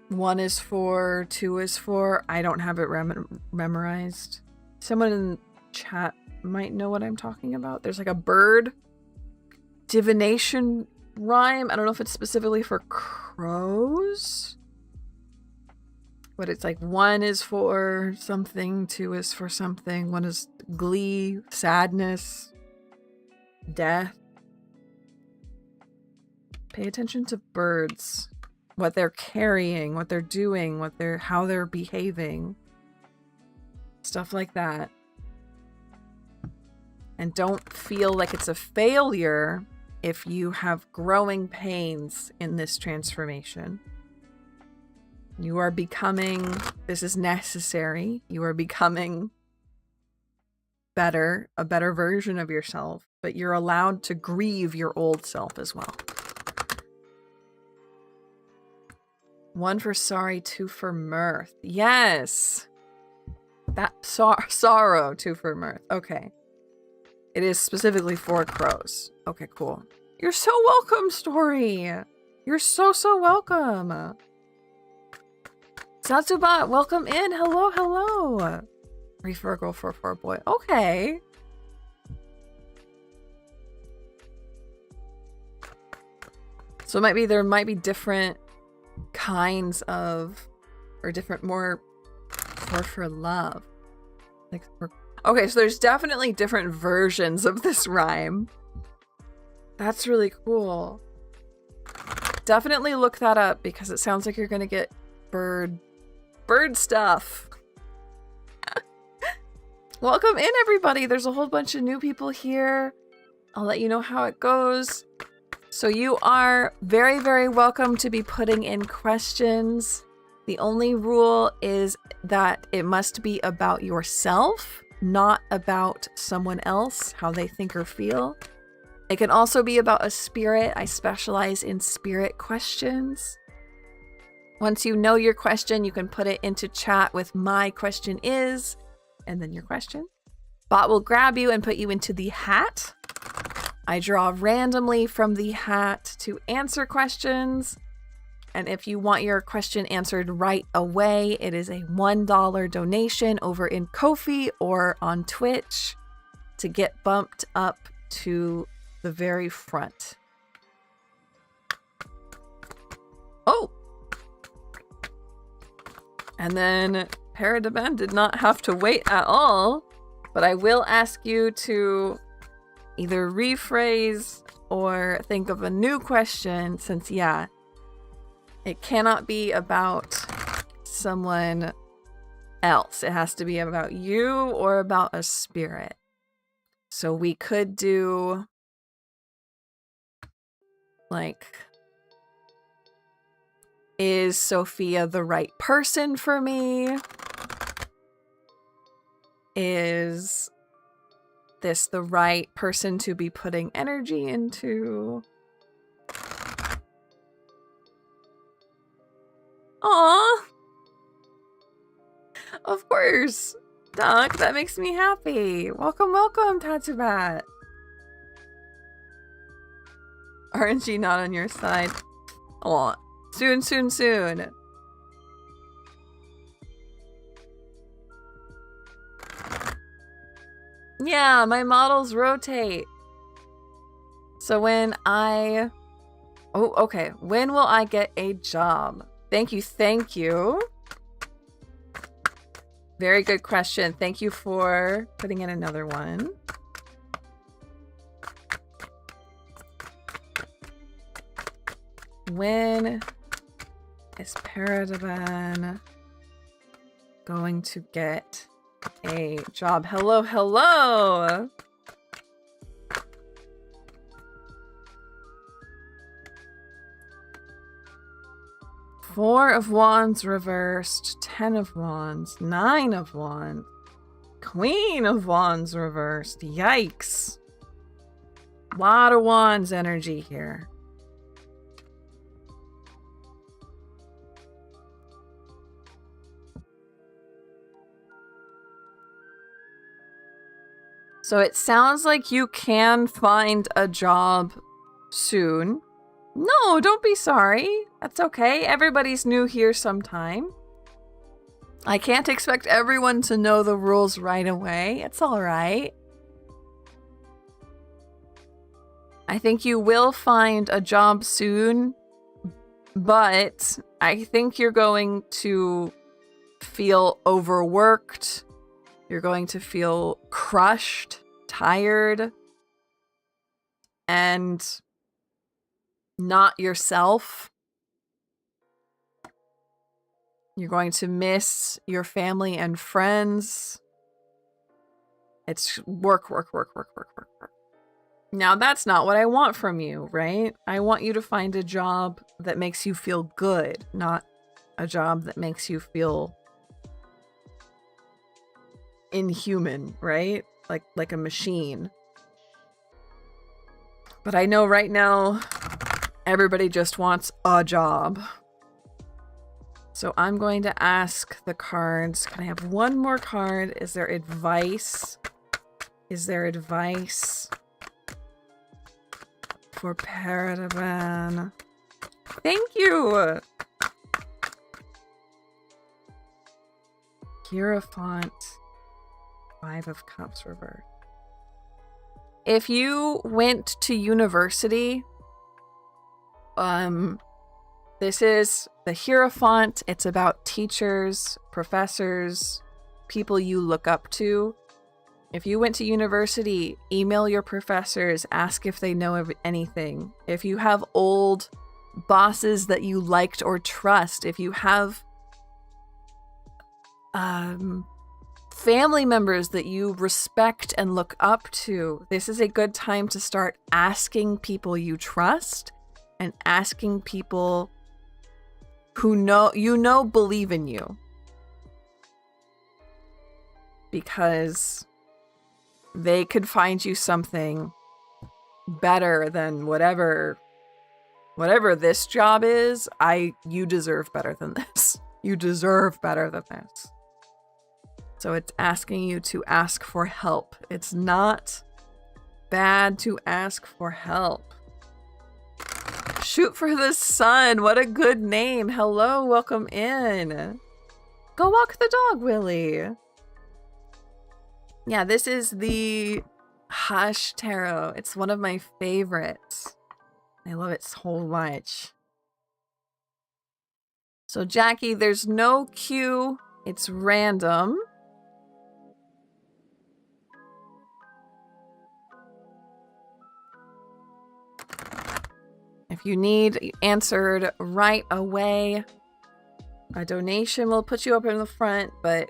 is for, two is for. I don't have it memorized. Someone in chat might know what I'm talking about. There's like a bird divination rhyme. I don't know if it's specifically for crows, but it's like one is for something, two is for something, one is glee, sadness, death. Pay attention to birds, what they're carrying, what they're doing, how they're behaving, stuff like that. And don't feel like it's a failure if you have growing pains in this transformation. You are becoming, this is necessary. You are becoming better, a better version of yourself, but you're allowed to grieve your old self as well. One for sorry, two for mirth. Yes. That sorrow, two for mirth. Okay. It is specifically for crows. Okay, cool. You're so welcome, Story. You're so welcome. Satsuba, welcome in. Hello, hello. Reef Virgo for boy. Okay. So there might be different kinds of, or different more for love. Like okay, so there's definitely different versions of this rhyme. That's really cool. Definitely look that up because it sounds like you're gonna get bird stuff. Welcome in, everybody. There's a whole bunch of new people here. I'll let you know how it goes. So you are very, very welcome to be putting in questions. The only rule is that it must be about yourself, not about someone else, how they think or feel. It can also be about a spirit. I specialize in spirit questions. Once you know your question, you can put it into chat with "my question is," and then your question. Bot will grab you and put you into the hat. I draw randomly from the hat to answer questions. And if you want your question answered right away, it is a $1 donation over in Ko-fi or on Twitch to get bumped up to the very front. Oh! And then Paradeben did not have to wait at all, but I will ask you to either rephrase or think of a new question since, yeah, it cannot be about someone else. It has to be about you or about a spirit. So we could do like, is Sophia the right person for me? Is this the right person to be putting energy into? Aw! Of course! Doc, that makes me happy. Welcome, welcome, Tatsubat. RNG not on your side. Aw. Soon, soon, soon. Yeah, my models rotate. So when I... Oh, okay. When will I get a job? Thank you, thank you. Very good question. Thank you for putting in another one. When is Paradaban going to get a job? Hello, hello! Four of Wands reversed, 10 of Wands, 9 of Wands, Queen of Wands reversed. Yikes. Lot of Wands energy here. So it sounds like you can find a job soon. No, don't be sorry. That's okay. Everybody's new here sometime. I can't expect everyone to know the rules right away. It's all right. I think you will find a job soon, but I think you're going to feel overworked. You're going to feel crushed, tired, and not yourself. You're going to miss your family and friends. It's work, work, work, work, work, work, work. Now, that's not what I want from you, right? I want you to find a job that makes you feel good, not a job that makes you feel inhuman, right? Like a machine. But I know right now, everybody just wants a job. So I'm going to ask the cards. Can I have one more card? Is there advice? Is there advice for Paradaban? Thank you! Hierophant. 5 of Cups reversed. If you went to university, this is the Hierophant. It's about teachers, professors, people you look up to. If you went to university, email your professors, ask if they know anything. If you have old bosses that you liked or trust, if you have family members that you respect and look up to, this is a good time to start asking people you trust and asking people who believe in you. Because they could find you something better than whatever this job is. You deserve better than this. You deserve better than this. So it's asking you to ask for help. It's not bad to ask for help. Shoot for the sun. What a good name. Hello, welcome in. Go walk the dog, Willie. Yeah, this is the Hush Tarot. It's one of my favorites. I love it so much. So Jackie, there's no cue. It's random. If you need answered right away, a donation will put you up in the front, but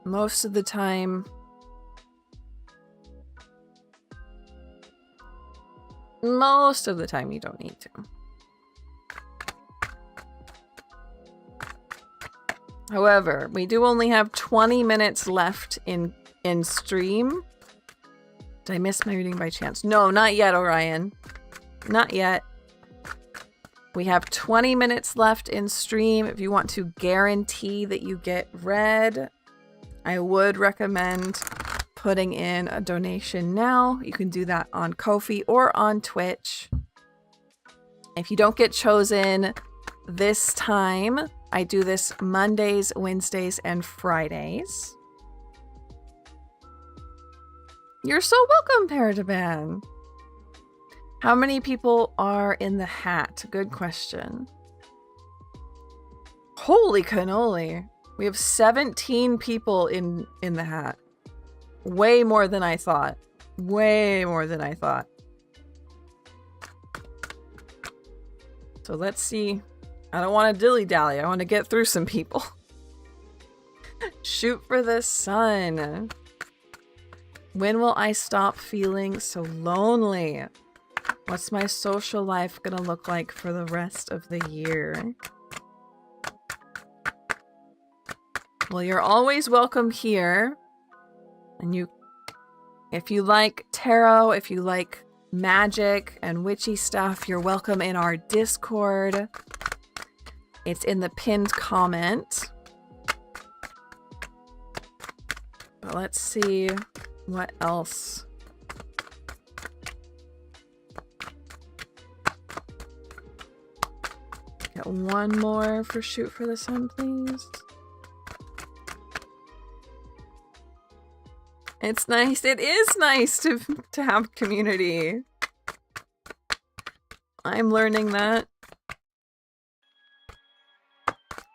most of the time, you don't need to. However, we do only have 20 minutes left in stream. Did I miss my reading by chance? No, not yet, Orion. Not yet. We have 20 minutes left in stream. If you want to guarantee that you get read, I would recommend putting in a donation now. You can do that on Ko-fi or on Twitch. If you don't get chosen this time, I do this Mondays, Wednesdays, and Fridays. You're so welcome, Parataban. How many people are in the hat? Good question. Holy cannoli. We have 17 people in the hat. Way more than I thought. Way more than I thought. So let's see. I don't want to dilly-dally. I want to get through some people. Shoot for the sun. When will I stop feeling so lonely? What's my social life gonna look like for the rest of the year? Well, you're always welcome here. And if you like tarot, if you like magic and witchy stuff, you're welcome in our Discord. It's in the pinned comment. But let's see what else. Get one more for Shoot for the Sun, please. It's nice. It is nice to have community. I'm learning that.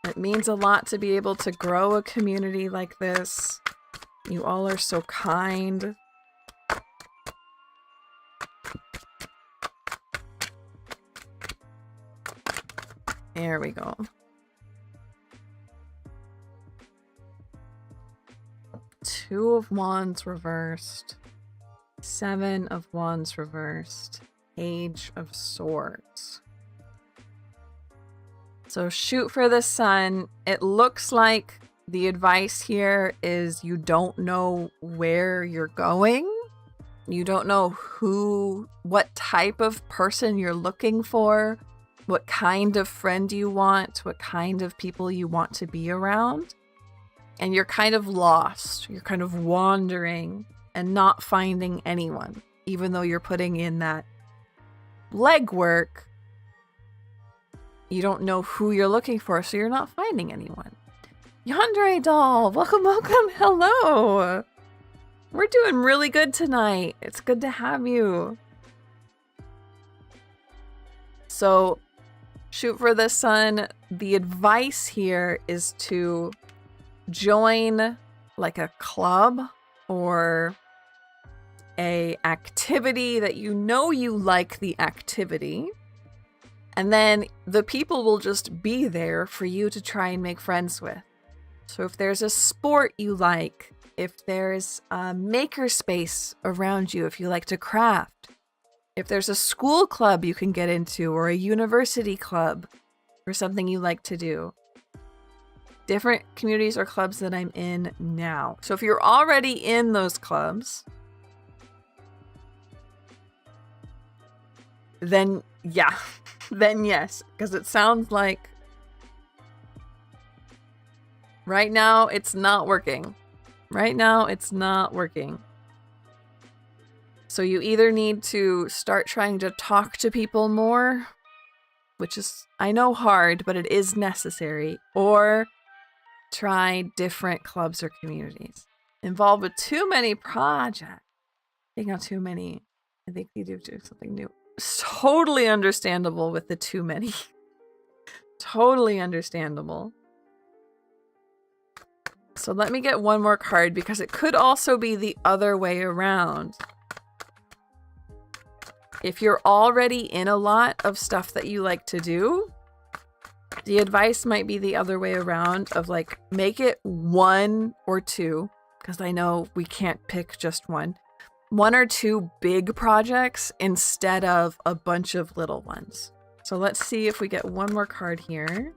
It means a lot to be able to grow a community like this. You all are so kind. There we go. 2 of Wands reversed. 7 of Wands reversed. Page of Swords. So Shoot for the Sun. It looks like the advice here is you don't know where you're going. You don't know what type of person you're looking for, what kind of friend you want, what kind of people you want to be around. And you're kind of lost. You're kind of wandering and not finding anyone, even though you're putting in that legwork. You don't know who you're looking for, so you're not finding anyone. Yandere doll, welcome, welcome, hello. We're doing really good tonight. It's good to have you. So, Shoot for the Sun. The advice here is to join like a club or a activity that you know you like the activity. And then the people will just be there for you to try and make friends with. So if there's a sport you like, if there's a makerspace around you, if you like to craft, if there's a school club you can get into or a university club or something you like to do. Different communities or clubs that I'm in now. So if you're already in those clubs, then yeah, then yes, because it sounds like right now it's not working. Right now it's not working. So you either need to start trying to talk to people more, which is, I know, hard, but it is necessary, or try different clubs or communities. Involved with too many projects. Taking out too many. I think you do something new. It's totally understandable with the too many. Totally understandable. So let me get one more card because it could also be the other way around. If you're already in a lot of stuff that you like to do, the advice might be the other way around of like, make it 1 or 2, because I know we can't pick just one. 1 or 2 big projects instead of a bunch of little ones. So let's see if we get one more card here.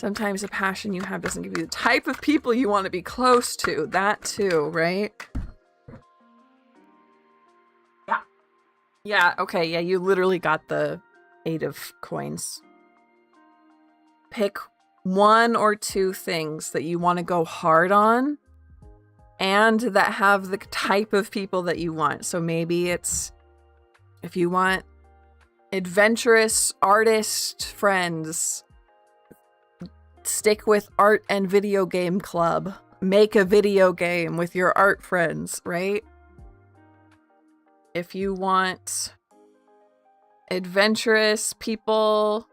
Sometimes the passion you have doesn't give you the type of people you want to be close to. That too, right? Yeah. Yeah, okay, yeah, you literally got the 8 of coins. Pick 1 or 2 things that you want to go hard on and that have the type of people that you want. So maybe it's, if you want adventurous artist friends, stick with art and video game club. Make a video game with your art friends, right? If you want adventurous people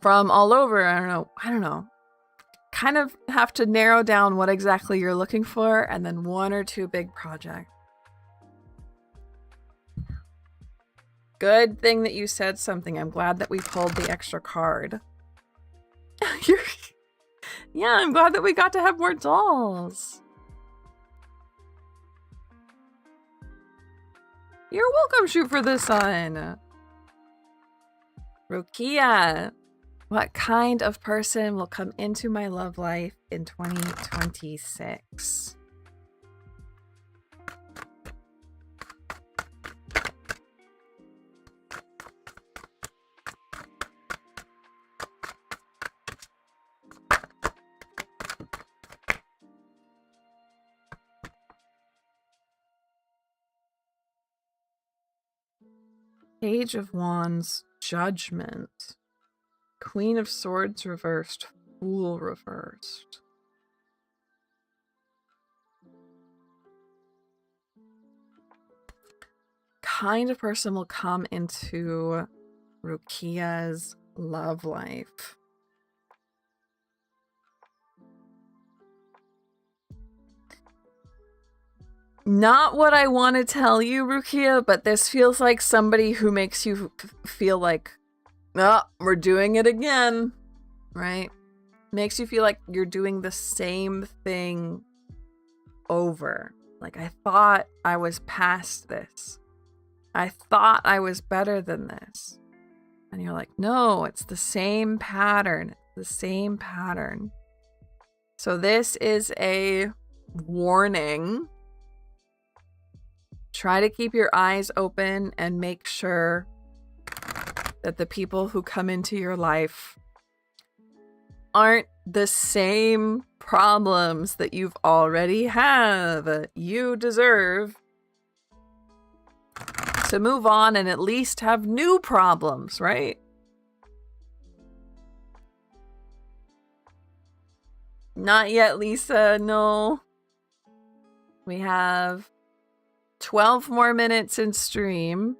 from all over, I don't know. Kind of have to narrow down what exactly you're looking for, and then 1 or 2 big projects. Good thing that you said something. I'm glad that we pulled the extra card. Yeah, I'm glad that we got to have more dolls. You're welcome, Shoot for the Sun. Rukia, what kind of person will come into my love life in 2026? Page of Wands, Judgment. Queen of Swords reversed, Fool reversed. Kind of person will come into Rukia's love life. Not what I want to tell you, Rukia, but this feels like somebody who makes you feel like, oh, we're doing it again, right? Makes you feel like you're doing the same thing over. Like, I thought I was past this. I thought I was better than this. And you're like, no, it's the same pattern. It's the same pattern. So this is a warning. Try to keep your eyes open and make sure that the people who come into your life aren't the same problems that you've already have. You deserve to move on and at least have new problems, right? Not yet, Lisa. No. We have 12 more minutes in stream.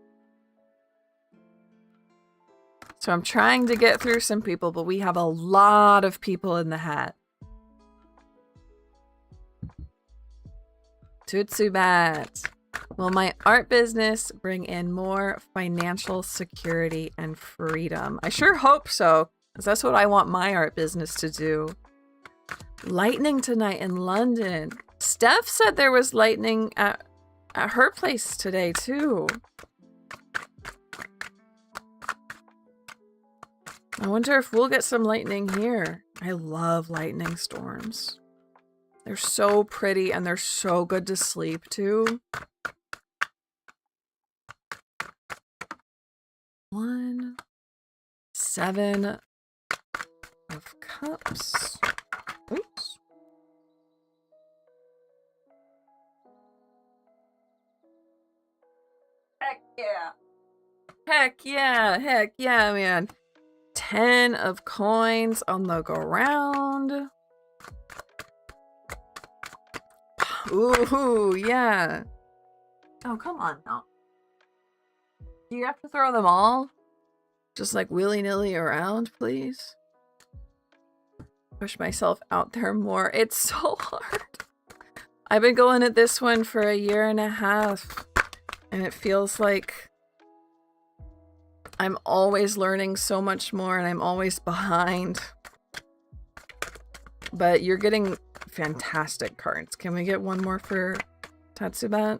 So I'm trying to get through some people, but we have a lot of people in the hat. Tutsubat. Will my art business bring in more financial security and freedom? I sure hope so, because that's what I want my art business to do. Lightning tonight in London. Steph said there was lightning at her place today, too. I wonder if we'll get some lightning here. I love lightning storms. They're so pretty and they're so good to sleep, too. 1, 7 of Cups. Oops. Heck yeah. Heck yeah. Heck yeah, man. 10 of Coins on the ground. Ooh, yeah. Oh, come on now. Do you have to throw them all? Just like willy-nilly around, please? Push myself out there more. It's so hard. I've been going at this one for 1.5 years. And it feels like I'm always learning so much more and I'm always behind. But you're getting fantastic cards. Can we get one more for Tatsubat?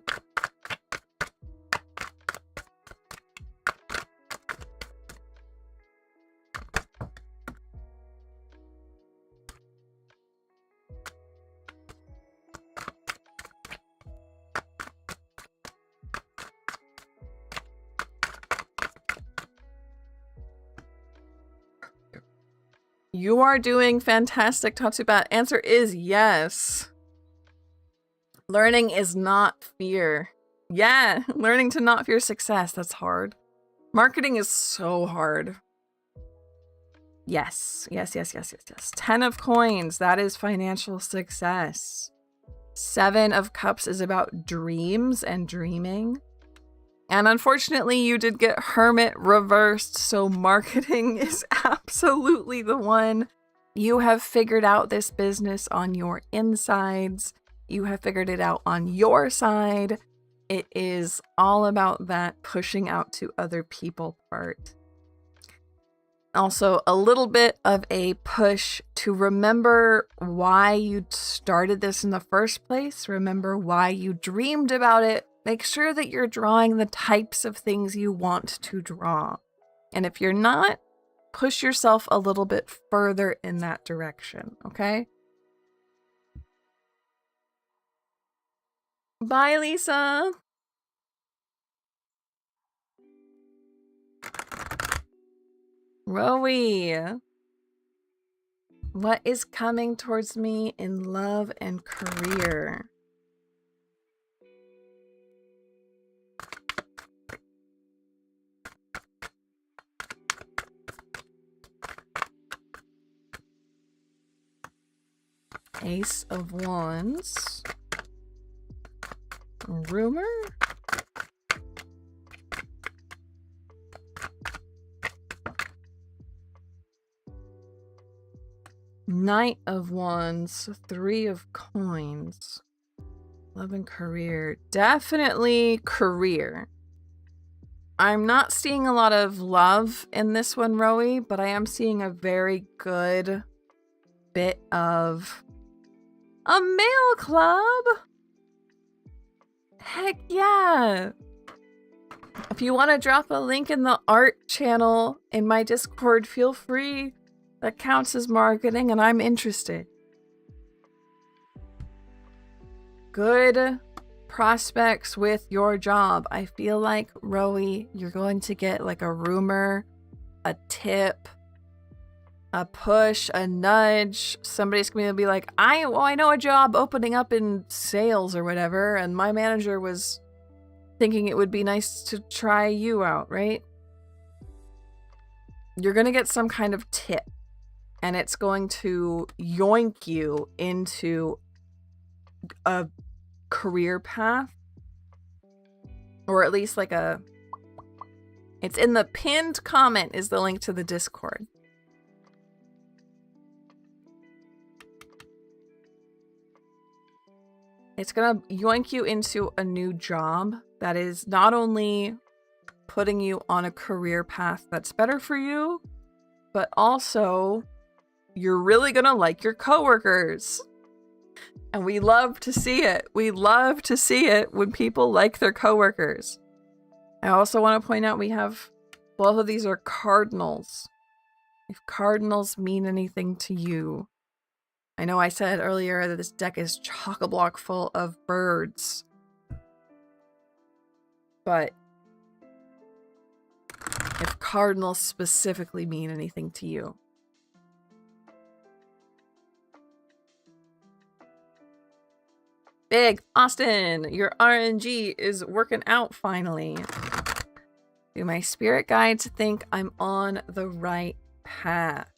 You are doing fantastic, Tatsubat. Answer is yes. Learning is not fear. Yeah, learning to not fear success. That's hard. Marketing is so hard. Yes. 10 of coins. That is financial success. 7 of cups is about dreams and dreaming. And unfortunately, you did get hermit reversed, so marketing is absolutely the one. You have figured out this business on your insides. You have figured it out on your side. It is all about that pushing out to other people part. Also, a little bit of a push to remember why you started this in the first place. Remember why you dreamed about it. Make sure that you're drawing the types of things you want to draw. And if you're not, push yourself a little bit further in that direction, okay? Bye, Lisa. Rowie. What is coming towards me in love and career? Ace of Wands. Rumor? Knight of Wands. 3 of coins. Love and career. Definitely career. I'm not seeing a lot of love in this one, Rowie, but I am seeing a very good bit of a mail club. Heck yeah. If you want to drop a link in the art channel in my Discord, feel free. That counts as marketing and I'm interested. Good prospects with your job. I feel like, Rowie, you're going to get like a rumor, a tip, a push, a nudge. Somebody's going to be like, I know a job opening up in sales or whatever, and my manager was thinking it would be nice to try you out, right? You're going to get some kind of tip, and it's going to yoink you into a career path, or at least like a... It's in the pinned comment is the link to the Discord. It's gonna yoink you into a new job that is not only putting you on a career path that's better for you, but also you're really gonna like your coworkers. And we love to see it. We love to see it when people like their coworkers. I also want to point out we have both of these are cardinals. If cardinals mean anything to you, I know I said earlier that this deck is chock-a-block full of birds. But if cardinals specifically mean anything to you. Big Austin, your RNG is working out finally. Do my spirit guides think I'm on the right path?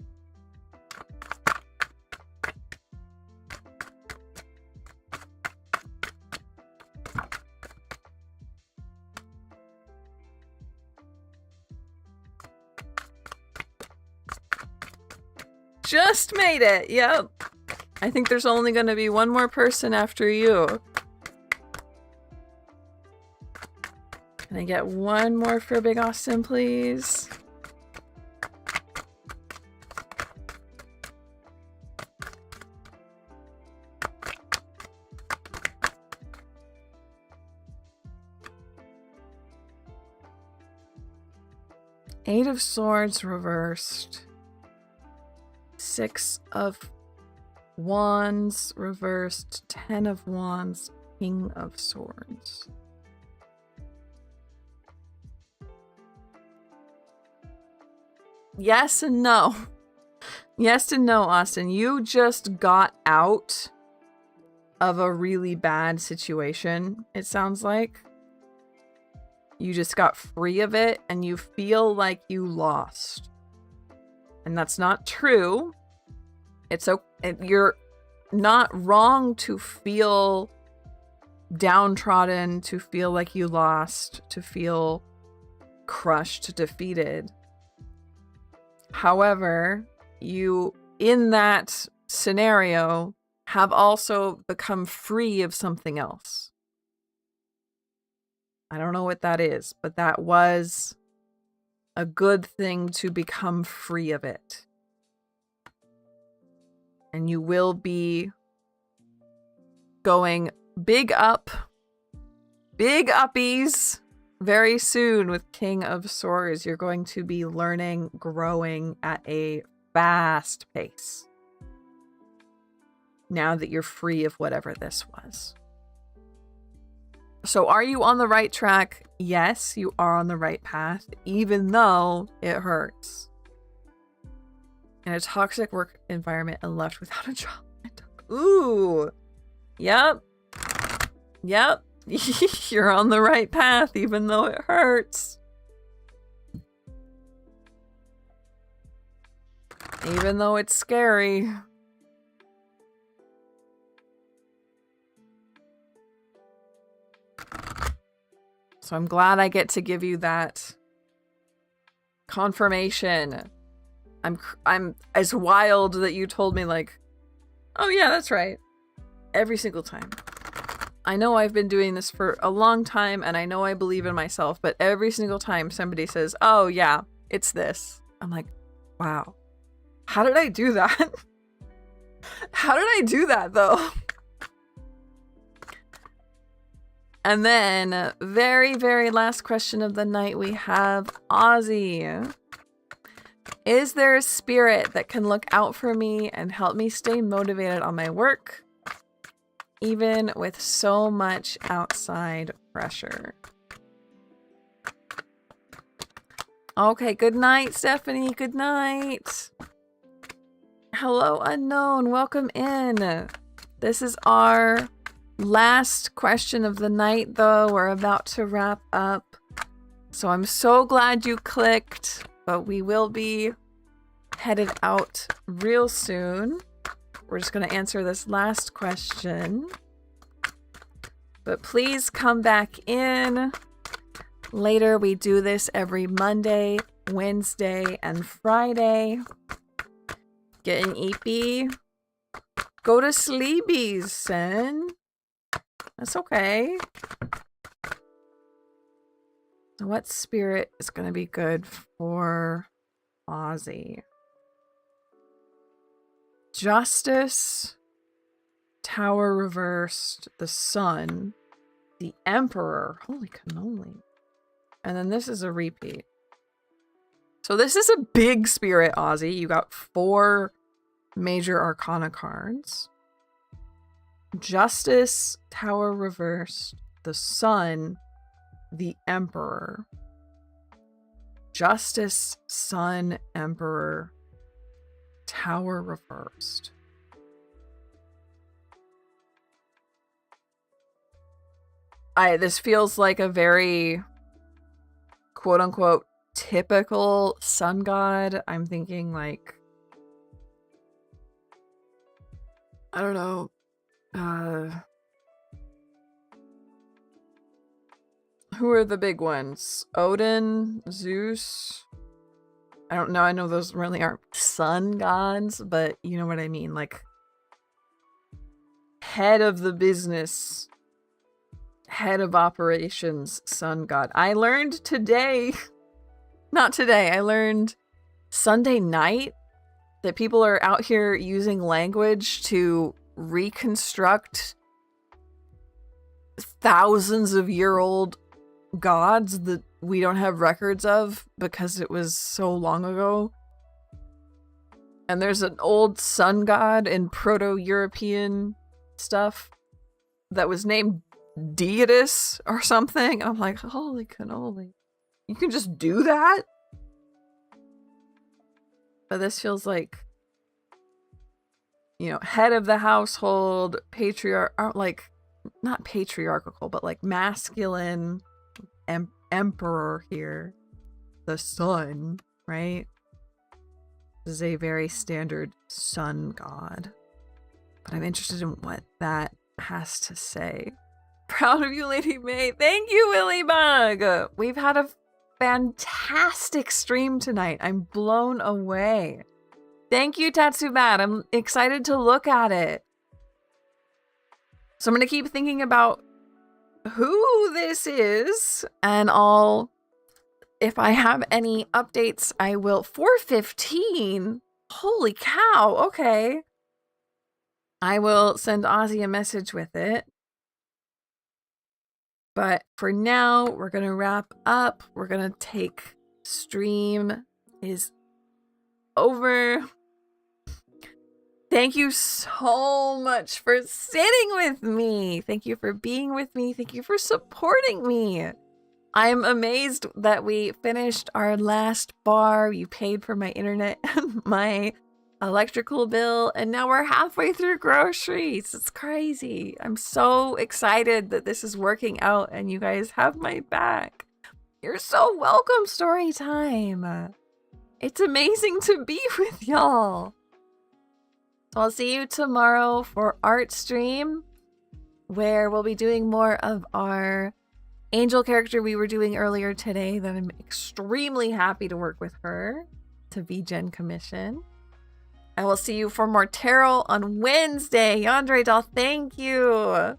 Just made it. Yep. I think there's only going to be one more person after you. Can I get one more for Big Austin, please? Eight of Swords reversed. 6 of Wands reversed. 10 of Wands. King of Swords. Yes and no. Yes and no, Austin. You just got out of a really bad situation, it sounds like. You just got free of it and you feel like you lost. And that's not true. You're not wrong to feel downtrodden, to feel like you lost, to feel crushed, defeated. However, you, in that scenario, have also become free of something else. I don't know what that is, but that was a good thing to become free of it. And you will be going big uppies very soon with King of Swords. You're going to be learning, growing at a fast pace. Now that you're free of whatever this was. So are you on the right track? Yes, you are on the right path, even though it hurts. In a toxic work environment and left without a job. Ooh. Yep. You're on the right path, even though it hurts. Even though it's scary. So I'm glad I get to give you that confirmation. I'm as wild that you told me, like, oh yeah, that's right. Every single time. I know I've been doing this for a long time and I know I believe in myself, but every single time somebody says, oh yeah, it's this, I'm like, wow, how did I do that? How did I do that though? And then, very, very last question of the night, we have Ozzy. Is there a spirit that can look out for me and help me stay motivated on my work, even with so much outside pressure? Okay, good night, Stephanie. Good night. Hello, unknown. Welcome in. This is our last question of the night, though. We're about to wrap up. So I'm so glad you clicked, but we will be headed out real soon. We're just going to answer this last question. But please come back in later. We do this every Monday, Wednesday, and Friday. Get an EP. Go to sleepies, son. That's okay. So what spirit is going to be good for Ozzy? Justice, Tower reversed, the Sun, the Emperor. Holy cannoli. And then this is a repeat. So this is a big spirit, Ozzy. You got 4 major arcana cards. Justice, Tower reversed, the Sun, the Emperor. Justice, Sun, Emperor, Tower reversed. This feels like a very quote unquote typical sun god. I'm thinking like, I don't know, who are the big ones? Odin, Zeus. I don't know. I know those really aren't sun gods, but you know what I mean. Like, head of the business, head of operations, sun god. I learned today, not today, I learned Sunday night that people are out here using language to reconstruct thousands of year old gods that we don't have records of because it was so long ago. And there's an old sun god in Proto-European stuff that was named Deidus or something. I'm like, holy cannoli. You can just do that? But this feels like, you know, head of the household, like, not patriarchal, but like masculine emperor here. The Sun, right? This is a very standard sun god. But I'm interested in what that has to say. Proud of you, Lady May. Thank you, Willybug. We've had a fantastic stream tonight. I'm blown away. Thank you, Tatsubat. I'm excited to look at it. So I'm going to keep thinking about who this is, and if I have any updates, I will. 4:15? Holy cow, okay. I will send Ozzy a message with it. But for now, we're going to wrap up. We're going to take stream is over. Thank you so much for sitting with me. Thank you for being with me. Thank you for supporting me. I'm amazed that we finished our last bar. You paid for my internet and my electrical bill, and now we're halfway through groceries. It's crazy. I'm so excited that this is working out and you guys have my back. You're so welcome, story time. It's amazing to be with y'all. So I'll see you tomorrow for art stream, where we'll be doing more of our angel character we were doing earlier today that I'm extremely happy to work with her to VGen commission. I will see you for more tarot on Wednesday. Yandere doll, thank you.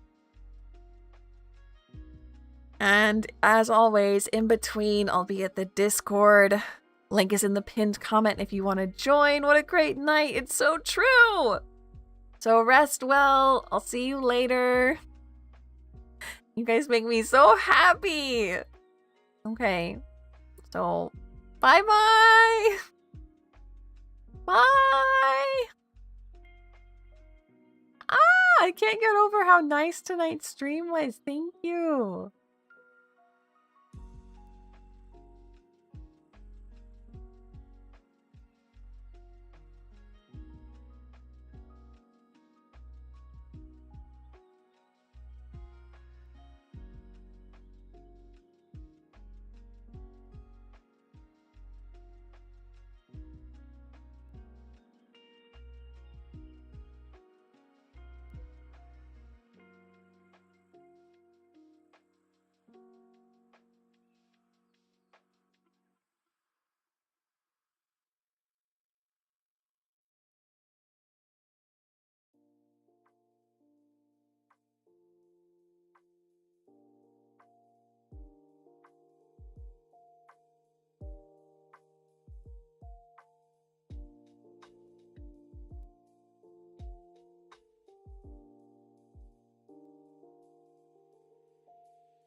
And as always, in between, I'll be at the Discord. Link is in the pinned comment if you want to join. What a great night. It's so true. So rest well. I'll see you later. You guys make me so happy. Okay. So, bye-bye. Bye. I can't get over how nice tonight's stream was. Thank you.